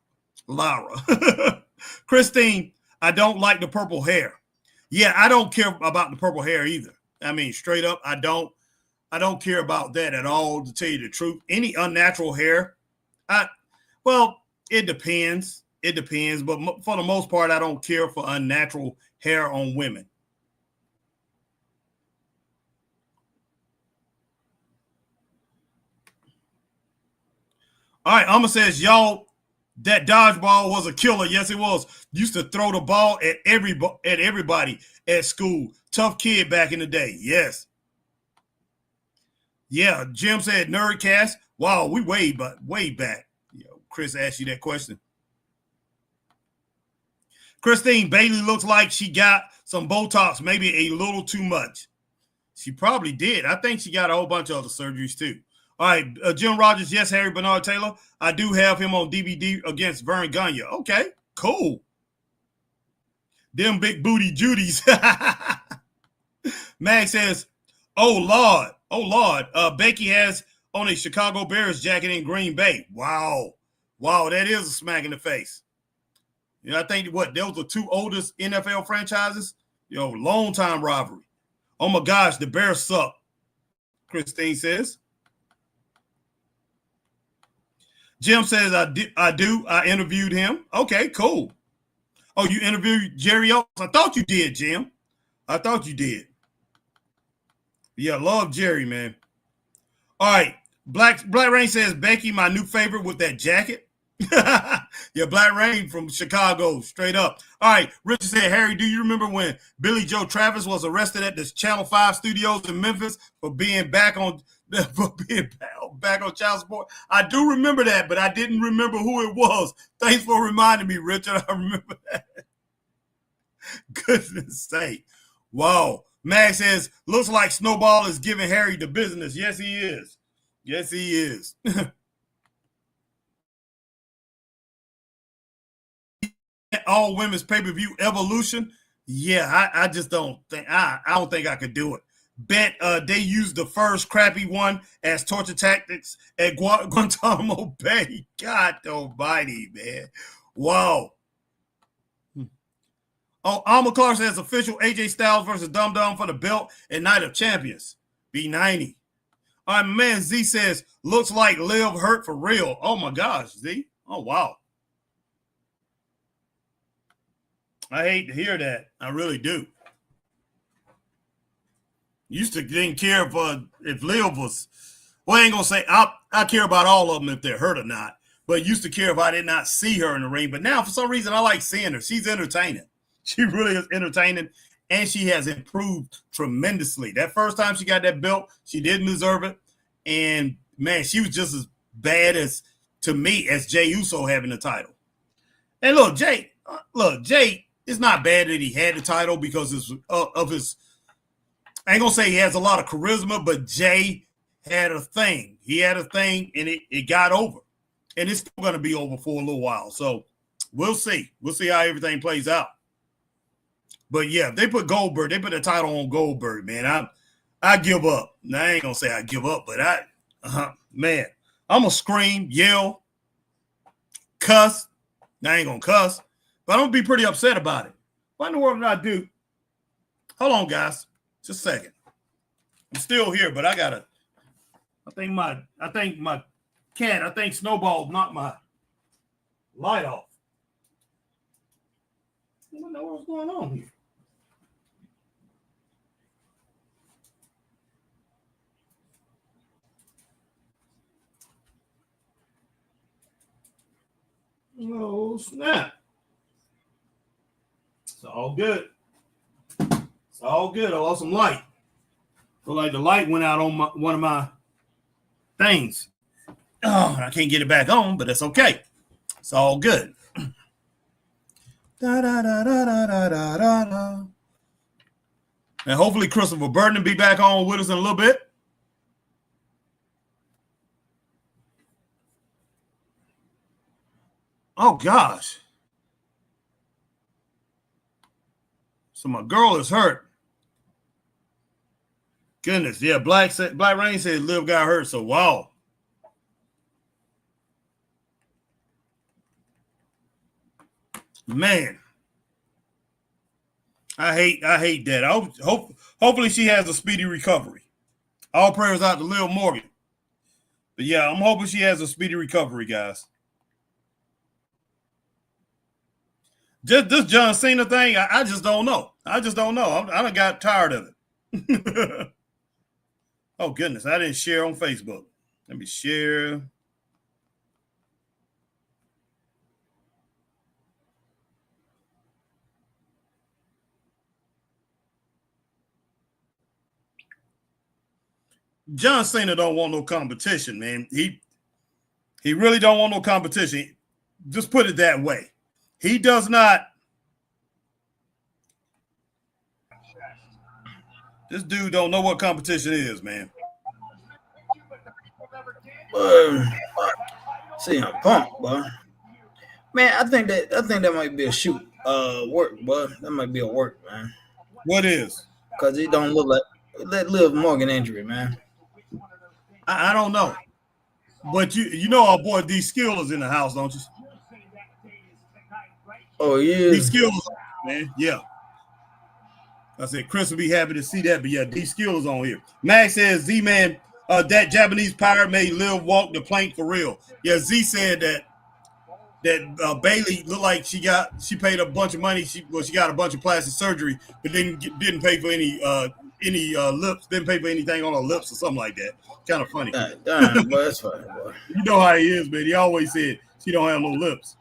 Lara. Christine, I don't like the purple hair. Yeah, I don't care about the purple hair either. I mean, straight up, I don't care about that at all, to tell you the truth. Any unnatural hair, it depends. It depends, but for the most part, I don't care for unnatural hair on women. All right, Alma says, y'all, that dodgeball was a killer. Yes, it was. Used to throw the ball at everybody at school. Tough kid back in the day. Yes. Yeah, Jim said Nerdcast. Wow, we way back. Chris asked you that question. Christine Bailey looks like she got some Botox, maybe a little too much. She probably did. I think she got a whole bunch of other surgeries too. All right, Jim Rogers, yes, Harry Bernard Taylor. I do have him on DVD against Vern Gagne. Okay, cool. Them big booty Judies. Mag says, oh, Lord. Becky has on a Chicago Bears jacket in Green Bay. Wow, that is a smack in the face. You know, I think those are two oldest NFL franchises. Long time rivalry. Oh my gosh, the Bears suck, Christine says. Jim says, I do. I interviewed him. Okay, cool. Oh, you interviewed Jerry Oaks? I thought you did, Jim. I thought you did. Yeah, love Jerry, man. All right. Black Rain says, Becky, my new favorite with that jacket. Yeah, Black Rain from Chicago, straight up. All right. Richard said, Harry, do you remember when Billy Joe Travis was arrested at the Channel 5 studios in Memphis for being back on child support? I do remember that, but I didn't remember who it was. Thanks for reminding me, Richard. I remember that. Goodness sake. Wow. Max says, looks like Snowball is giving Harry the business. Yes, he is. Yes, he is. All women's pay-per-view Evolution. Yeah, I just don't think I don't think I could do it. Bet they used the first crappy one as torture tactics at Guantanamo Bay. God almighty, man. Wow. Oh, Alma Clark says official AJ Styles versus Dum Dum for the belt at Night of Champions. B90. All right, man, Z says, looks like Liv hurt for real. Oh, my gosh, Z. Oh, wow. I hate to hear that. I really do. Used to didn't care if Liv was, well, I ain't going to say, I care about all of them if they're hurt or not, but used to care if I did not see her in the ring. But now, for some reason, I like seeing her. She's entertaining. She really is entertaining, and she has improved tremendously. That first time she got that belt, she didn't deserve it. And, man, she was just as bad to me as Jey Uso having the title. And look, Jey, it's not bad that he had the title because of his, I ain't going to say he has a lot of charisma, but Jey had a thing. He had a thing, and it got over. And it's still going to be over for a little while. So we'll see. We'll see how everything plays out. But, yeah, they put Goldberg. They put the title on Goldberg, man. I give up. Now, I ain't going to say I give up, but man, I'm going to scream, yell, cuss. Now, I ain't going to cuss, but I'm going to be pretty upset about it. What in the world did I do? Hold on, guys. Just a second. I'm still here, but I think my cat, Snowball knocked my light off. I don't know what's going on here. Oh, snap. It's all good. It's all good. I lost some light. Feel like the light went out on one of my things. Oh, I can't get it back on, but that's okay. It's all good. Da, da, da, da, da, da, da, da. And hopefully Christopher Burton will be back on with us in a little bit. Oh, gosh. So my girl is hurt. Goodness. Yeah, Black Rain said Liv got hurt. So, wow. Man. I hate that. Hopefully she has a speedy recovery. All prayers out to Liv Morgan. But, yeah, I'm hoping she has a speedy recovery, guys. Just this John Cena thing, I just don't know. I done got tired of it. Oh, goodness. I didn't share on Facebook. Let me share. John Cena don't want no competition, man. He really don't want no competition. Just put it that way. He does not This dude don't know what competition is, man. Um, CM Punk, boy. Man, I think that might be a shoot. Work, boy. That might be a work, man. What is? Cause he don't look like that Liv Morgan injury, man. I don't know. But you know our boy D Skill is in the house, don't you? Oh yeah. D Skill is on, man. Yeah. I said Chris will be happy to see that, but yeah, D Skill is on here. Max says Z-Man, that Japanese pirate made Liv walk the plank for real. Yeah, Z said that Bailey looked like she paid a bunch of money. She got a bunch of plastic surgery, but didn't pay for any lips, didn't pay for anything on her lips or something like that. Kind of funny. Damn, boy, that's funny, boy. You know how he is, man. He always said she don't have no lips.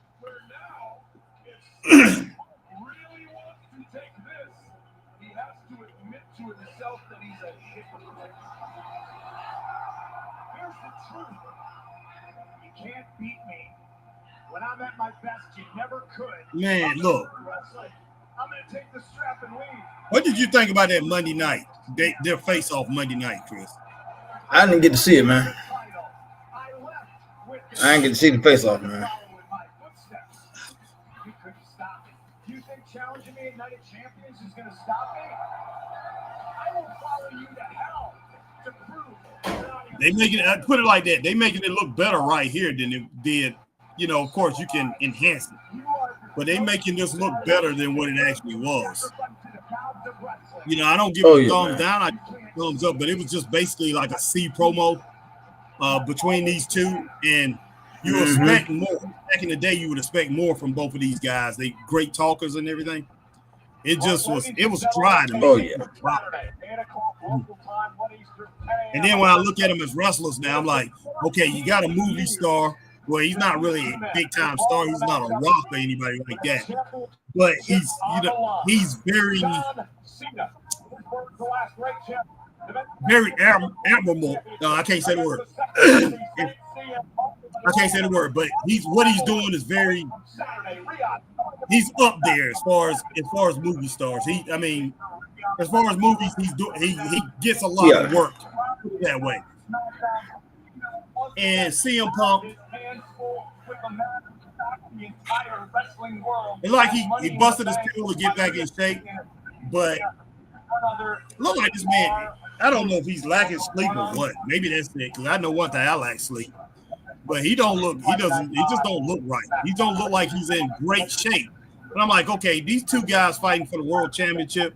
Can't beat me. When I'm at my best, you never could. Man, look. I'm gonna take the strap and leave. What did you think about that Monday night? Their face off Monday night, Chris? I didn't get to see it, man. I didn't get to see the face off, man. You couldn't stop it. You think challenging me at Night of Champions is gonna stop me? I will follow you to hell to prove. They making it. Put it like that. They making it look better right here than it did. You know, of course, you can enhance it, but they making this look better than what it actually was. You know, I don't give it a thumbs down. I give it a thumbs up, but it was just basically like a C promo between these two, and you expect more. Back in the day, you would expect more from both of these guys. They great talkers and everything. It just was. It was dry to me. Oh yeah. And then when I look at them as wrestlers now, I'm like, okay, you got a movie star. Well, he's not really a big time star. He's not a Rock or anybody like that. But he's very, very admirable. No, I can't say the word. I can't say the word. But what he's doing is very. He's up there as far as movie stars. As far as movies, he gets a lot of work that way. And CM Punk, it's like he busted his tail to get back in shape, but look like this man. I don't know if he's lacking sleep or what. Maybe that's it. Because I know one thing, I lack sleep. But he just don't look right. He don't look like he's in great shape. But I'm like, okay, these two guys fighting for the world championship.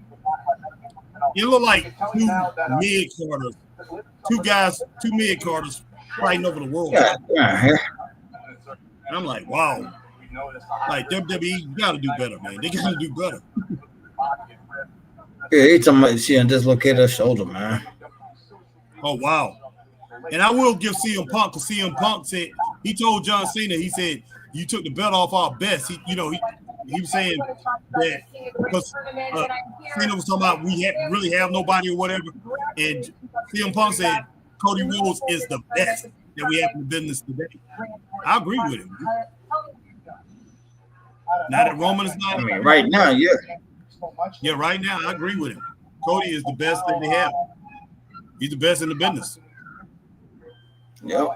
You look like two mid-carders. Two mid-carders fighting over the world. And I'm like, wow. Like WWE, you gotta do better, man. They gotta do better. Yeah, he's talking about she dislocated her shoulder, man. Oh wow. And I will give CM Punk, because CM Punk said he told John Cena, he said, you took the belt off our best. He was saying that because Cena was talking about we really have nobody or whatever, and CM Punk said Cody Rhodes is the best that we have in the business today. I agree with him. Now that Roman is not, right now, yeah. Yeah, right now I agree with him. Cody is the best that they have. He's the best in the business. Yep.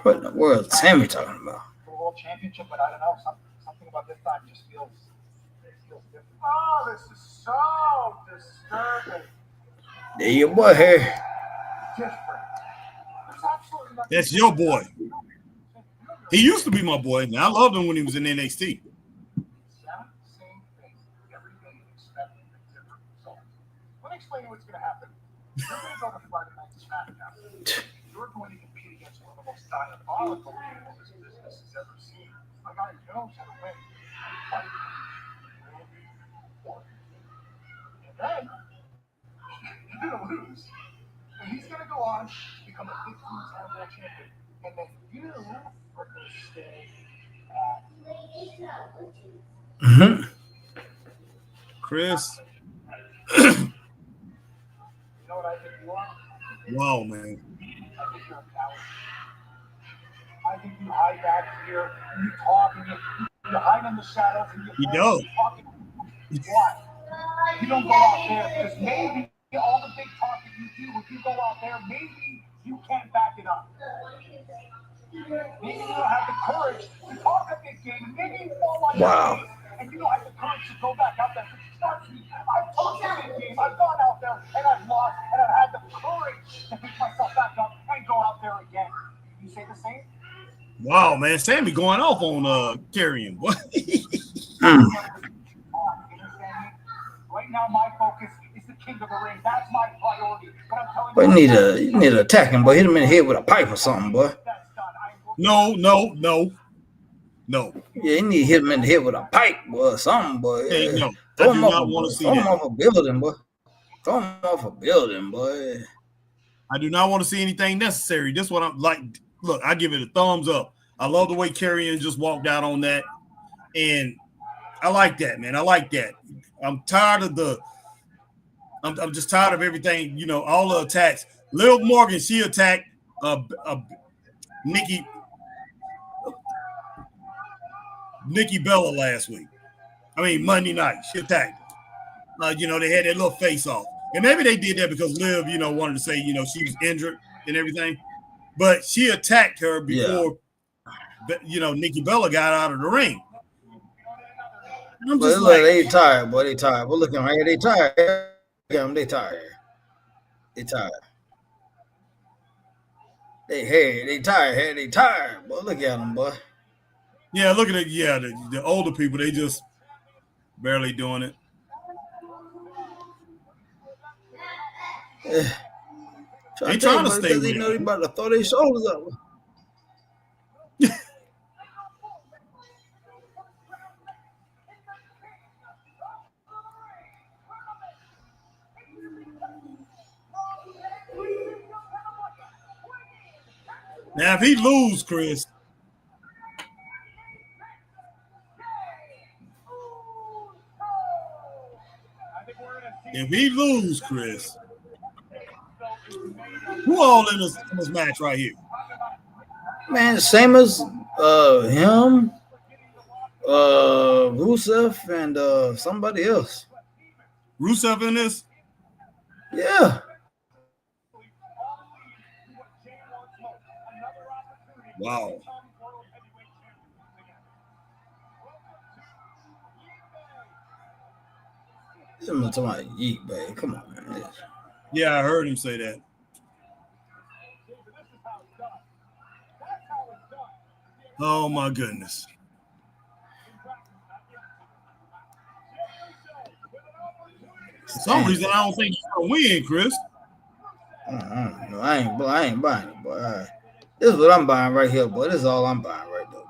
What in the world is Sammy talking about? World Championship, but I don't know. Something about this time just feels different. Oh, this is so disturbing. There your boy here. That's your boy. He used to be my boy. Now I loved him when he was in NXT. Let me explain what's going to happen. You're going to go to Friday Night SmackDown. You're going to compete against one of the most diabolical people this business has ever seen. A guy who knows how to win. And then you're going to lose. And he's going to go on to become a 15-time world champion. And then you are going to stay at Chris. You know what I think you are? Wow, man. I think you're a coward. I think you hide back here, and you talk, and you hide in the shadows, and He does. Why? You don't go out there because maybe all the big talk that you do, if you go out there, maybe you can't back it up. Maybe you don't have the courage to talk a big game, and maybe you fall on your face, and you don't have the courage to go back out there. Trust me, I've talked a big game, I've gone out there, and I've lost, and I've had the courage to pick myself back up and go out there again. You say the same? Wow, man, Sammy going off on carrying. What? Right now, my focus is the king of the ring. That's my priority. But I'm telling But you, you need to attack him, boy. Hit him in the head with a pipe or something, boy. No. Yeah, you need to hit him in the head with a pipe, boy, or something, boy. Hey, no, Throw I do him not want to see that. Throw him off a building, boy. Throw him off a building, boy. I do not want to see anything necessary. This is what I'm like. Look, I give it a thumbs up. I love the way Karrion just walked out on that. And I like that, man. I like that. I'm tired of I'm just tired of everything, you know, all the attacks. Liv Morgan, she attacked Nikki Bella last week. I mean, Monday night. She attacked her. You know, they had that little face off. And maybe they did that because Liv, you know, wanted to say, you know, she was injured and everything. But she attacked her before, you know, Nikki Bella got out of the ring. I'm just like, they tired, boy. They tired. But look at them right here. They tired. Look at them. They tired. They tired. They tired. They tired. Boy, look at them, boy. Yeah, look at it. Yeah, the older people, they just barely doing it. They trying to stay with it. They know they about to throw their shoulders up. Now, if he lose, Chris, who all in this match right here? Man, same as him, Rusev, and somebody else. Rusev in this? Yeah. Wow. I'm talking about Yeet, babe. Come on, man. Yeah, I heard him say that. Oh, my goodness. For some reason, I don't think he's going to win, Chris. I ain't buying it, boy. This is what I'm buying right here, boy. This is all I'm buying right there,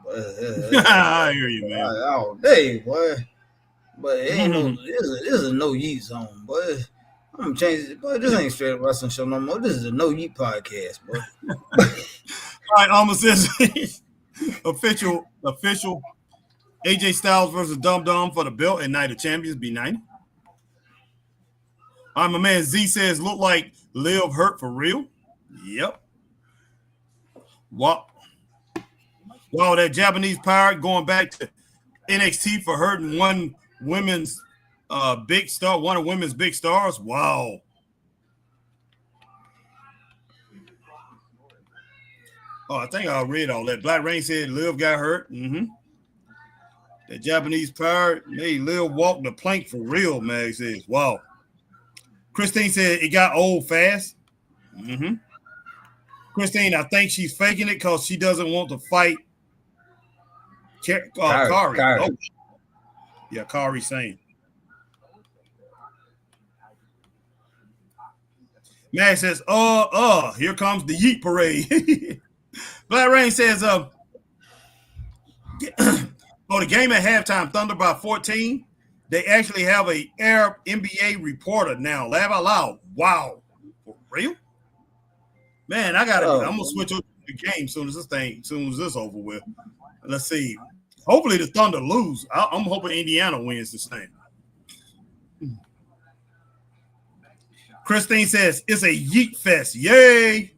boy. I hear you, man. All day, boy. But it ain't this is no Yeet zone, boy. I'm gonna change it, boy. This ain't straight up wrestling show no more. This is a No Yeet podcast, boy. All right, Alma says official AJ Styles versus Dum Dum for the belt at Night of Champions B90. All right, my man Z says look like Liv hurt for real. Yep. Wow, that Japanese pirate going back to NXT for hurting one of women's big stars. Wow. Oh, I think I read all that. Black Rain said Liv got hurt. Mm-hmm. The Japanese pirate made Liv walk the plank for real, Mag says. Wow. Christine said it got old fast. Mm-hmm. Christine, I think she's faking it because she doesn't want to fight Kari. Oh. Yeah, Kari saying. Mag says, here comes the Yeet parade. Black Rain says, the game at halftime, Thunder by 14. They actually have a Arab NBA reporter now. Laugh out loud. Wow. For real? Man, I'm gonna switch over to the game soon as this over with. Let's see. Hopefully the Thunder lose. I'm hoping Indiana wins this thing. Christine says it's a Yeet fest. Yay.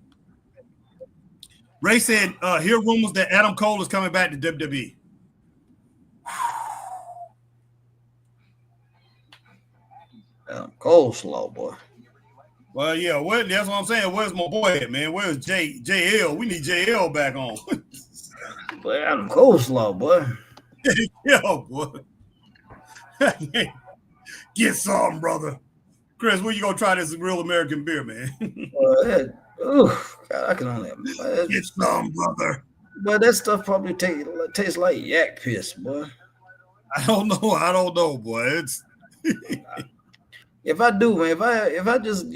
Ray said, hear rumors that Adam Cole is coming back to WWE. Coleslaw, boy. Well, yeah, that's what I'm saying. Where's my boy at, man? Where's JL? We need JL back on. Boy, Adam coleslaw, boy. Yo, boy. Get some, brother. Chris, when you gonna try this real American beer, man? God, I can only Get some, brother. But that stuff probably tastes like yak piss, boy. I don't know, boy. It's if I do, man, if I just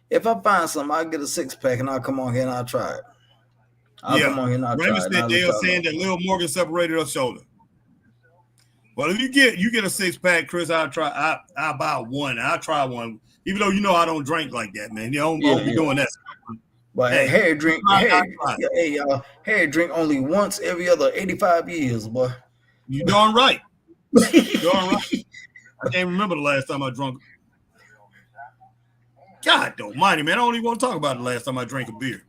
if I find something, I'll get a 6-pack and I'll come on here and I'll try it. Come on here and I'll try it. They are saying that Lil Morgan separated her shoulder. Well, if you get a 6-pack, Chris, I'll buy one. I'll try one. Even though I don't drink like that, man. You don't be doing that. But Harry drink only once every other 85 years, boy. You darn right. Darn right. I can't remember the last time I drunk. God almighty, man. I don't even want to talk about the last time I drank a beer.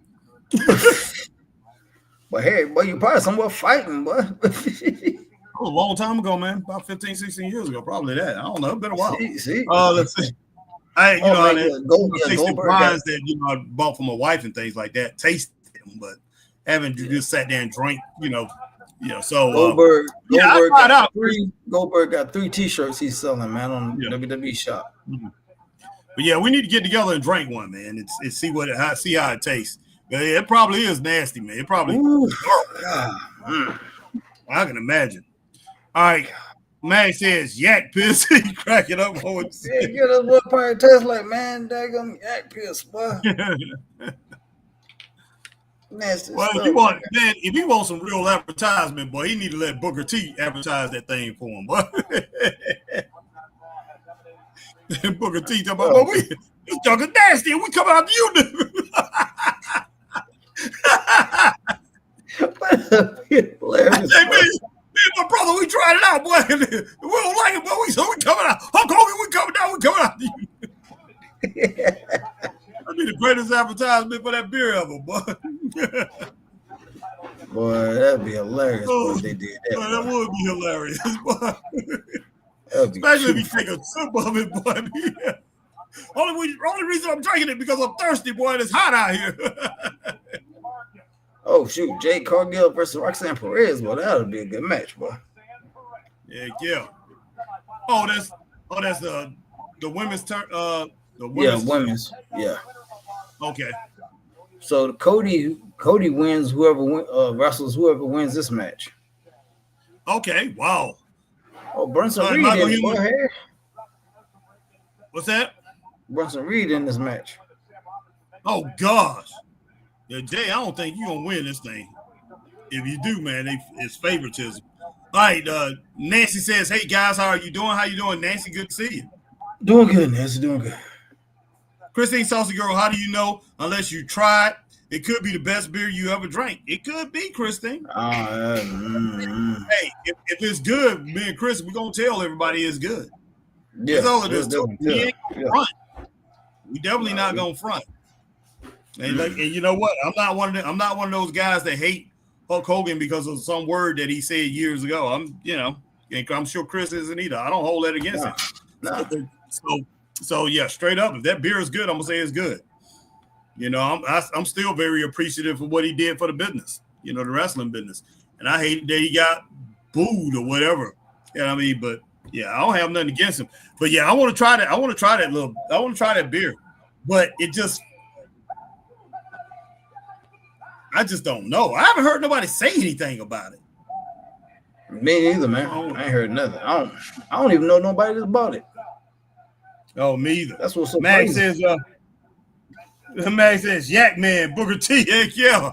But Harry, boy, you probably somewhere fighting, boy. A long time ago, man. About 15, 16 years ago. Probably that. I don't know. It's been a while. See? Let's see. Goldberg wines that I bought for my wife and things like that. Tasted them, but haven't just sat there and drank. So Goldberg got 3 T-shirts he's selling, man, on WWE Shop. Mm-hmm. But yeah, we need to get together and drink one, man. And see how it tastes. But it probably is nasty, man. It probably. I can imagine. All right. Man says yak piss. He cracking up. Get us what part tastes like, man. Daggum yak piss, boy. Nasty well, stuff, if he wants some real advertisement, boy, he need to let Booker T advertise that thing for him, boy. Booker T talking about, this junk is nasty, and we come out to you. Hilarious. My brother, we tried it out, boy. We don't like it, but we coming out. Hulk Hogan, we coming out to you. That'd be the greatest advertisement for that beer ever, boy. Boy, that'd be hilarious if they did that. That would be hilarious, boy. Especially if you take a sip of it, boy. Only reason I'm drinking it because I'm thirsty, boy. It's hot out here. Oh shoot, Jade Cargill versus Roxanne Perez. Well, that'll be a good match, boy. Yeah. Oh, that's the women's turn. Women's. Yeah. Okay. So Cody wins. Wrestles whoever wins this match. Okay. Wow. Oh, Bronson Reed in it, boy. What's that? Bronson Reed in this match. Oh gosh. Yeah, Jay, I don't think you're going to win this thing. If you do, man, it's favoritism. All right, Nancy says, hey, guys, how are you doing? How you doing, Nancy? Good to see you. Doing good, Nancy. Doing good. Christine Saucy Girl, how do you know unless you try it? It could be the best beer you ever drank. It could be, Christine. Hey, if it's good, me and Chris, we're going to tell everybody it's good. Yeah, that's all it is. We ain't going to front. We definitely not going to front. And you know what? I'm not one of those guys that hate Hulk Hogan because of some word that he said years ago. I'm sure Chris isn't either. I don't hold that against him. Nah. So yeah, straight up, if that beer is good, I'm gonna say it's good. I'm still very appreciative of what he did for the business, the wrestling business. And I hate that he got booed or whatever. You know what I mean? But yeah, I don't have nothing against him. But yeah, I want to try that. I want to try that beer. But I just don't know. I haven't heard nobody say anything about it. Me neither, man. I ain't heard nothing. I don't even know nobody that's bought it. Oh, me either. That's what's so Max crazy. Max says, Yak Man, Booker T, heck yeah.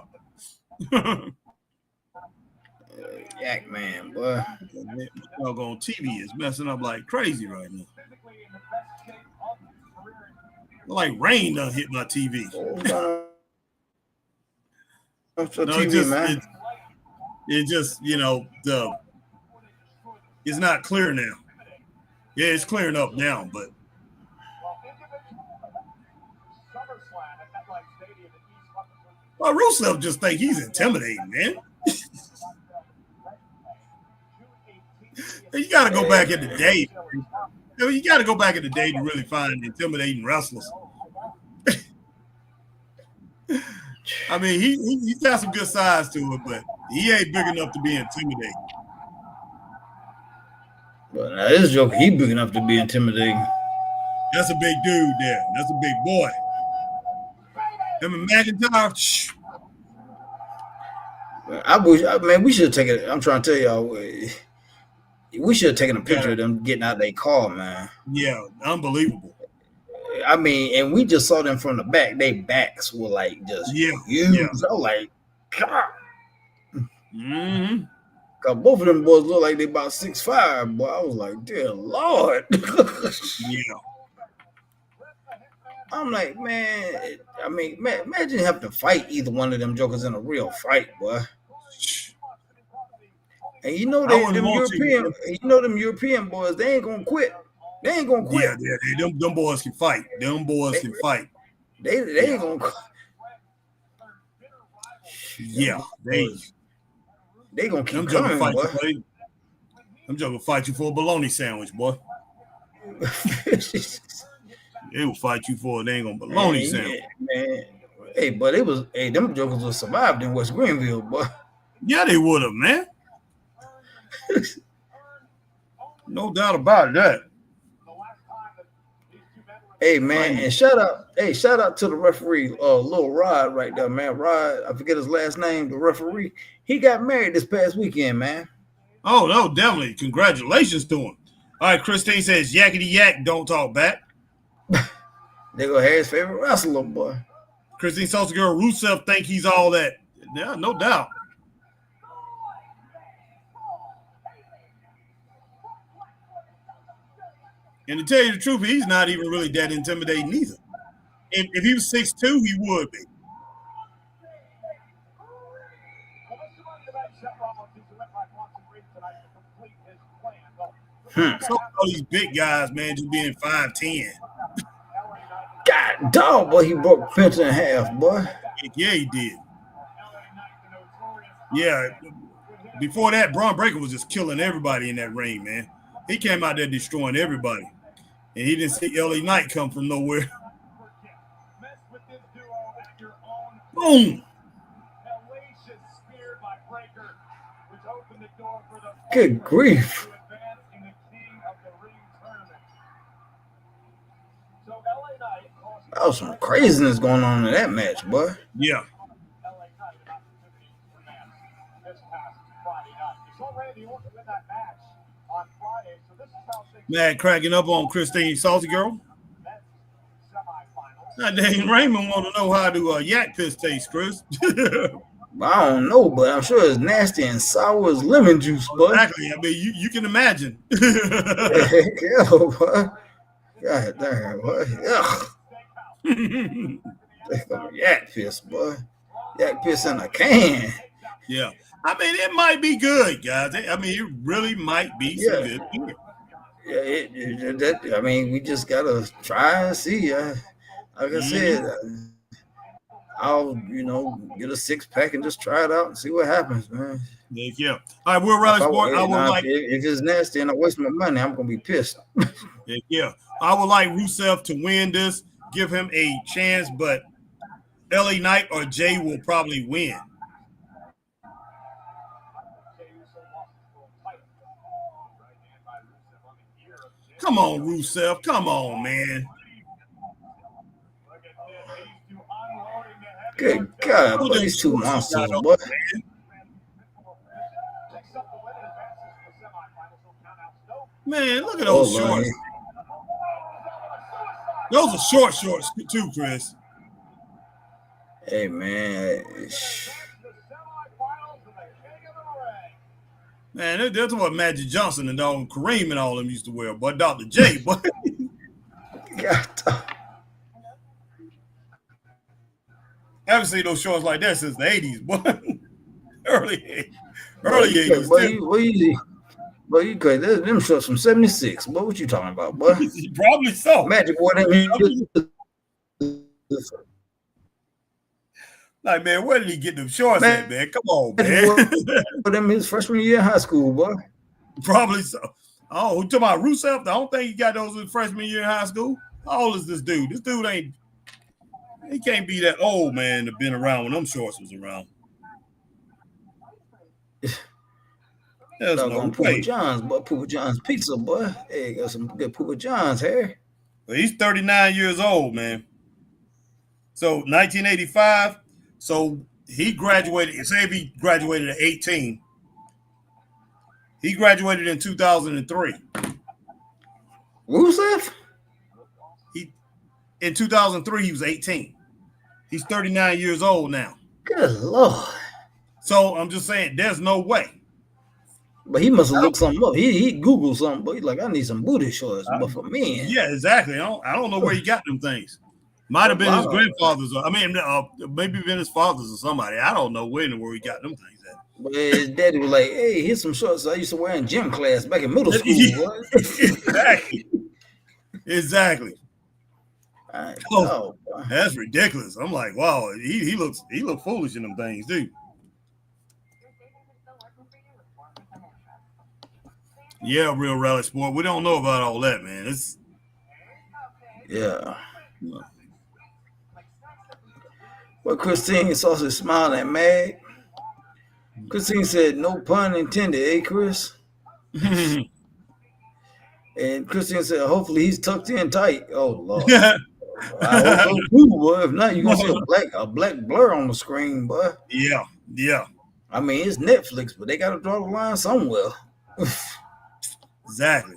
Yak Man, boy. Dog on TV is messing up like crazy right now. Like rain done hit my TV. It's not clear now. Yeah, it's clearing up now, but Rusev just think he's intimidating, man. You got to go back in the day. mean, you got to go back in the day to really find intimidating wrestlers. I mean, he's got some good size to it, but he ain't big enough to be intimidating. But now this joker, he big enough to be intimidating. That's a big dude there. That's a big boy. Him and McIntyre. Man, we should have taken. I'm trying to tell y'all, we should have taken a picture of them getting out their car, man. Yeah, unbelievable. I mean, and we just saw them from the back. Their backs were like just huge. Yeah. I was like, God. Mm-hmm. Cause both of them boys look like they about 6'5", boy. I was like, dear Lord. Yeah. I'm like, man. I mean, imagine having to fight either one of them jokers in a real fight, boy. And you know them European boys, they ain't gonna quit. They ain't gonna quit. Yeah, them boys can fight. Them boys can fight. They ain't gonna quit. Yeah, they gonna keep them coming, fight boy. You, them jokers fight you for a bologna sandwich, boy. They will fight you for a dang on bologna sandwich. Man. Hey, but them jokers would survived in West Greenville, boy. Yeah, they would have, man. No doubt about that. Hey man, and shout out to the referee, Lil Rod right there, man. Rod, I forget his last name, the referee. He got married this past weekend, man. Oh, no, definitely. Congratulations to him. All right, Christine says, yakety yak, don't talk back. They go Harry's favorite wrestler, boy. Christine Salsa Girl Rusev think he's all that. Yeah, no doubt. And to tell you the truth, he's not even really that intimidating either. If he was 6'2", he would be. So all these big guys, man, just being 5'10". God dog, boy, he broke Pence in half, boy. Yeah, he did. Yeah. Before that, Braun Breaker was just killing everybody in that ring, man. He came out there destroying everybody. And he didn't see LA Knight come from nowhere. Boom. Good grief. That was some craziness going on in that match, boy. Yeah. Mad cracking up on Christine Salty Girl. Now, dang, Raymond want to know how do yak piss taste, Chris. I don't know, but I'm sure it's nasty and sour as lemon juice, boy. Exactly. I mean, you can imagine. Yeah, boy. God damn, boy. Ugh. Yak piss, boy. Yak piss in a can. Yeah. I mean, it might be good, guys. I mean, it really might be some good beer. Yeah, I mean, we just gotta try and see. Like I said, I'll get a 6-pack and just try it out and see what happens, man. Yeah. All right, we're Rally Sport. If it's nasty and I waste my money, I'm gonna be pissed. Yeah. I would like Rusev to win this, give him a chance, but LA Knight or Jay will probably win. Come on, Rusev. Come on, man. Good God, boy, these two monsters, boy. Man, look at those shorts. Those are shorts too, Chris. Hey, man. Man, that's what Magic Johnson and Kareem and all them used to wear, but Dr. J, boy. God. I haven't seen those shorts like that since the 80s, boy. early 80s. Boy, you crazy. Them shorts from 76. Boy, what you talking about, boy? Probably so. Magic wore them. Like, man, where did he get them shorts at, man? Come on, man. For them his freshman year in high school, boy. Probably so. Oh, you talking about Rusev? I don't think he got those in freshman year in high school. How old is this dude? This dude ain't. He can't be that old, man, to been around when them shorts was around. There's no Doggone Poopa way. John's, boy. Poopa John's pizza, boy. Hey, got some good Poopa John's hair. But he's 39 years old, man. So 1985. So he graduated. Say if he graduated at 18. He graduated in 2003. Rusev? In 2003, he was 18. He's 39 years old now. Good Lord. So I'm just saying, there's no way. But he must have looked something up. He Googled something, but he's like, I need some booty shorts, but for men. Yeah, exactly. I don't know where he got them things. Might have been his grandfather's. I mean, maybe been his father's or somebody. I don't know where in the world he got them things at. But his daddy was like, hey, here's some shorts I used to wear in gym class back in middle school. Exactly. Exactly. Oh, that's ridiculous. I'm like, wow, he looks foolish in them things, dude. Yeah, Real Rally Sport. We don't know about all that, man. Yeah. Well, Christine Sausage smiled at Mag. Christine said, no pun intended, eh, Chris? And Christine said, hopefully he's tucked in tight. Oh, Lord. I hope so too, boy. If not, you're going to see a black blur on the screen, boy. Yeah. I mean, it's Netflix, but they got to draw the line somewhere. Exactly.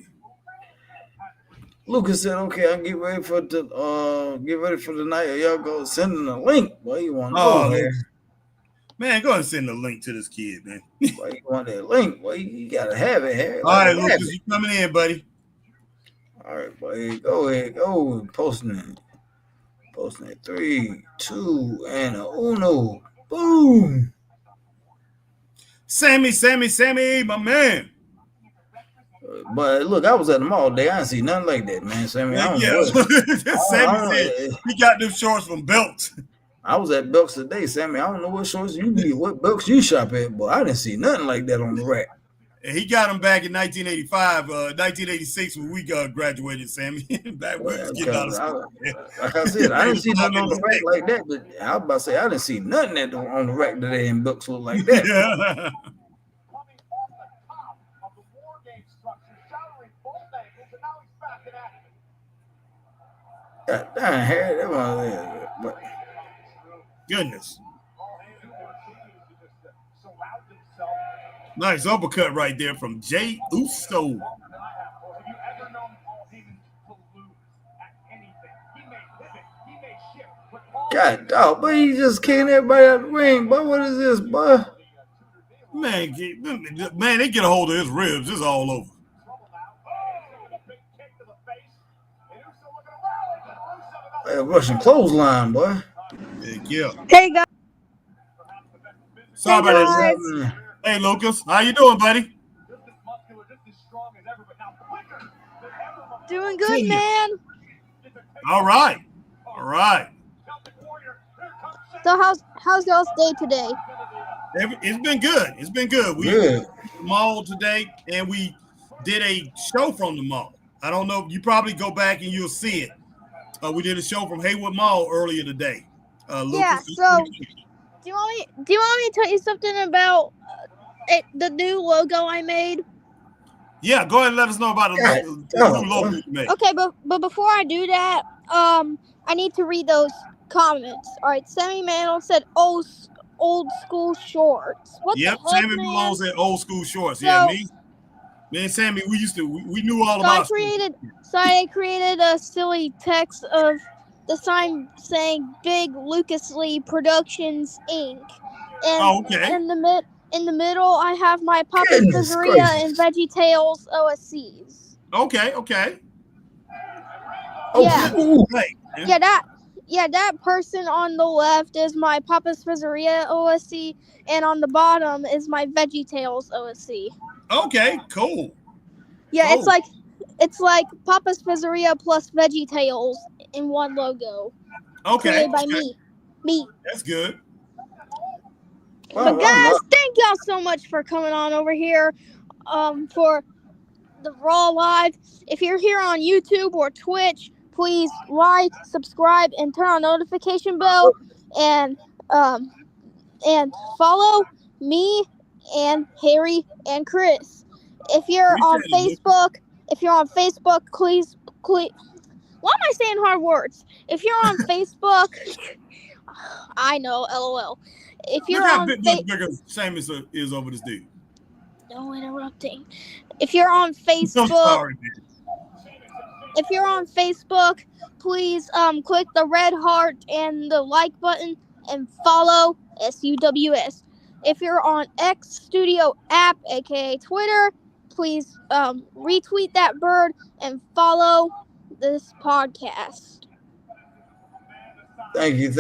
Lucas said, "Okay, I'll get ready for the night. Y'all go sending a link. Boy, you want man, go ahead and send the link to this kid, man. Boy, you want that link? Boy, you gotta have it here. All right, Lucas, you coming in, buddy? All right, boy, go ahead, go posting it. 3, 2, and a uno. Boom. Sammy, my man. But look, I was at the mall today. I didn't see nothing like that, man. Sammy, I don't know. Sammy said he got them shorts from Belts. I was at Belks today, Sammy. I don't know what shorts you need, what Belks you shop at, but I didn't see nothing like that on the rack. And he got them back in 1985, 1986 when we graduated, Sammy. Back when we was getting out of school. Like I said, I didn't see nothing on the rack like that, but I was about to say I didn't see nothing on the rack today in Belks look like that. Yeah. God damn, Harry, that was goodness. Nice uppercut right there from Jay Uso. God dog, but he just kicking everybody out the ring, but what is this, boy? Man, they get a hold of his ribs. It's all over. Russian clothesline, boy. Yeah. Hey guys. Sorry about that. Hey Lucas, how you doing, buddy? Doing good, man. All right. So how's y'all's day today? It's been good. We were at the mall today, and we did a show from the mall. I don't know. You probably go back and you'll see it. We did a show from Haywood Mall earlier today. Lucas, yeah. So, do you want me to tell you something about the new logo I made? Yeah, go ahead and let us know about the new logo you made. Okay, but before I do that, I need to read those comments. All right, Sammy Mantle said old school shorts. What the heck, Sammy man? Malone said old school shorts. So, yeah, me and Sammy, we knew all about. I created a silly text of the sign saying "Big Lucas Lee Productions Inc." And in the middle, I have my Papa's Pizzeria and Veggie Tales OSCs. Okay. That person on the left is my Papa's Pizzeria OSC, and on the bottom is my Veggie Tales OSC. Okay, cool. Yeah, cool. It's like Papa's Pizzeria plus Veggie Tales in one logo. Okay. Created by me. That's good. But guys, thank y'all so much for coming on over here for the Raw Live. If you're here on YouTube or Twitch, please like, subscribe, and turn on notification bell, and um and follow me and Harry and Chris. If you're on Facebook, please. Why am I saying hard words? If you're on Facebook, I know, LOL. If you're look how on bigger Samus is over this dude. No interrupting. If you're on Facebook, I'm sorry, man. If you're on Facebook, please click the red heart and the like button and follow SUWS. If you're on X Studio app, aka Twitter, please retweet that bird and follow this podcast. Thank you,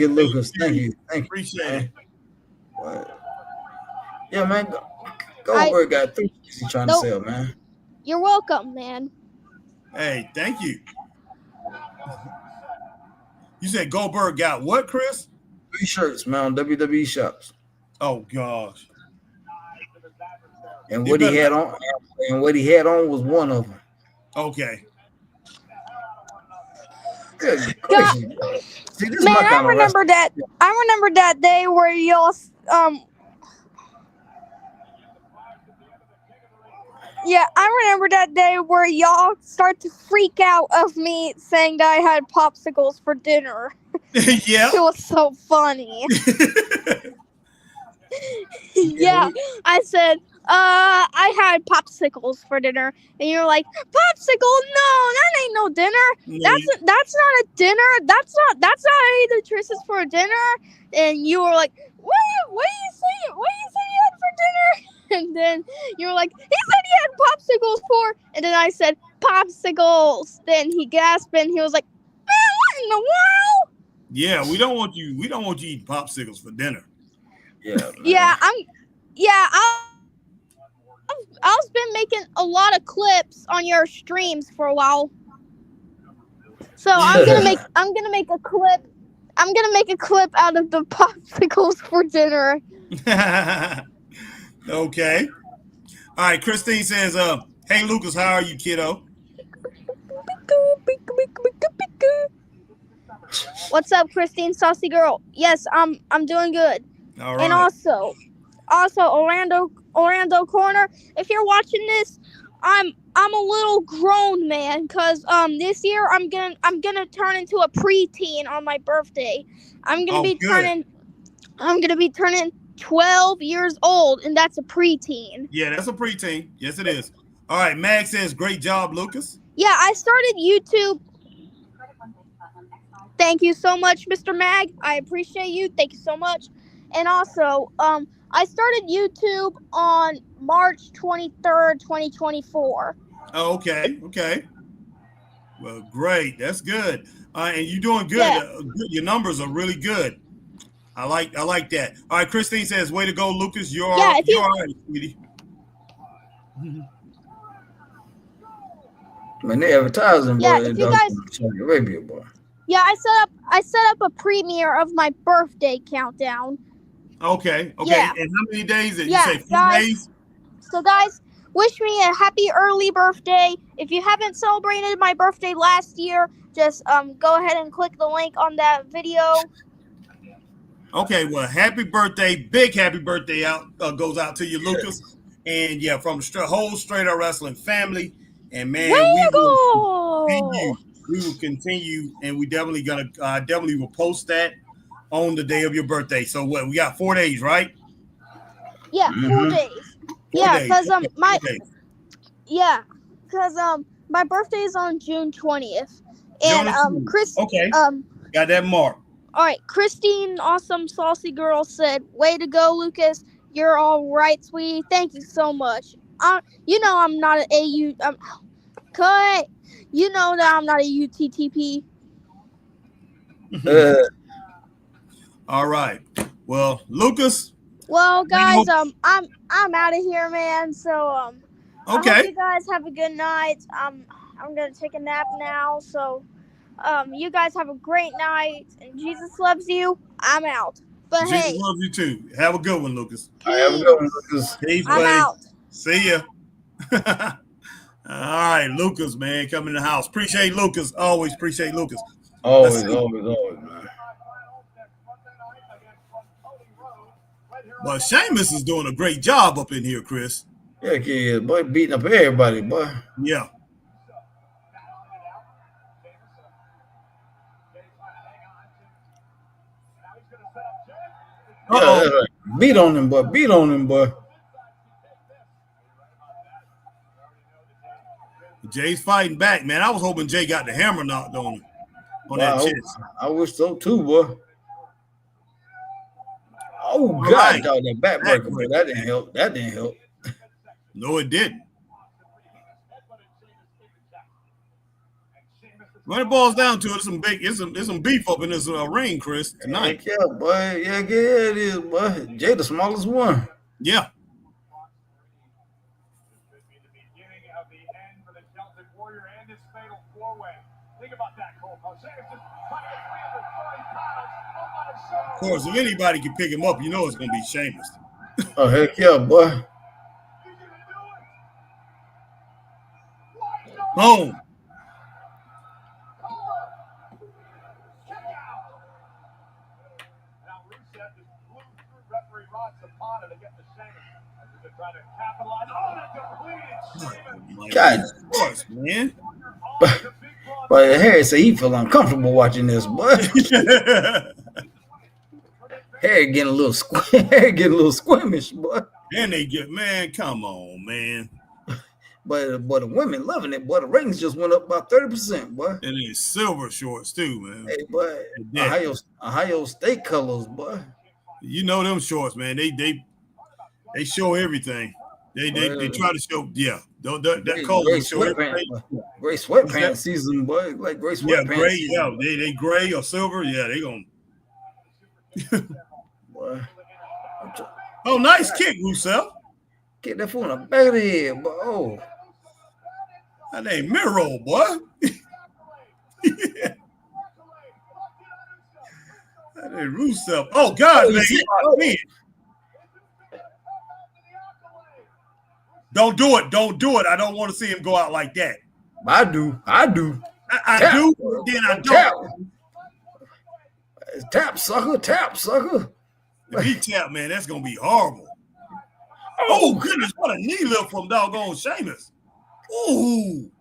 Lucas. Thank you. Appreciate it. Yeah, man. Goldberg got 3 he's trying to sell, man. You're welcome, man. Hey, thank you. You said Goldberg got what, Chris? 3 shirts, man, on WWE shops. Oh gosh. And what he had on was one of them. Okay. Good gracious. See, this man, is my kind I remember of that. I remember that day where y'all Yeah, I remember that day where y'all start to freak out of me saying that I had popsicles for dinner. Yeah. It was so funny. Yeah, I said, I had popsicles for dinner, and you're like, popsicle? No, that ain't no dinner. That's not a dinner. That's not how the choices for dinner. And you were like, what do you say you had for dinner? And then you were like, he said he had popsicles for, and then I said popsicles. Then he gasped and he was like, man, what in the world? Yeah, we don't want you eating popsicles for dinner. Yeah, I've been making a lot of clips on your streams for a while. So I'm gonna make a clip. I'm gonna make a clip out of the popsicles for dinner. Okay. All right. Christine says, "Hey Lucas, how are you, kiddo?" What's up, Christine, saucy girl? Yes, I'm doing good. All right. And also Orlando Corner, if you're watching this, I'm a little grown man, cause this year I'm gonna turn into a preteen on my birthday. I'm gonna be turning 12 years old, and that's a preteen. Yeah, that's a preteen. Yes, it is. All right, Mag says, "Great job, Lucas." Yeah, I started YouTube. Thank you so much, Mr. Mag. I appreciate you. Thank you so much. And also, I started YouTube on March 23rd, 2024. Oh, okay. Well, great. That's good. And you're doing good. Yeah. Your numbers are really good. I like that. All right, Christine says, "Way to go, Lucas. You're all right, sweetie." Man, they advertising, yeah, boy. If you guys, Saudi Arabia, boy. Yeah, I set up a premiere of my birthday countdown. Okay. Yeah. And how many days? Did Yeah, you say 4 guys. days? So guys, wish me a happy early birthday. If you haven't celebrated my birthday last year, just go ahead and click the link on that video. Okay, well, happy birthday, big happy birthday goes out to you, Lucas. And yeah, from the whole Straight Up Wrestling family. And man, we will continue, and we definitely will post that on the day of your birthday. So what, we got 4 days, right? Yeah, 4 days. Because my birthday is on June 20th. And Chris, okay, got that mark. All right, Christine, awesome saucy girl, said, "Way to go, Lucas. You're all right, sweetie. Thank you so much. You know I'm not an AU. Cut. You know that I'm not a UTTP." All right. Well, Lucas. Well, guys, I'm out of here, man. So okay. I hope you guys have a good night. I'm gonna take a nap now. So you guys have a great night, and Jesus loves you. I'm out. But Jesus hey, loves you too. Have a good one, Lucas. Have a good one, Lucas. Peace, I'm out. See ya. All right, Lucas, man, coming in the house. Appreciate Lucas. Always appreciate Lucas. Always, man. But Seamus is doing a great job up in here, Chris. Yeah, kid, boy, beating up everybody, boy. Yeah. Yeah, that's right. Beat on him, boy. Beat on him, boy. Jay's fighting back, man. I was hoping Jay got the hammer knocked on him on that chest. I wish so too, boy. Oh, All God, right. dog, that backbreaker, boy. That didn't help. That didn't help. No, it didn't. When it boils down to it, there's some beef up in this ring, Chris, tonight. Heck yeah, boy. Yeah, it is, boy. Jay, the smallest one. Yeah. Of course, if anybody can pick him up, you know it's going to be Sheamus. Oh, heck yeah, boy. Boom. God, of course, man. But Harry said he feel uncomfortable watching this, boy. Harry getting a little squeamish, boy. And they get, man, come on, man. But the women loving it, boy. The ratings just went up about 30%, boy. And it's silver shorts too, man. Hey, boy, Ohio State colors, boy. You know them shorts, man. They show everything. They try to show, yeah. That color great show sweatpants, great sweatpants season, boy. Like great sweatpants. Yeah, gray. Season. Yeah, they gray or silver. Yeah, they gonna. Boy. Oh, nice kick, Rusev. Get that fool in the back of the head, boy. Oh. That ain't Miro, boy. That ain't Rusev. Oh, God, man. Don't do it. Don't do it. I don't want to see him go out like that. I do. I do, then I don't. Tap, sucker. If he tap, man, that's going to be horrible. Oh, goodness. What a knee lift from doggone Sheamus. Ooh.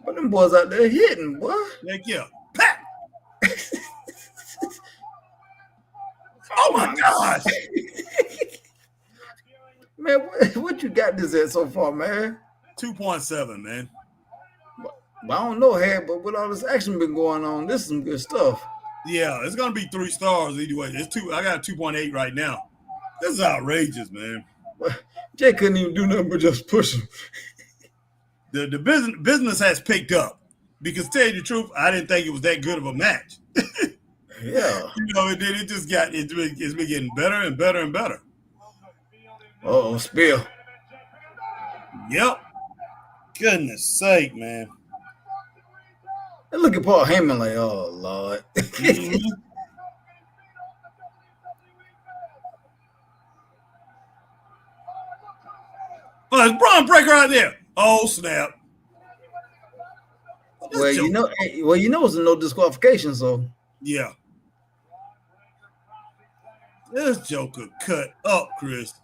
But them boys out there hitting, boy. Heck yeah. Pat. Oh, my gosh. Man, what you got this at so far, man? 2.7, man. But I don't know, Harry, but with all this action been going on, this is some good stuff. Yeah, it's gonna be 3 stars anyway. It's 2. I got 2.8 right now. This is outrageous, man. Jay couldn't even do nothing but just push him. The business has picked up because, to tell you the truth, I didn't think it was that good of a match. Yeah, you know, it just got it's been getting better and better and better. Oh, spill. Yep. Goodness sake, man. And look at Paul Heyman like, oh, Lord. Mm-hmm. Oh, it's Braun Breaker out there. Oh, snap. Well, you know it's a no disqualification, so. Yeah. This Joker cut up, Chris.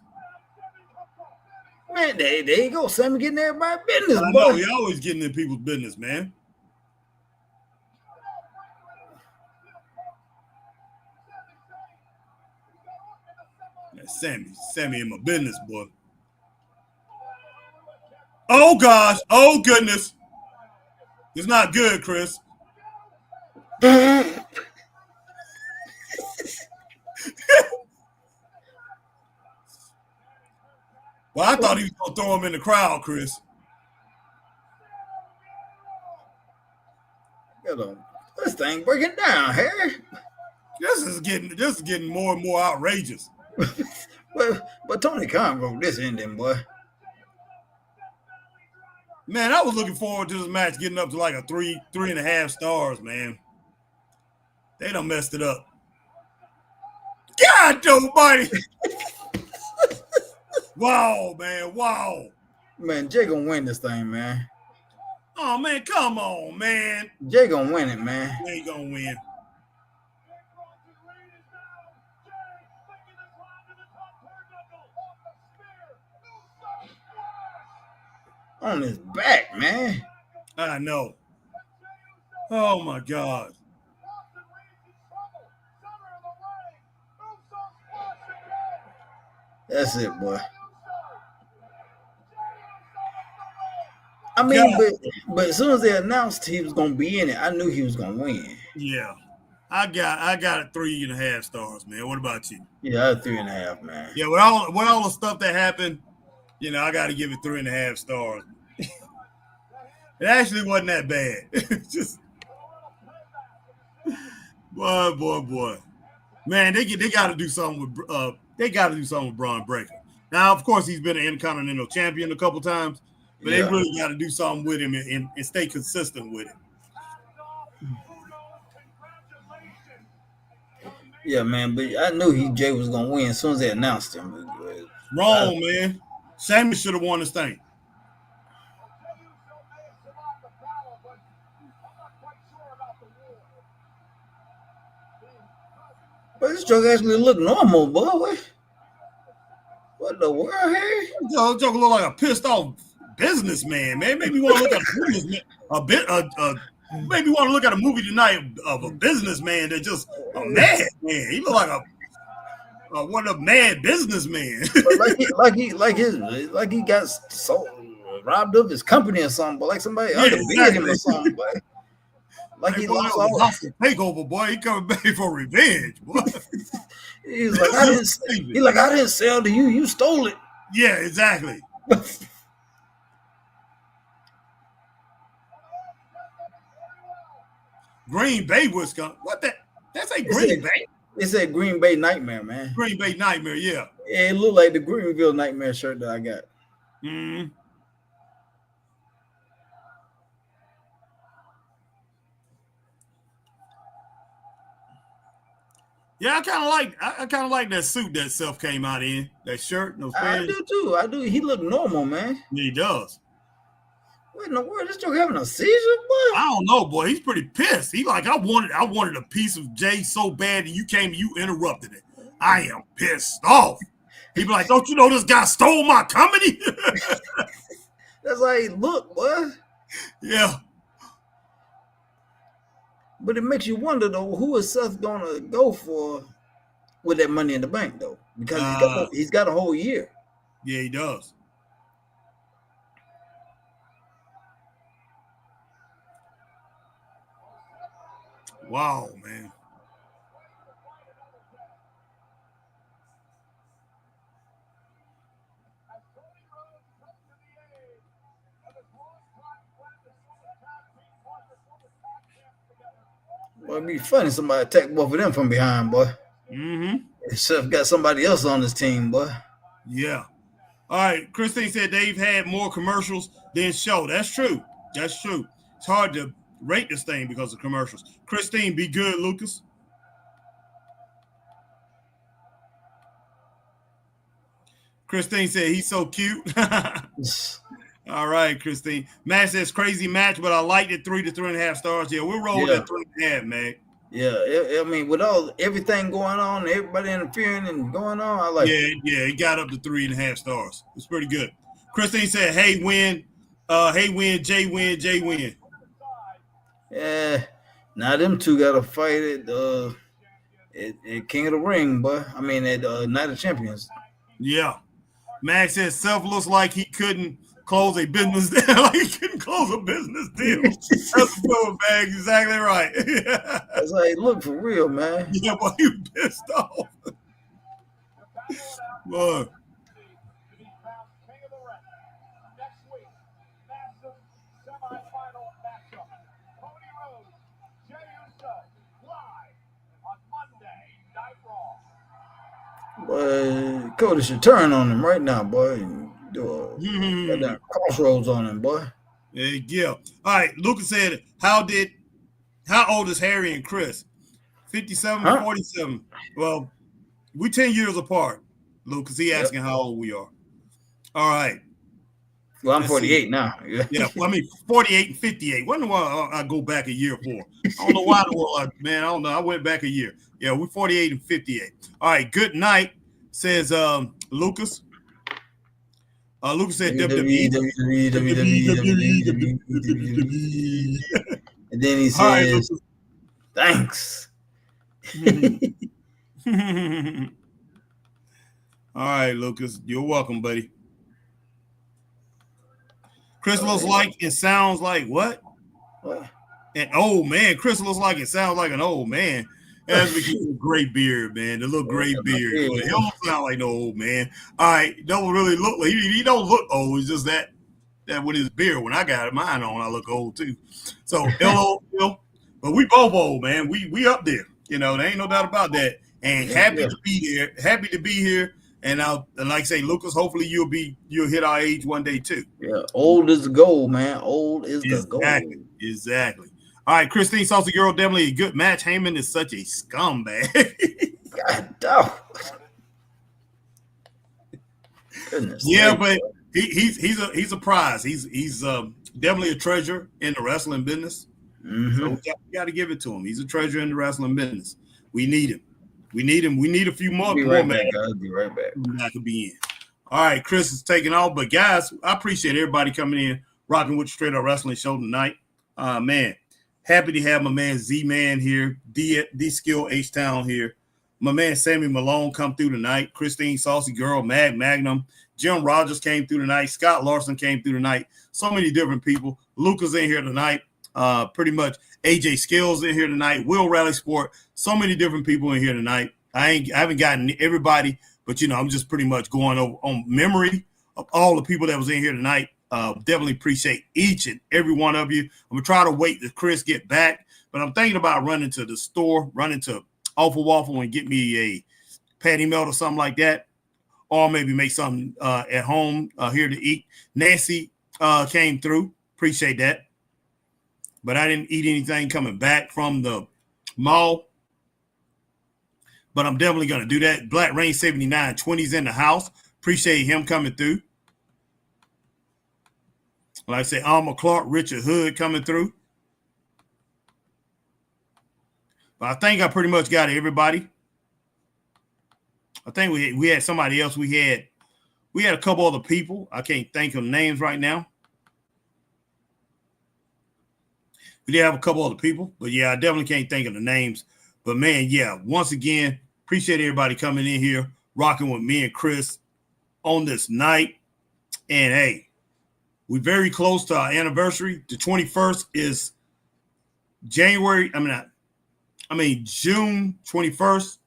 Man, there you go. Sammy getting everybody's business, I boy. know, he always getting in people's business, man. Sammy in my business, boy. Oh, gosh. Oh, goodness. It's not good, Chris. Well, I thought he was going to throw him in the crowd, Chris. This thing breaking down, Harry. This is getting more and more outrageous. but Tony Khan wrote this ending, boy. Man, I was looking forward to this match getting up to like a 3.5 stars, man. They done messed it up. God, nobody. Wow, man. Wow. Man, Jay gonna win this thing, man. Oh man, come on, man. Jay gonna win it, man. He ain't gonna win. On his back, man. I know. Oh my God. That's it, boy. I mean, but as soon as they announced he was gonna be in it, I knew he was gonna win. Yeah. I got it 3.5 stars, man. What about you? Yeah, I had 3.5, man. Yeah, with all the stuff that happened, you know, I got to give it 3.5 stars. It actually wasn't that bad. Just boy. Man, they got to do something with Braun Breaker. Now, of course, he's been an Intercontinental Champion a couple times, but they really got to do something with him and stay consistent with him. Yeah, man, but I knew Jay was gonna win as soon as they announced him. Wrong, man. Sheamus should have won this thing. But this joke actually look normal, boy. What the world, Harry? This joke look like a pissed off businessman, man. Maybe you want to look at maybe you want to look at a movie tonight of a businessman that's just a mad man. He look like one of mad businessmen. like he got robbed of his company or something, but like somebody underbid him or something, boy. Like he lost all hostile takeover, boy. He coming back for revenge, boy. He's like, I didn't sell to you. You stole it. Yeah, exactly. Green Bay, Wisconsin. What that? That's a Green Bay. It said Green Bay Nightmare, man. Green Bay Nightmare, yeah. Yeah, it looked like the Greenville Nightmare shirt that I got. Mm-hmm. Yeah, I kind of like that suit that Self came out in. That shirt, those pants. I do too. I do. He look normal, man. Yeah, he does. What in the world? This joke having a seizure, boy? I don't know, boy. He's pretty pissed. He like, I wanted a piece of Jay so bad, and you came and you interrupted it. I am pissed off. He be like, don't you know this guy stole my comedy? That's how he look, boy. Yeah. But it makes you wonder, though, who is Seth gonna go for with that Money in the Bank, though? Because he's got a whole year. Yeah, he does. Wow, man. Well, it'd be funny somebody attack both of them from behind, boy. Mm-hmm. Seth got somebody else on his team, boy. Yeah. All right. Christine said they've had more commercials than show. That's true. That's true. It's hard to rate this thing because of commercials. Christine, be good, Lucas. Christine said he's so cute. All right, Christine. Matt says crazy match, but I liked it 3 to 3.5 stars. Yeah, we'll roll that 3.5, man. Yeah, I mean, with everything going on, everybody interfering and going on, I like it. Yeah, it got up to 3.5 stars. It's pretty good. Christine said, hey, win, Jay win. Yeah, now them two got to fight at King of the Ring, boy. I mean, at Night of Champions. Yeah. Max says Self looks like he couldn't close a business deal. Like he couldn't close a business deal. That's good, man. Exactly right. That's how he look for real, man. Yeah, boy, you pissed off. Boy. Boy, Cody should turn on him right now, boy. And do a crossroads on him, boy. Yeah. All right. Lucas said, how old is Harry and Chris? 57 or 47. Well, we 10 years apart, Lucas. He asking how old we are. All right. Well, I'm Let's 48 see. now. Yeah, well, I mean 48 and 58. Wonder why I go back a year for. I don't know why the world, man. I don't know. I went back a year. Yeah, we're 48 and 58. All right, good night, says Lucas. Lucas said WWE. And then he All right, says, Lucas. thanks. All right, Lucas. You're welcome, buddy. Chris looks like and sounds like what? What? An old man. Chris looks like and sounds like an old man. That's because of the gray beard, man. The little gray beard. But he don't sound like no old man. All right, don't really look like he don't look old. It's just that with his beard. When I got mine on, I look old too. So LOL. But we both old, man. We up there. You know, there ain't no doubt about that. And happy to be here. Happy to be here. And like I say, Lucas, hopefully you'll hit our age one day too. Yeah, old is the goal, man. Old is the goal. Exactly. All right, Christine Salsa Girl, definitely a good match. Heyman is such a scumbag. God damn. Goodness. Yeah, but he's a prize. He's definitely a treasure in the wrestling business. Mm-hmm. So we got to give it to him. He's a treasure in the wrestling business. We need him. We need a few more. Be right back, guys. Be right back. That could be in. All right, Chris is taking off. But guys, I appreciate everybody coming in, rocking with the Straight Up Wrestling Show tonight. Man, happy to have my man Z-Man here, D-Skill H-Town here. My man Sammy Malone come through tonight. Christine Saucy Girl, Magnum. Jim Rogers came through tonight. Scott Larson came through tonight. So many different people. Luca's in here tonight. Pretty much AJ Skills in here tonight. Will Rally Sport. So many different people in here tonight. I haven't gotten everybody, but I'm just pretty much going over on memory of all the people that was in here tonight. Definitely appreciate each and every one of you. I'm gonna try to wait till Chris get back, but I'm thinking about running to the store, running to Awful Waffle and get me a patty melt or something like that, or maybe make something at home here to eat. Nancy came through. Appreciate that. But I didn't eat anything coming back from the mall. But I'm definitely going to do that. Black Rain 7920's in the house. Appreciate him coming through. Like I say, Alma Clark, Richard Hood coming through. But I think I pretty much got everybody. I think we had somebody else. We had a couple other people. I can't think of names right now. We did have a couple other people, but yeah, I definitely can't think of the names. But man, yeah, once again, appreciate everybody coming in here, rocking with me and Chris on this night. And hey, we're very close to our anniversary. The 21st is June 21st,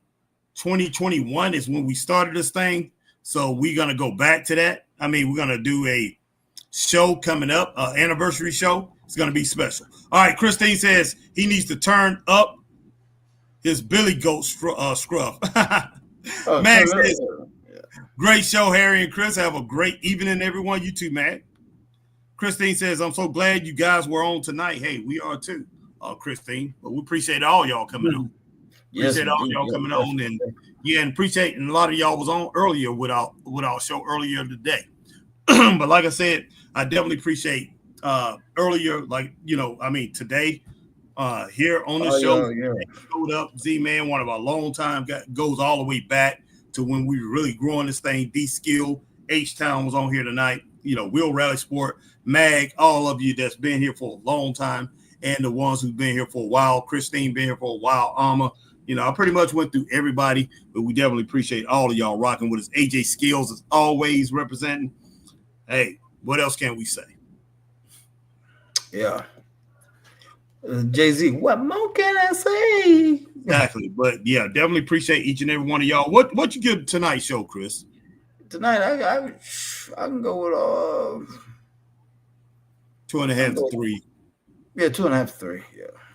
2021 is when we started this thing. So we're going to go back to that. We're going to do a show coming up, anniversary show. It's going to be special. All right, Christine says he needs to turn up his Billy Goat scruff. Max says, great show, Harry and Chris. Have a great evening, everyone. You too, Matt. Christine says, I'm so glad you guys were on tonight. Hey, we are too, Christine. But we appreciate all y'all coming on. Appreciate all y'all coming on. And appreciate, and a lot of y'all was on earlier with our show earlier today. But like I said, I definitely appreciate earlier, today here on the show. Showed up, Z-Man, one of our long time goes all the way back to when we were really growing this thing. D-Skill, H-Town was on here tonight. Will Rally Sport, Mag, all of you that's been here for a long time, and the ones who've been here for a while. Christine been here for a while. Alma, I pretty much went through everybody, but we definitely appreciate all of y'all rocking with us. AJ Skills is always representing. Hey, what else can we say? Yeah. Jay-Z, what more can I say? Exactly. But yeah, definitely appreciate each and every one of y'all. What you give tonight's show, Chris? Tonight, I can go with 2.5 to 3. Yeah, 2.5 to 3.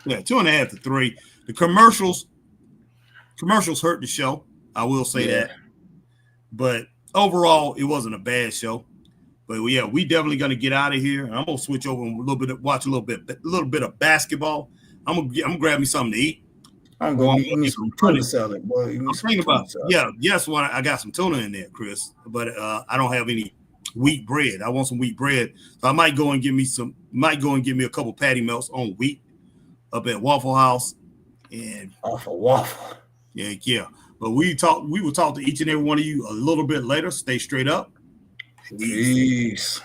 Yeah, 2.5 to 3. The commercials hurt the show. I will say that. But overall, it wasn't a bad show. But yeah, we definitely gonna get out of here. I'm gonna switch over and watch a little bit of basketball. I'm gonna grab me something to eat. I'm going to get some tuna salad, boy. I'm thinking about yes, I got some tuna in there, Chris, but I don't have any wheat bread. I want some wheat bread. So I might go and get me a couple patty melts on wheat up at Waffle House. And off a waffle. Yeah. But we will talk to each and every one of you a little bit later. Stay straight up. Peace.